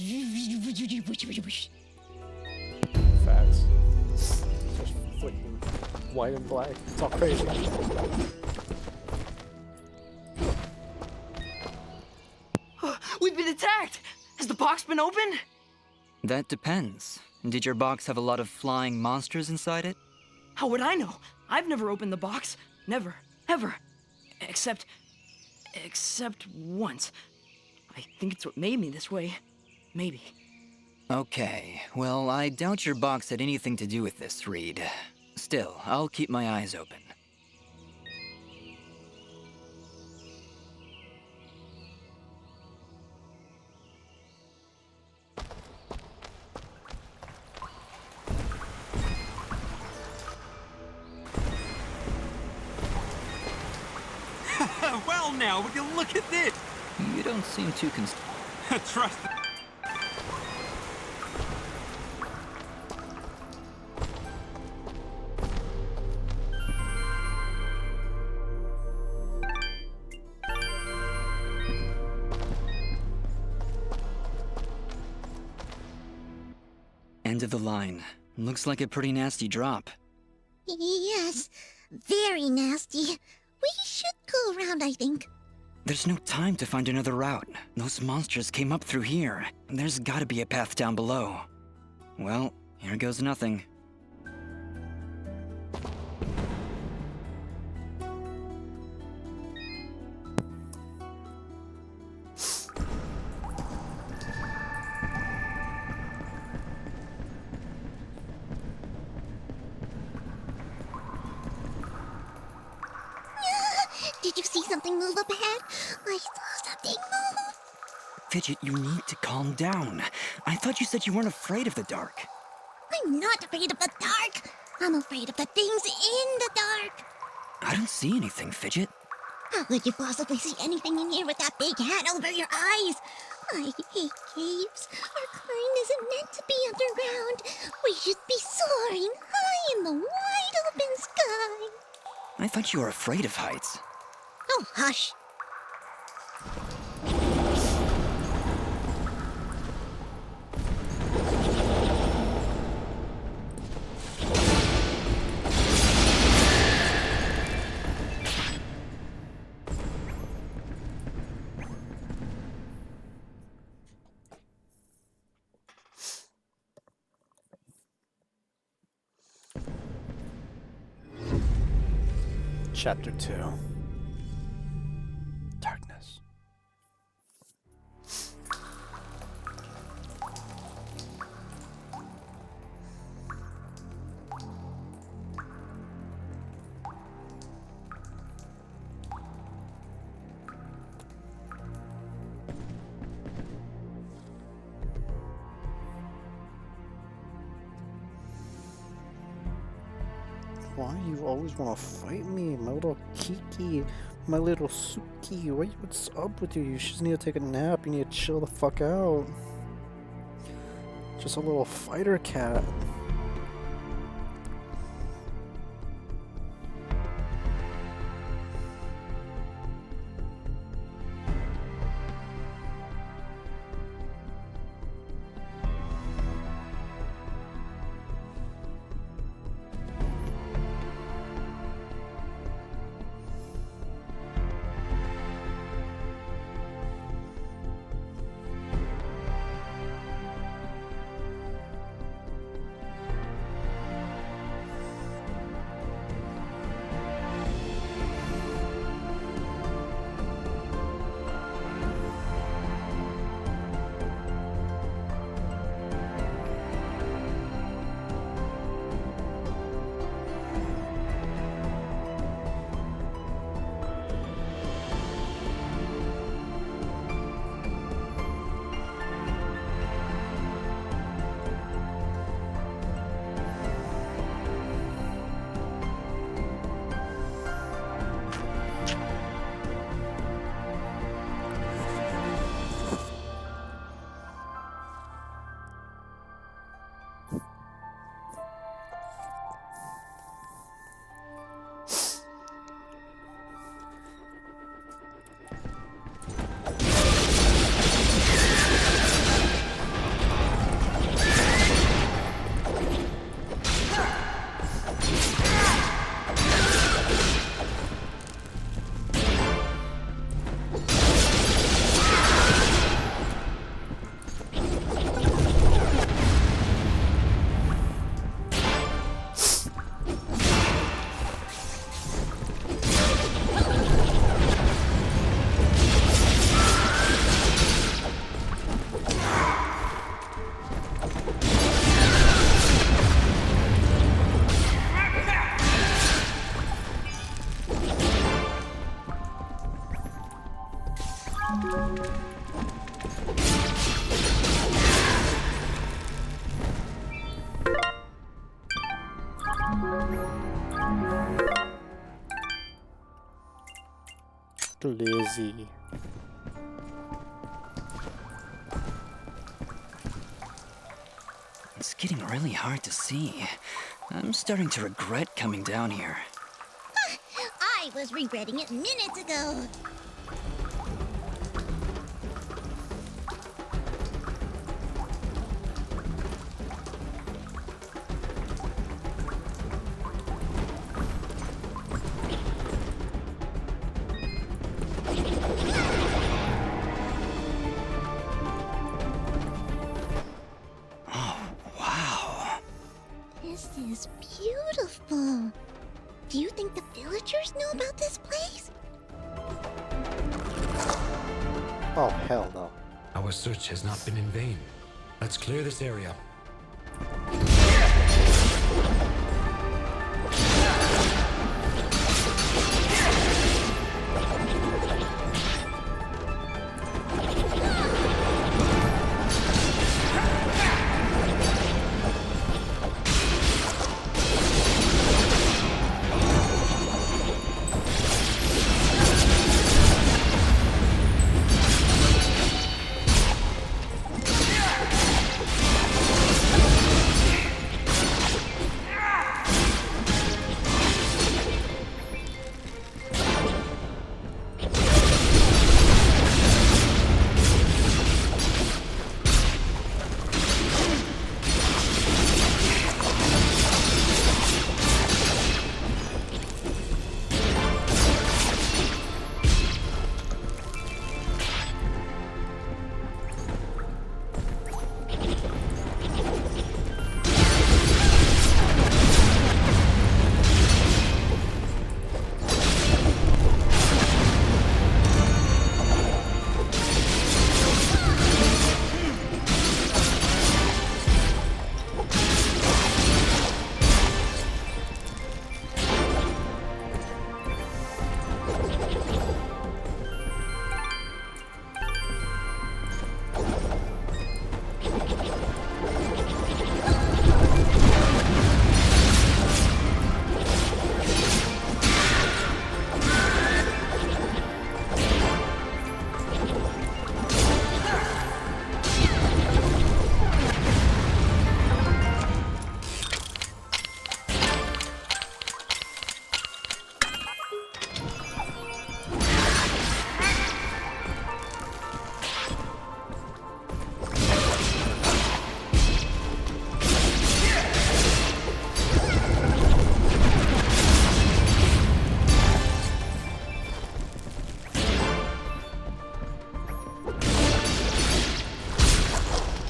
Facts. Just flicking white and black. It's all crazy. We've been attacked! Has the box been opened? That depends. Did your box have a lot of flying monsters inside it? How would I know? I've never opened the box. Never. Ever. Except once. I think it's what made me this way. Maybe. Okay, well, I doubt your box had anything to do with this, Reed. Still, I'll keep my eyes open. Well now, would you look at this? You don't seem too Trust End of the line. Looks like a pretty nasty drop. Yes, very nasty. We should go around, I think. There's no time to find another route. Those monsters came up through here. There's gotta be a path down below. Well, here goes nothing. Did you see something move up ahead? I saw something move. Fidget, you need to calm down. I thought you said you weren't afraid of the dark. I'm not afraid of the dark. I'm afraid of the things in the dark. I don't see anything, Fidget. How could you possibly see anything in here with that big hat over your eyes? I hate caves. Our kind isn't meant to be underground. We should be soaring high in the wide open sky. I thought you were afraid of heights. Oh, hush. Chapter 2. Darkness. Why you always want to fight me, my little Kiki? My little Suki, what's up with you? You just need to take a nap. You need to chill the fuck out. Just a little fighter cat. Lizzie. It's getting really hard to see. I'm starting to regret coming down here. I was regretting it minutes ago. This is beautiful. Do you think the villagers know about this place? Oh, hell no. Our search has not been in vain. Let's clear this area.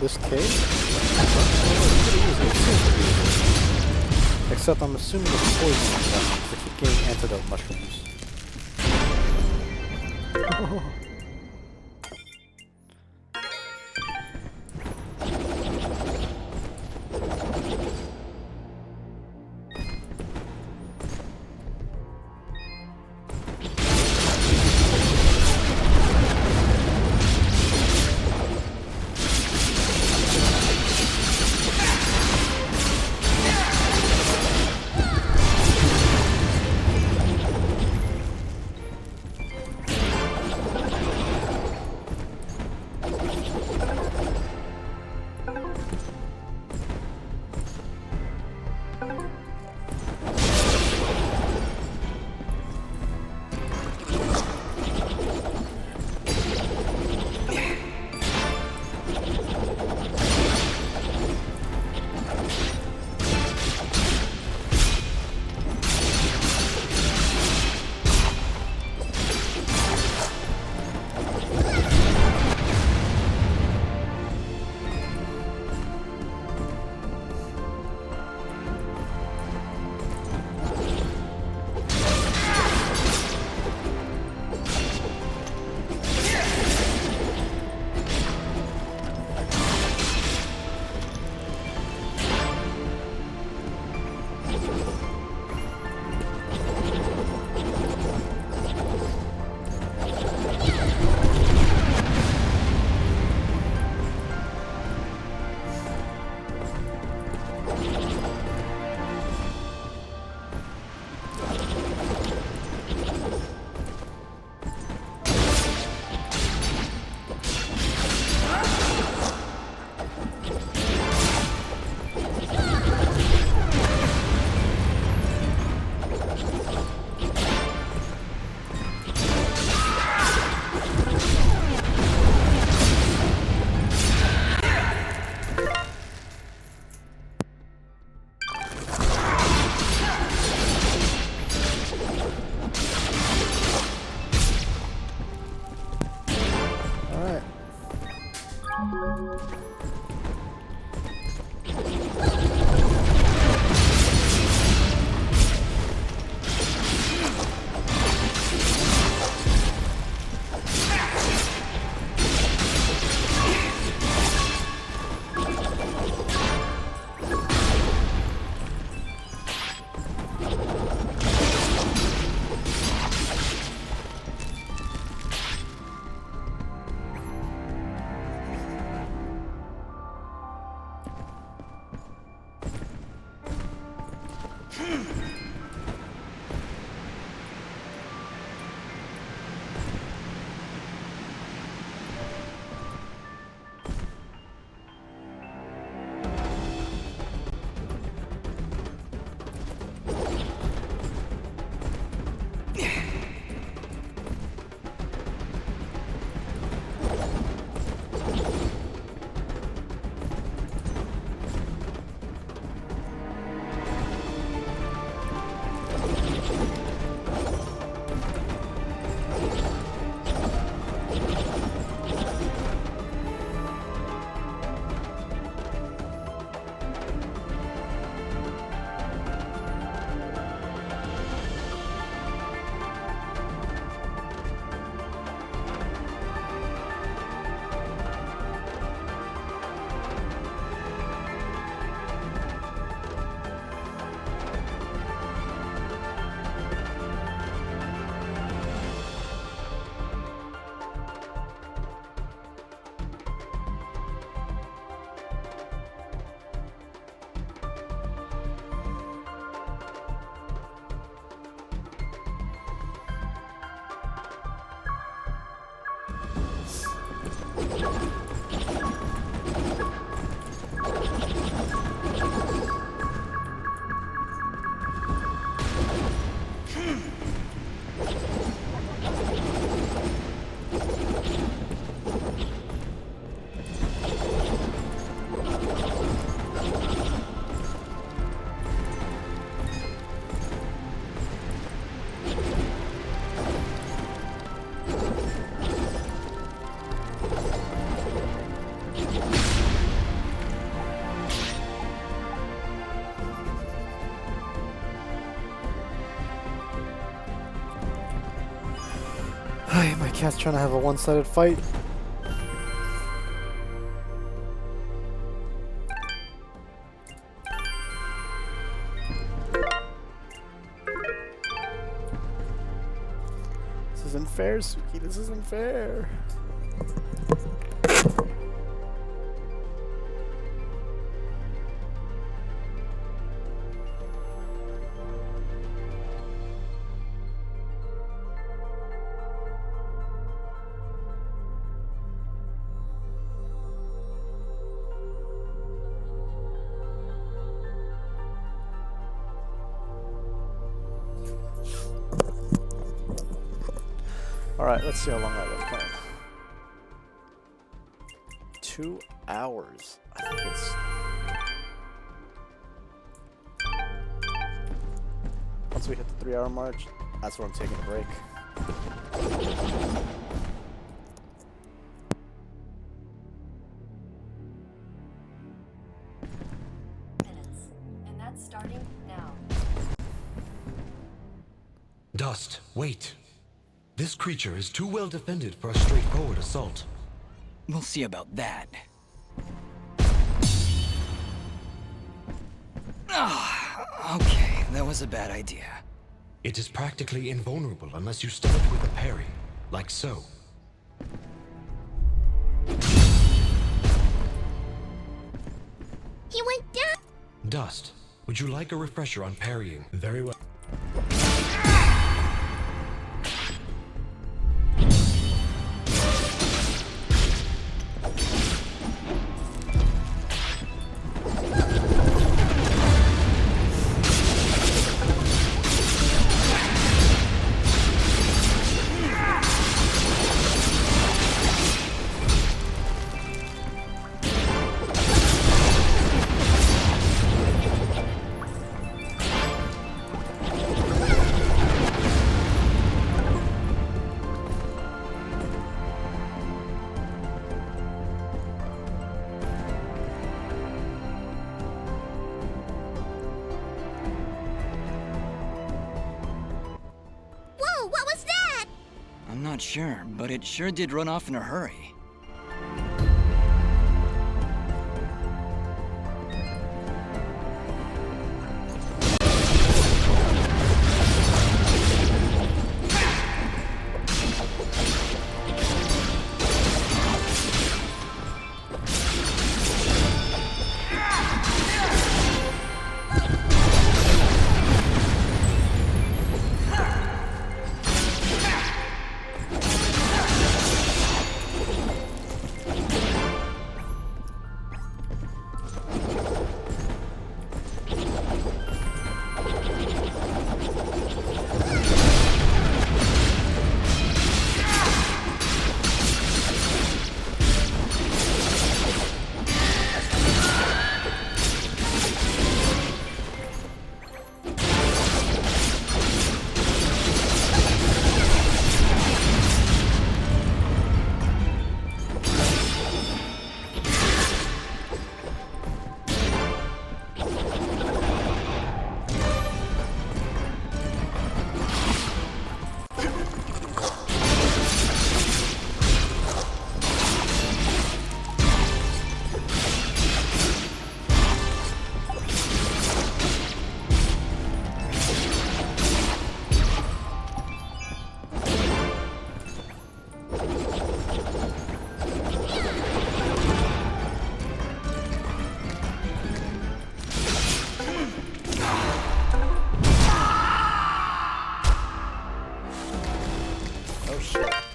This cave? Except I'm assuming it's poison because I keep getting antidote mushrooms. Hi, my cat's trying to have a one-sided fight. This isn't fair, Suki. This isn't fair. Alright, let's see how long I've been playing. 2 hours. I think it's... Once we hit the 3-hour mark, that's where I'm taking a break. And that's starting now. Dust, wait. This creature is too well defended for a straightforward assault. We'll see about that. Ah, okay, that was a bad idea. It is practically invulnerable unless you stun it with a parry, like so. He went down! Dust, would you like a refresher on parrying? Very well. I'm not sure, but it sure did run off in a hurry.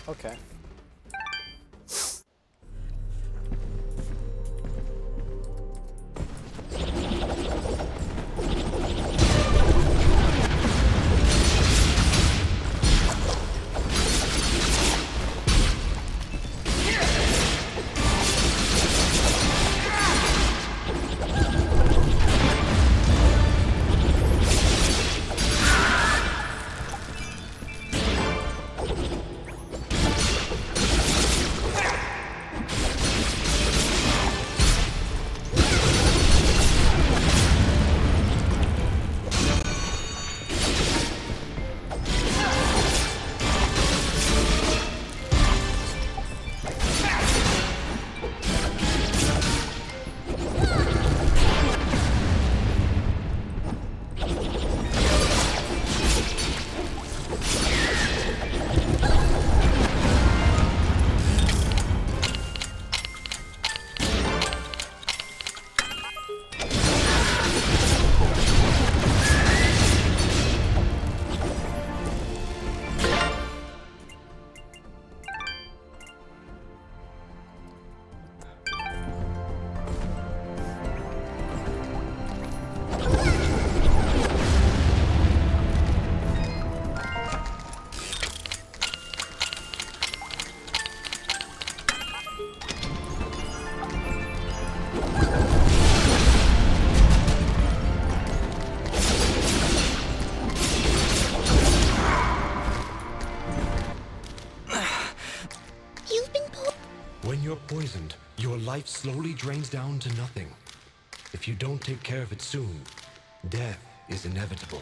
Okay. poisoned, your life slowly drains down to nothing. If you don't take care of it soon, death is inevitable.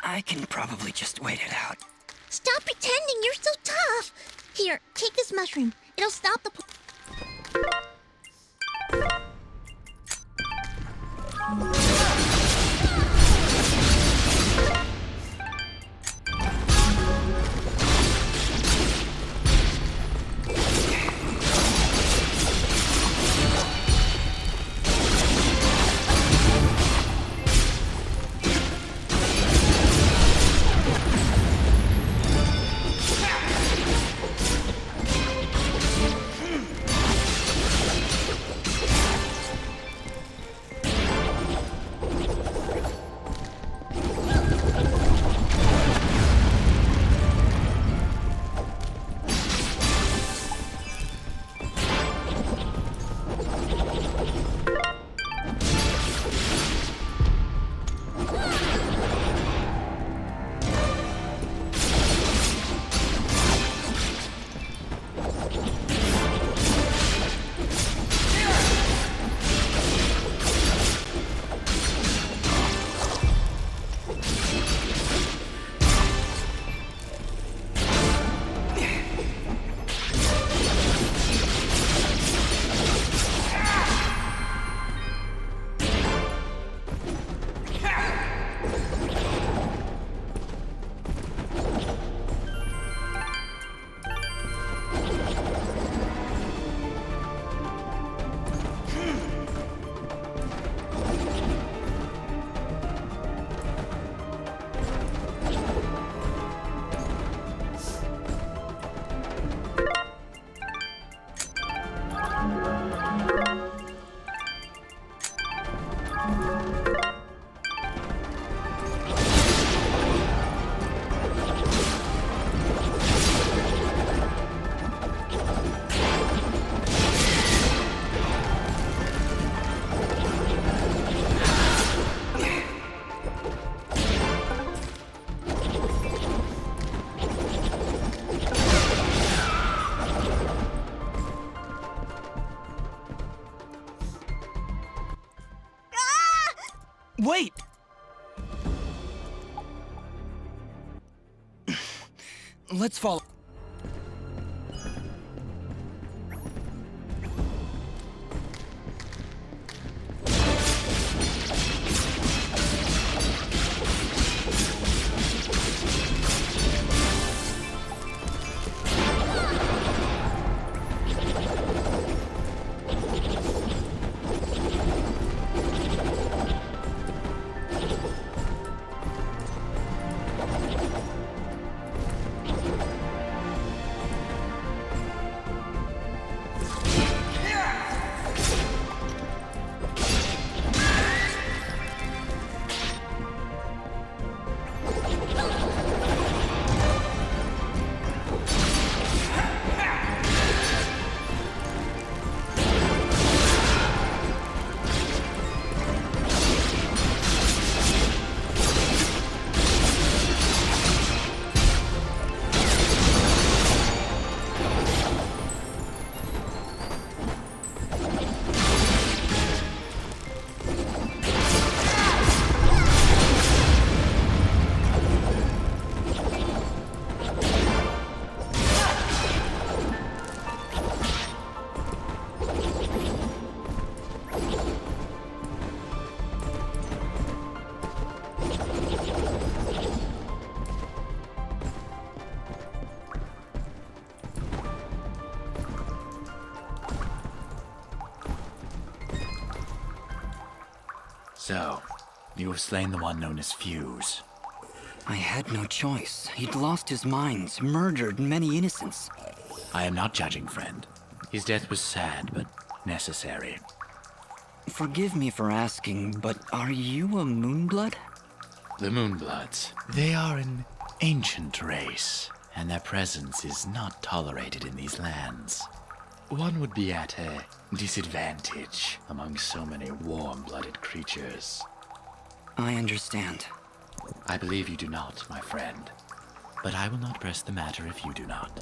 I can probably just wait it out. Stop pretending you're so tough! Here, take this mushroom. It'll stop the Wait! Let's follow. So, you have slain the one known as Fuse. I had no choice. He'd lost his mind, murdered many innocents. I am not judging, friend. His death was sad, but necessary. Forgive me for asking, but are you a Moonblood? The Moonbloods. They are an ancient race, and their presence is not tolerated in these lands. One would be at a disadvantage among so many warm-blooded creatures. I understand. I believe you do not, my friend. But I will not press the matter if you do not.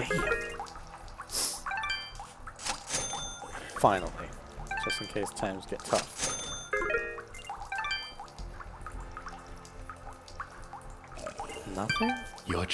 Damn. Finally. Just in case times get tough. Nothing? Your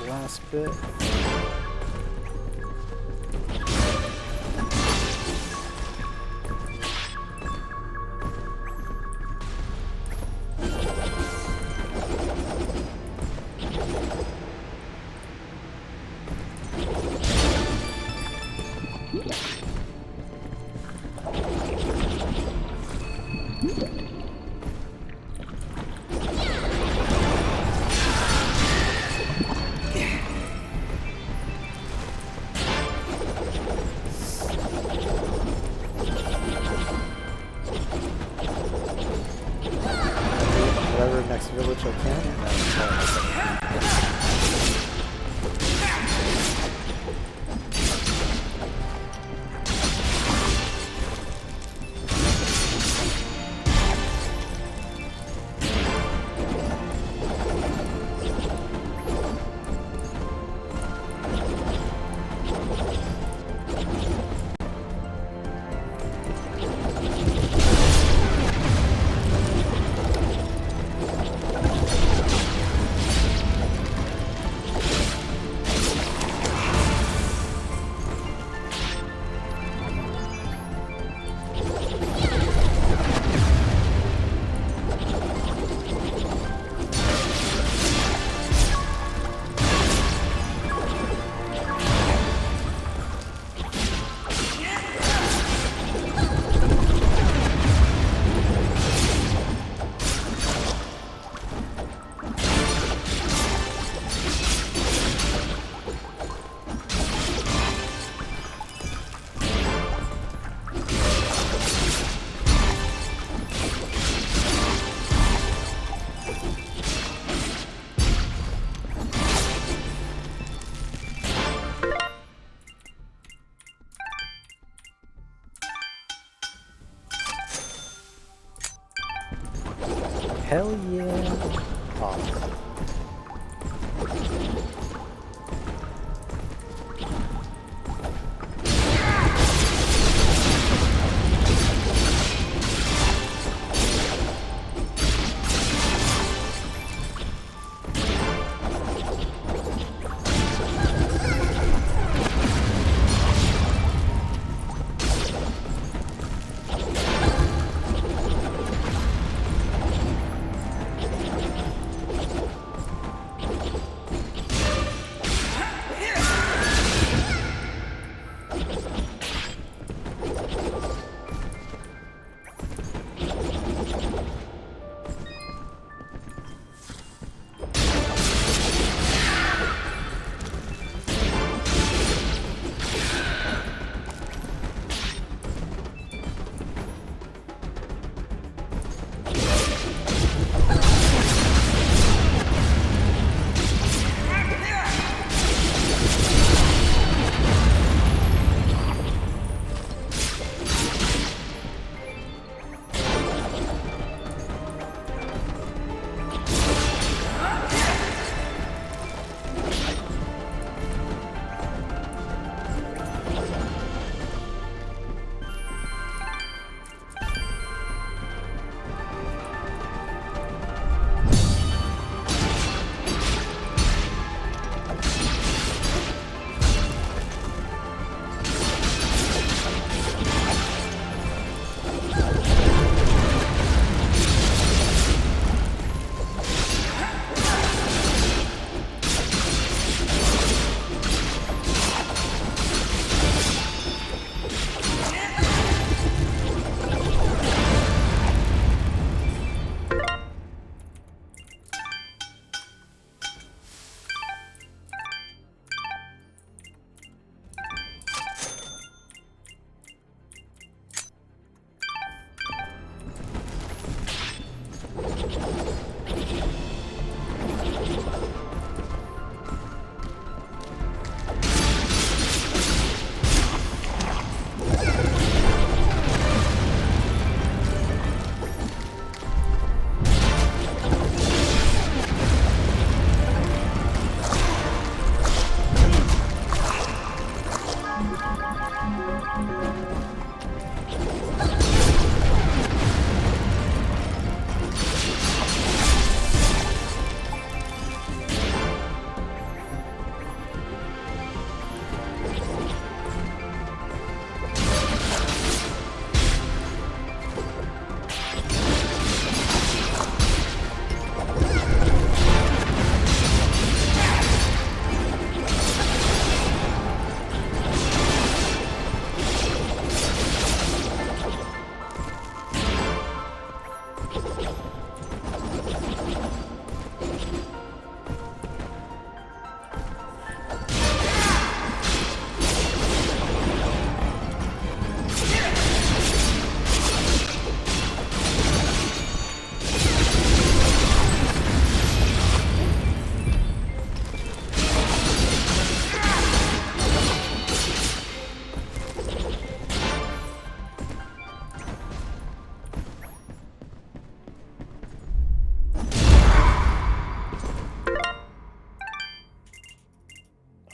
last bit. Whatever next village I can, and then hell yeah! Awesome.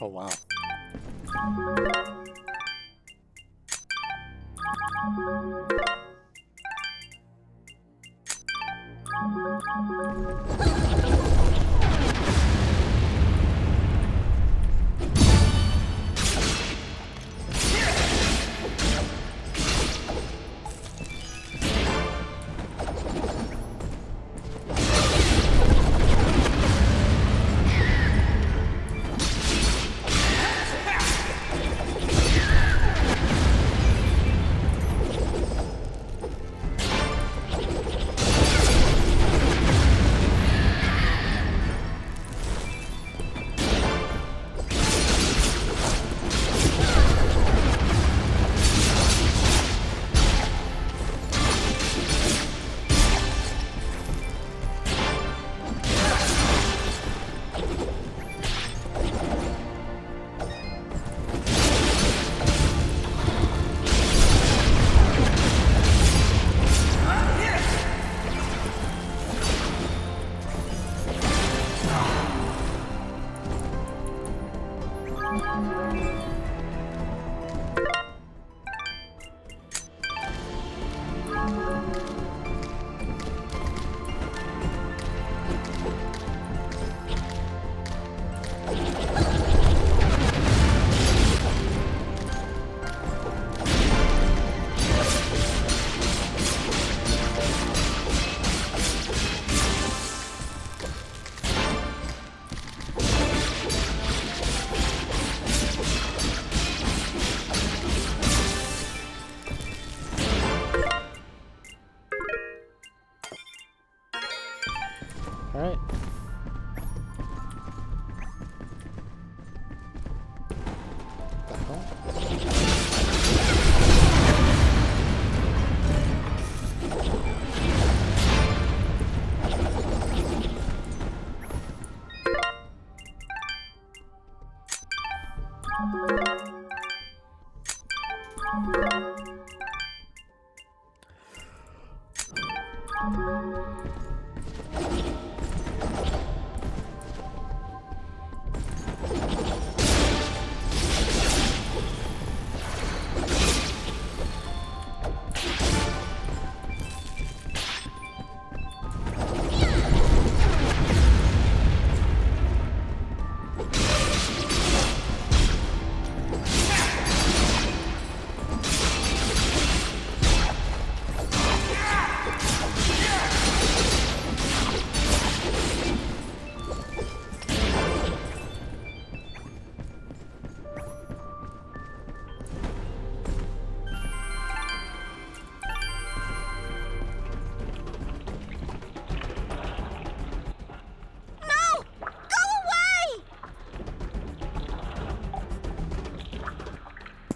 Oh, wow. Alright.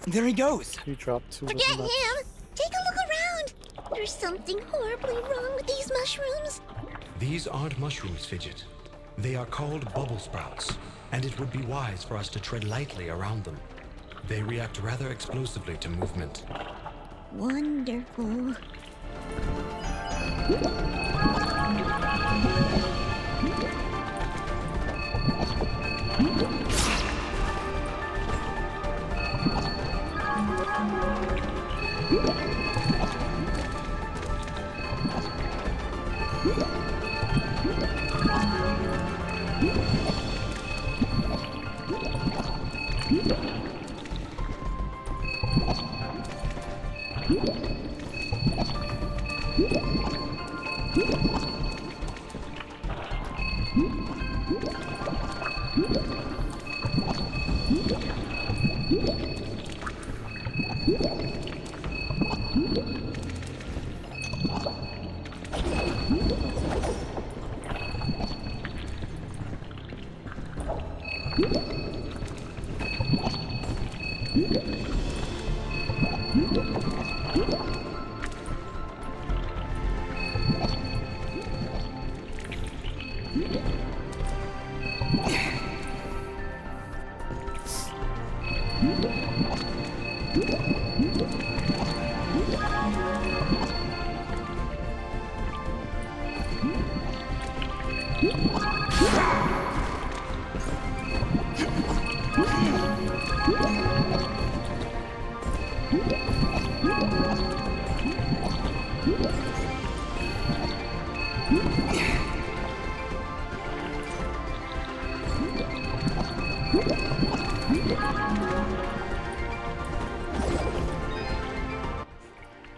There he goes. He dropped two Forget of them. him! Take a look around! There's something horribly wrong with these mushrooms. These aren't mushrooms, Fidget. They are called bubble sprouts, and it would be wise for us to tread lightly around them. They react rather explosively to movement. Wonderful.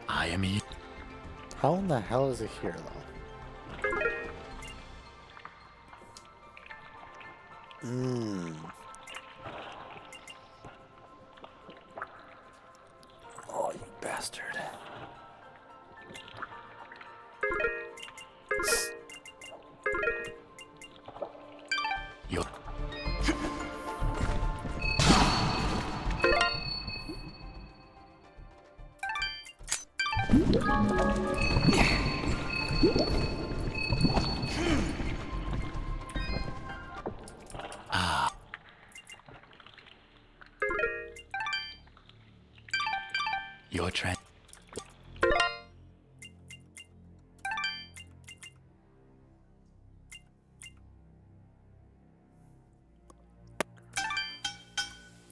I am here. How in the hell is it here, though? Oh, you bastard. You're... Ah. Your trend.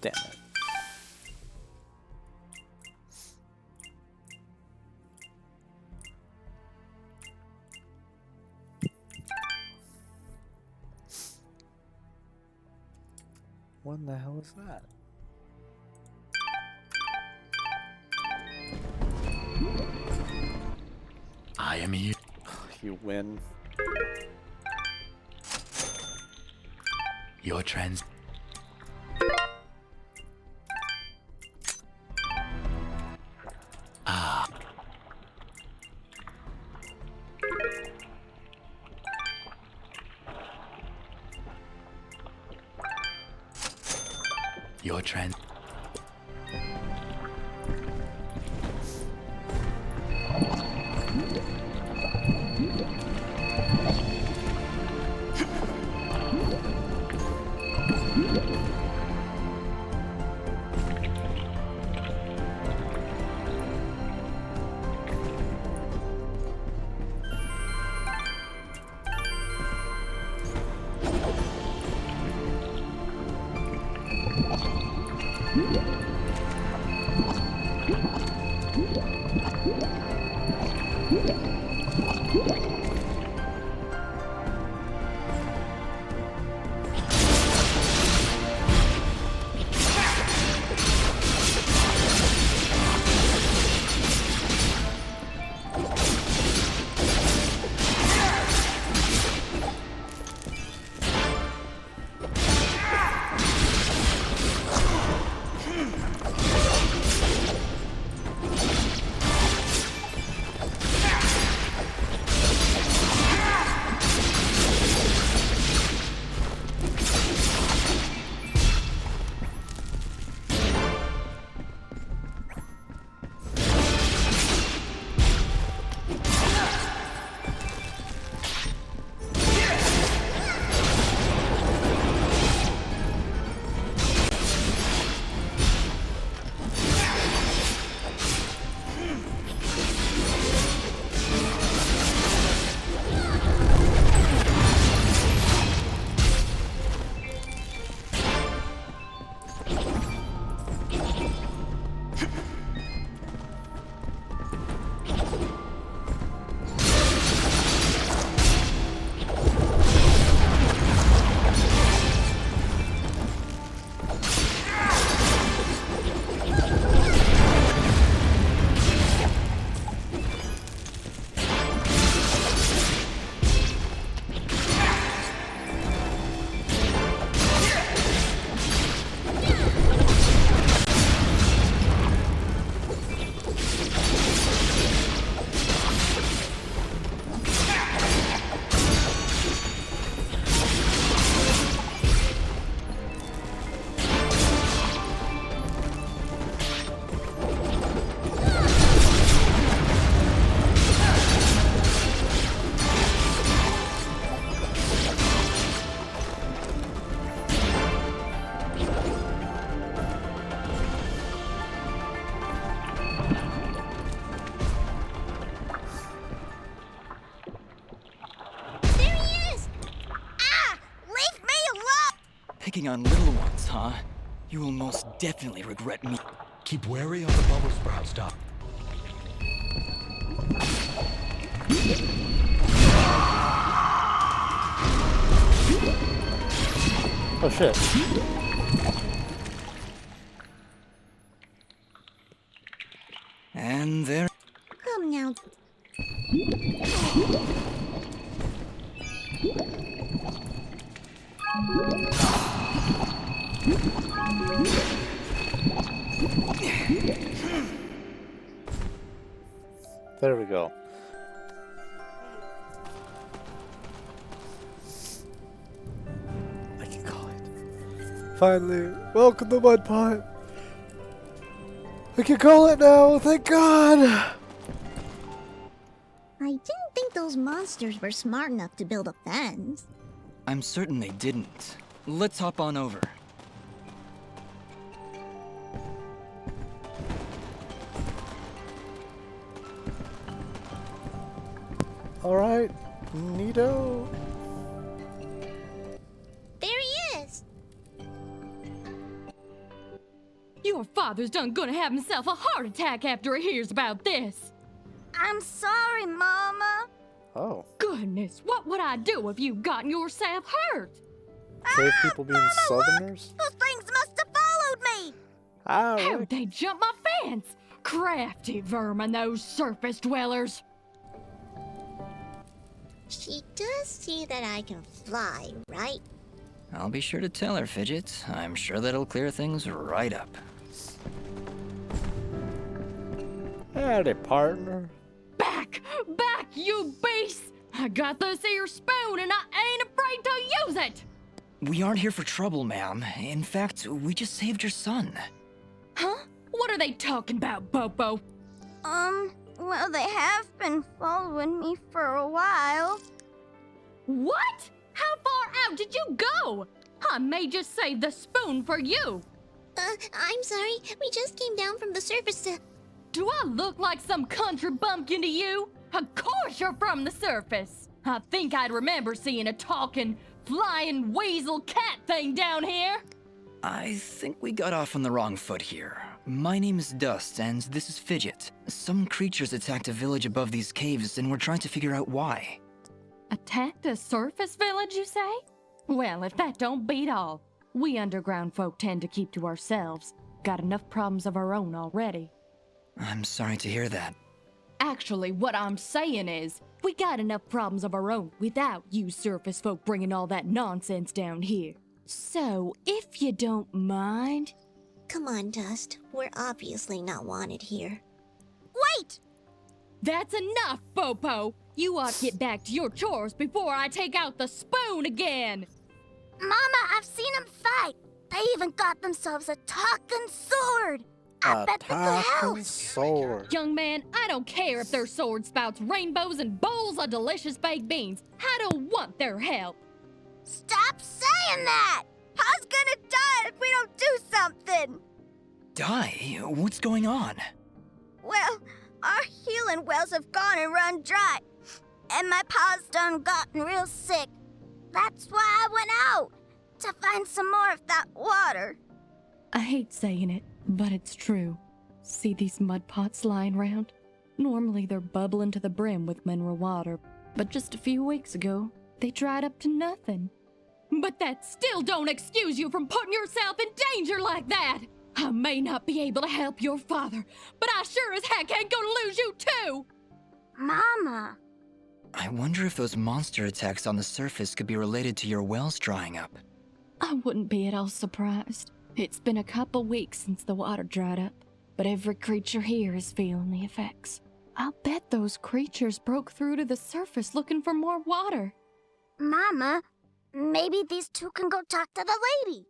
Damn it. What in the hell is that? I am here. You win. Your trans. Ah. Your trans. Picking on little ones, huh? You will most definitely regret me. Keep wary of the bubble sprouts, Doc. Oh shit. And there. Come now. There we go. I can call it. Finally, welcome to Mud Pot. I can call it now, thank God! I didn't think those monsters were smart enough to build a fence. I'm certain they didn't. Let's hop on over. Alright, neato. There he is! Your father's done gonna have himself a heart attack after he hears about this. I'm sorry, Mama. Oh. Goodness, what would I do if you gotten yourself hurt? Cave people being southerners? Those things must have followed me! How'd they jump my fence? Crafty vermin, those surface dwellers. She does see that I can fly, right? I'll be sure to tell her, Fidget. I'm sure that'll clear things right up. Howdy, partner. Back, you beast! I got this here spoon and I ain't afraid to use it! We aren't here for trouble, ma'am. In fact, we just saved your son. Huh? What are they talking about, Bobo? Well, they have been following me for a while. What? How far out did you go? I may just save the spoon for you. I'm sorry. We just came down from the surface to... Do I look like some country bumpkin to you? Of course you're from the surface. I think I'd remember seeing a talking, flying weasel cat thing down here. I think we got off on the wrong foot here. My name is Dust, and this is Fidget. Some creatures attacked a village above these caves, and we're trying to figure out why. Attacked a surface village, you say? Well, if that don't beat all. We underground folk tend to keep to ourselves. Got enough problems of our own already. I'm sorry to hear that. Actually, what I'm saying is, we got enough problems of our own without you surface folk bringing all that nonsense down here. So, if you don't mind... Come on, Dust. We're obviously not wanted here. Wait! That's enough, Bopo! You ought to get back to your chores before I take out the spoon again! Mama, I've seen them fight! They even got themselves a talking sword! I bet they could help! Sword. Young man, I don't care if their sword spouts rainbows and bowls of delicious baked beans. I don't want their help. Stop saying that! Pa's gonna die if we don't do something! Die? What's going on? Well, our healing wells have gone and run dry. And my pa's done gotten real sick. That's why I went out, to find some more of that water. I hate saying it, but it's true. See these mud pots lying around? Normally they're bubbling to the brim with mineral water, but just a few weeks ago, they dried up to nothing. But that still don't excuse you from putting yourself in danger like that! I may not be able to help your father, but I sure as heck ain't gonna lose you too! Mama! I wonder if those monster attacks on the surface could be related to your wells drying up. I wouldn't be at all surprised. It's been a couple weeks since the water dried up, but every creature here is feeling the effects. I'll bet those creatures broke through to the surface looking for more water. Mama, maybe these two can go talk to the lady.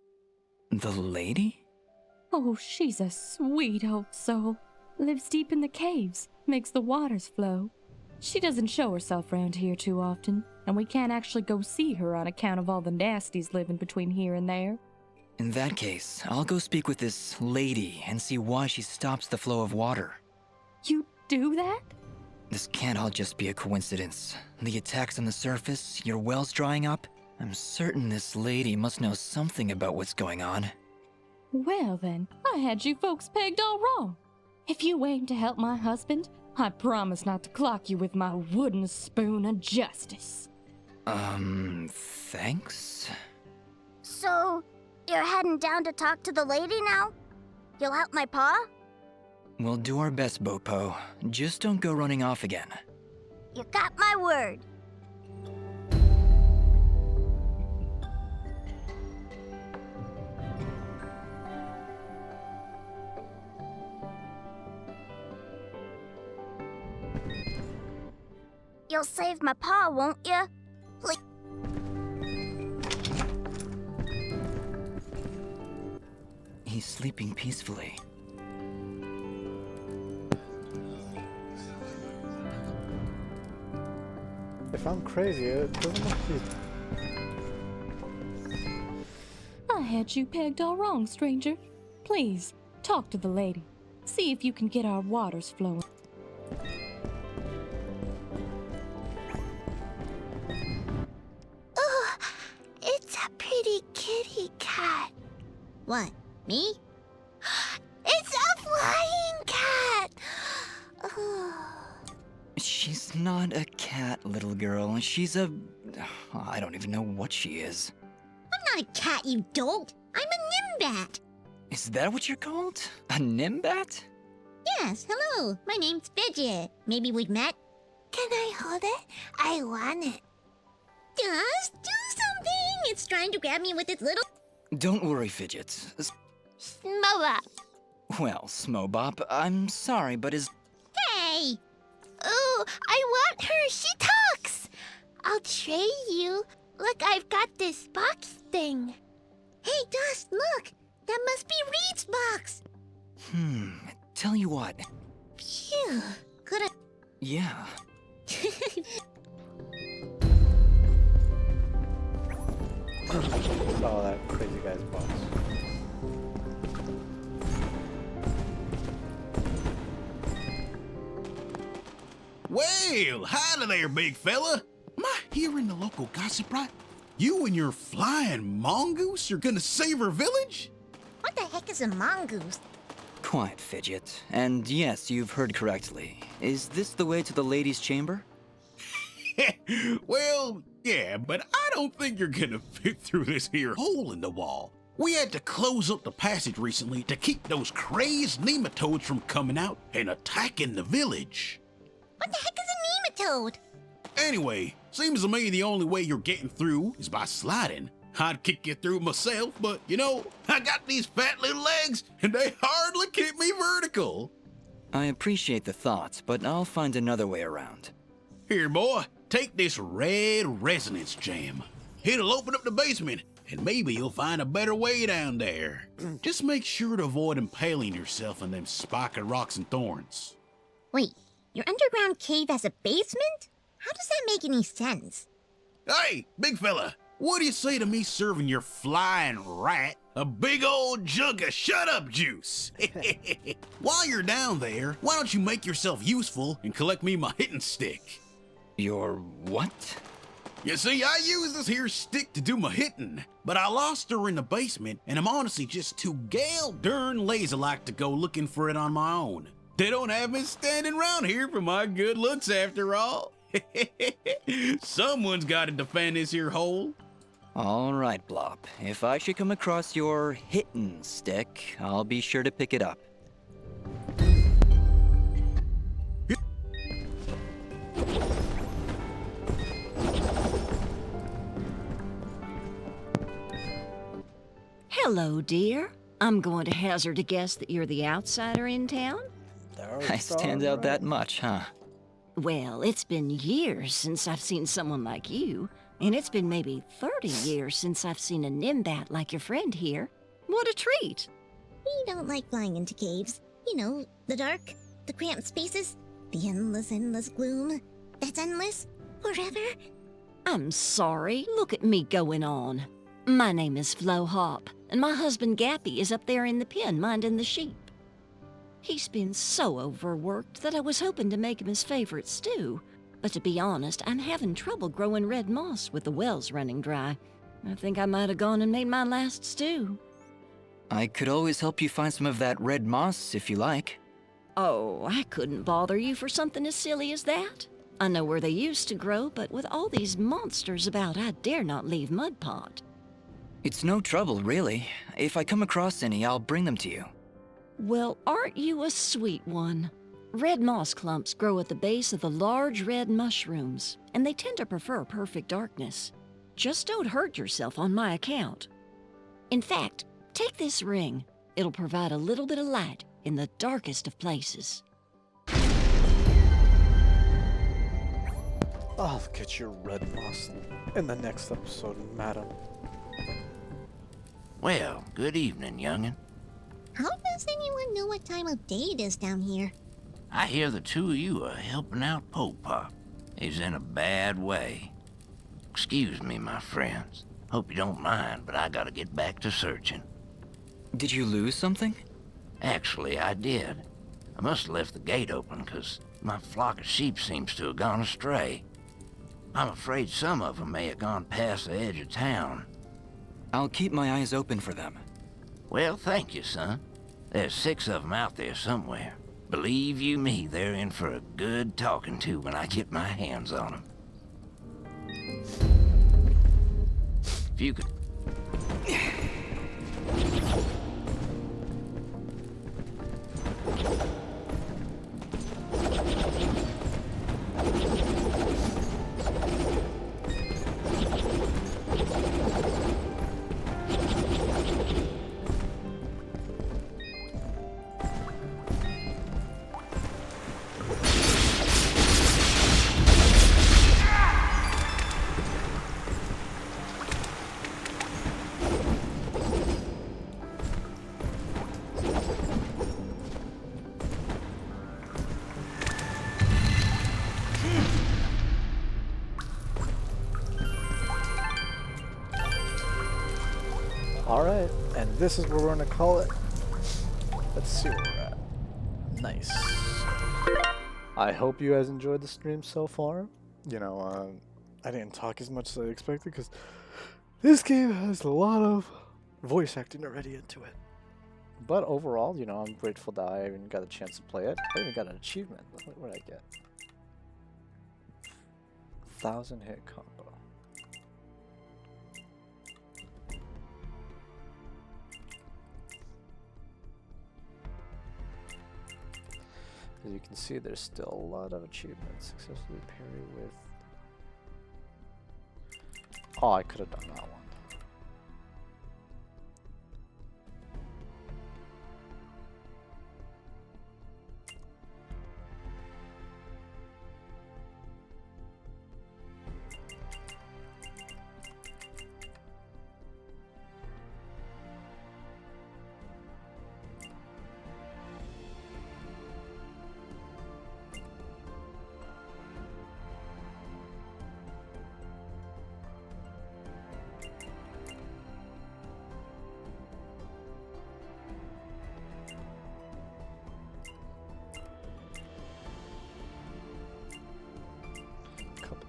The lady? Oh, she's a sweet old soul. Lives deep in the caves, makes the waters flow. She doesn't show herself around here too often, and we can't actually go see her on account of all the nasties living between here and there. In that case, I'll go speak with this lady and see why she stops the flow of water. You do that? This can't all just be a coincidence. The attacks on the surface, your wells drying up. I'm certain this lady must know something about what's going on. Well then, I had you folks pegged all wrong. If you aim to help my husband, I promise not to clock you with my wooden spoon of justice. Thanks? So, you're heading down to talk to the lady now? You'll help my pa? We'll do our best, Bopo. Just don't go running off again. You got my word. You'll save my pa, won't you? Please. He's sleeping peacefully. If I'm crazy, it doesn't look I had you pegged all wrong, stranger. Please, talk to the lady. See if you can get our waters flowing. Oh, it's a pretty kitty cat. What, me? It's a flying cat! She's not a cat, little girl. She's a... I don't even know what she is. I'm not a cat, you dolt. I'm a nimbat. Is that what you're called? A nimbat? Yes, hello. My name's Fidget. Maybe we've met? Can I hold it? I want it. Just do something. It's trying to grab me with its little... Don't worry, Fidget. Smobop. Well, Smobop, I'm sorry, but is... Hey! Ooh, I want her. She talks. I'll trade you. Look, I've got this box thing. Hey, Dust, look. That must be Reed's box. Tell you what. Phew. Could I... Yeah. Oh, that crazy guy's boss. Well, howdy there, big fella. Am I hearing the local gossip right? You and your flying mongoose are gonna save our village? What the heck is a mongoose? Quiet, Fidget. And yes, you've heard correctly. Is this the way to the ladies' chamber? Well, yeah, but I don't think you're gonna fit through this here hole in the wall. We had to close up the passage recently to keep those crazed nematodes from coming out and attacking the village. What the heck is a nematode? Anyway, seems to me the only way you're getting through is by sliding. I'd kick you through myself, but you know, I got these fat little legs and they hardly keep me vertical. I appreciate the thought, but I'll find another way around. Here, boy, take this red resonance jam. It'll open up the basement, and maybe you'll find a better way down there. Just make sure to avoid impaling yourself on them spiky rocks and thorns. Wait, your underground cave has a basement? How does that make any sense? Hey, big fella, what do you say to me serving your flying rat a big old jug of shut-up juice? While you're down there, why don't you make yourself useful and collect me my hitting stick? Your what? You see, I use this here stick to do my hitting, but I lost her in the basement, and I'm honestly just too gal darn lazy-like to go looking for it on my own. They don't have me standing around here for my good looks after all. Someone's got to defend this here hole. All right, Blop. If I should come across your hitting stick, I'll be sure to pick it up. Hello, dear. I'm going to hazard a guess that you're the outsider in town? I stand out that much, huh? Well, it's been years since I've seen someone like you, and it's been maybe 30 years since I've seen a nimbat like your friend here. What a treat! We don't like flying into caves. You know, the dark, the cramped spaces, the endless gloom. That's endless, forever. I'm sorry. Look at me going on. My name is Flo Hop, and my husband Gappy is up there in the pen minding the sheep. He's been so overworked that I was hoping to make him his favorite stew. But to be honest, I'm having trouble growing red moss with the wells running dry. I think I might have gone and made my last stew. I could always help you find some of that red moss if you like. Oh, I couldn't bother you for something as silly as that. I know where they used to grow, but with all these monsters about, I dare not leave Mudpot. It's no trouble, really. If I come across any, I'll bring them to you. Well, aren't you a sweet one? Red moss clumps grow at the base of the large red mushrooms, and they tend to prefer perfect darkness. Just don't hurt yourself on my account. In fact, take this ring. It'll provide a little bit of light in the darkest of places. I'll get your red moss in the next episode, madam. Well, good evening, youngin'. How does anyone know what time of day it is down here? I hear the two of you are helping out Pop. He's in a bad way. Excuse me, my friends. Hope you don't mind, but I gotta get back to searching. Did you lose something? Actually, I did. I must have left the gate open, 'cause my flock of sheep seems to have gone astray. I'm afraid some of them may have gone past the edge of town. I'll keep my eyes open for them. Well, thank you, son. There's 6 of them out there somewhere. Believe you me, they're in for a good talking to when I get my hands on them. If you could... Alright, and this is where we're gonna call it. Let's see where we're at. Nice. I hope you guys enjoyed the stream so far. You know, I didn't talk as much as I expected because this game has a lot of voice acting already into it. But overall, you know, I'm grateful that I even got a chance to play it. I even got an achievement. What did I get? 1,000 hit combo. As you can see, there's still a lot of achievements. Successfully parry with... Oh, I could have done that one.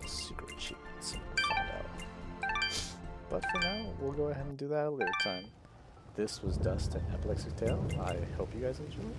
Secret achievements and we'll find out. But for now, we'll go ahead and do that at a later time. This was Dust and Elysian Tail. I hope you guys enjoyed.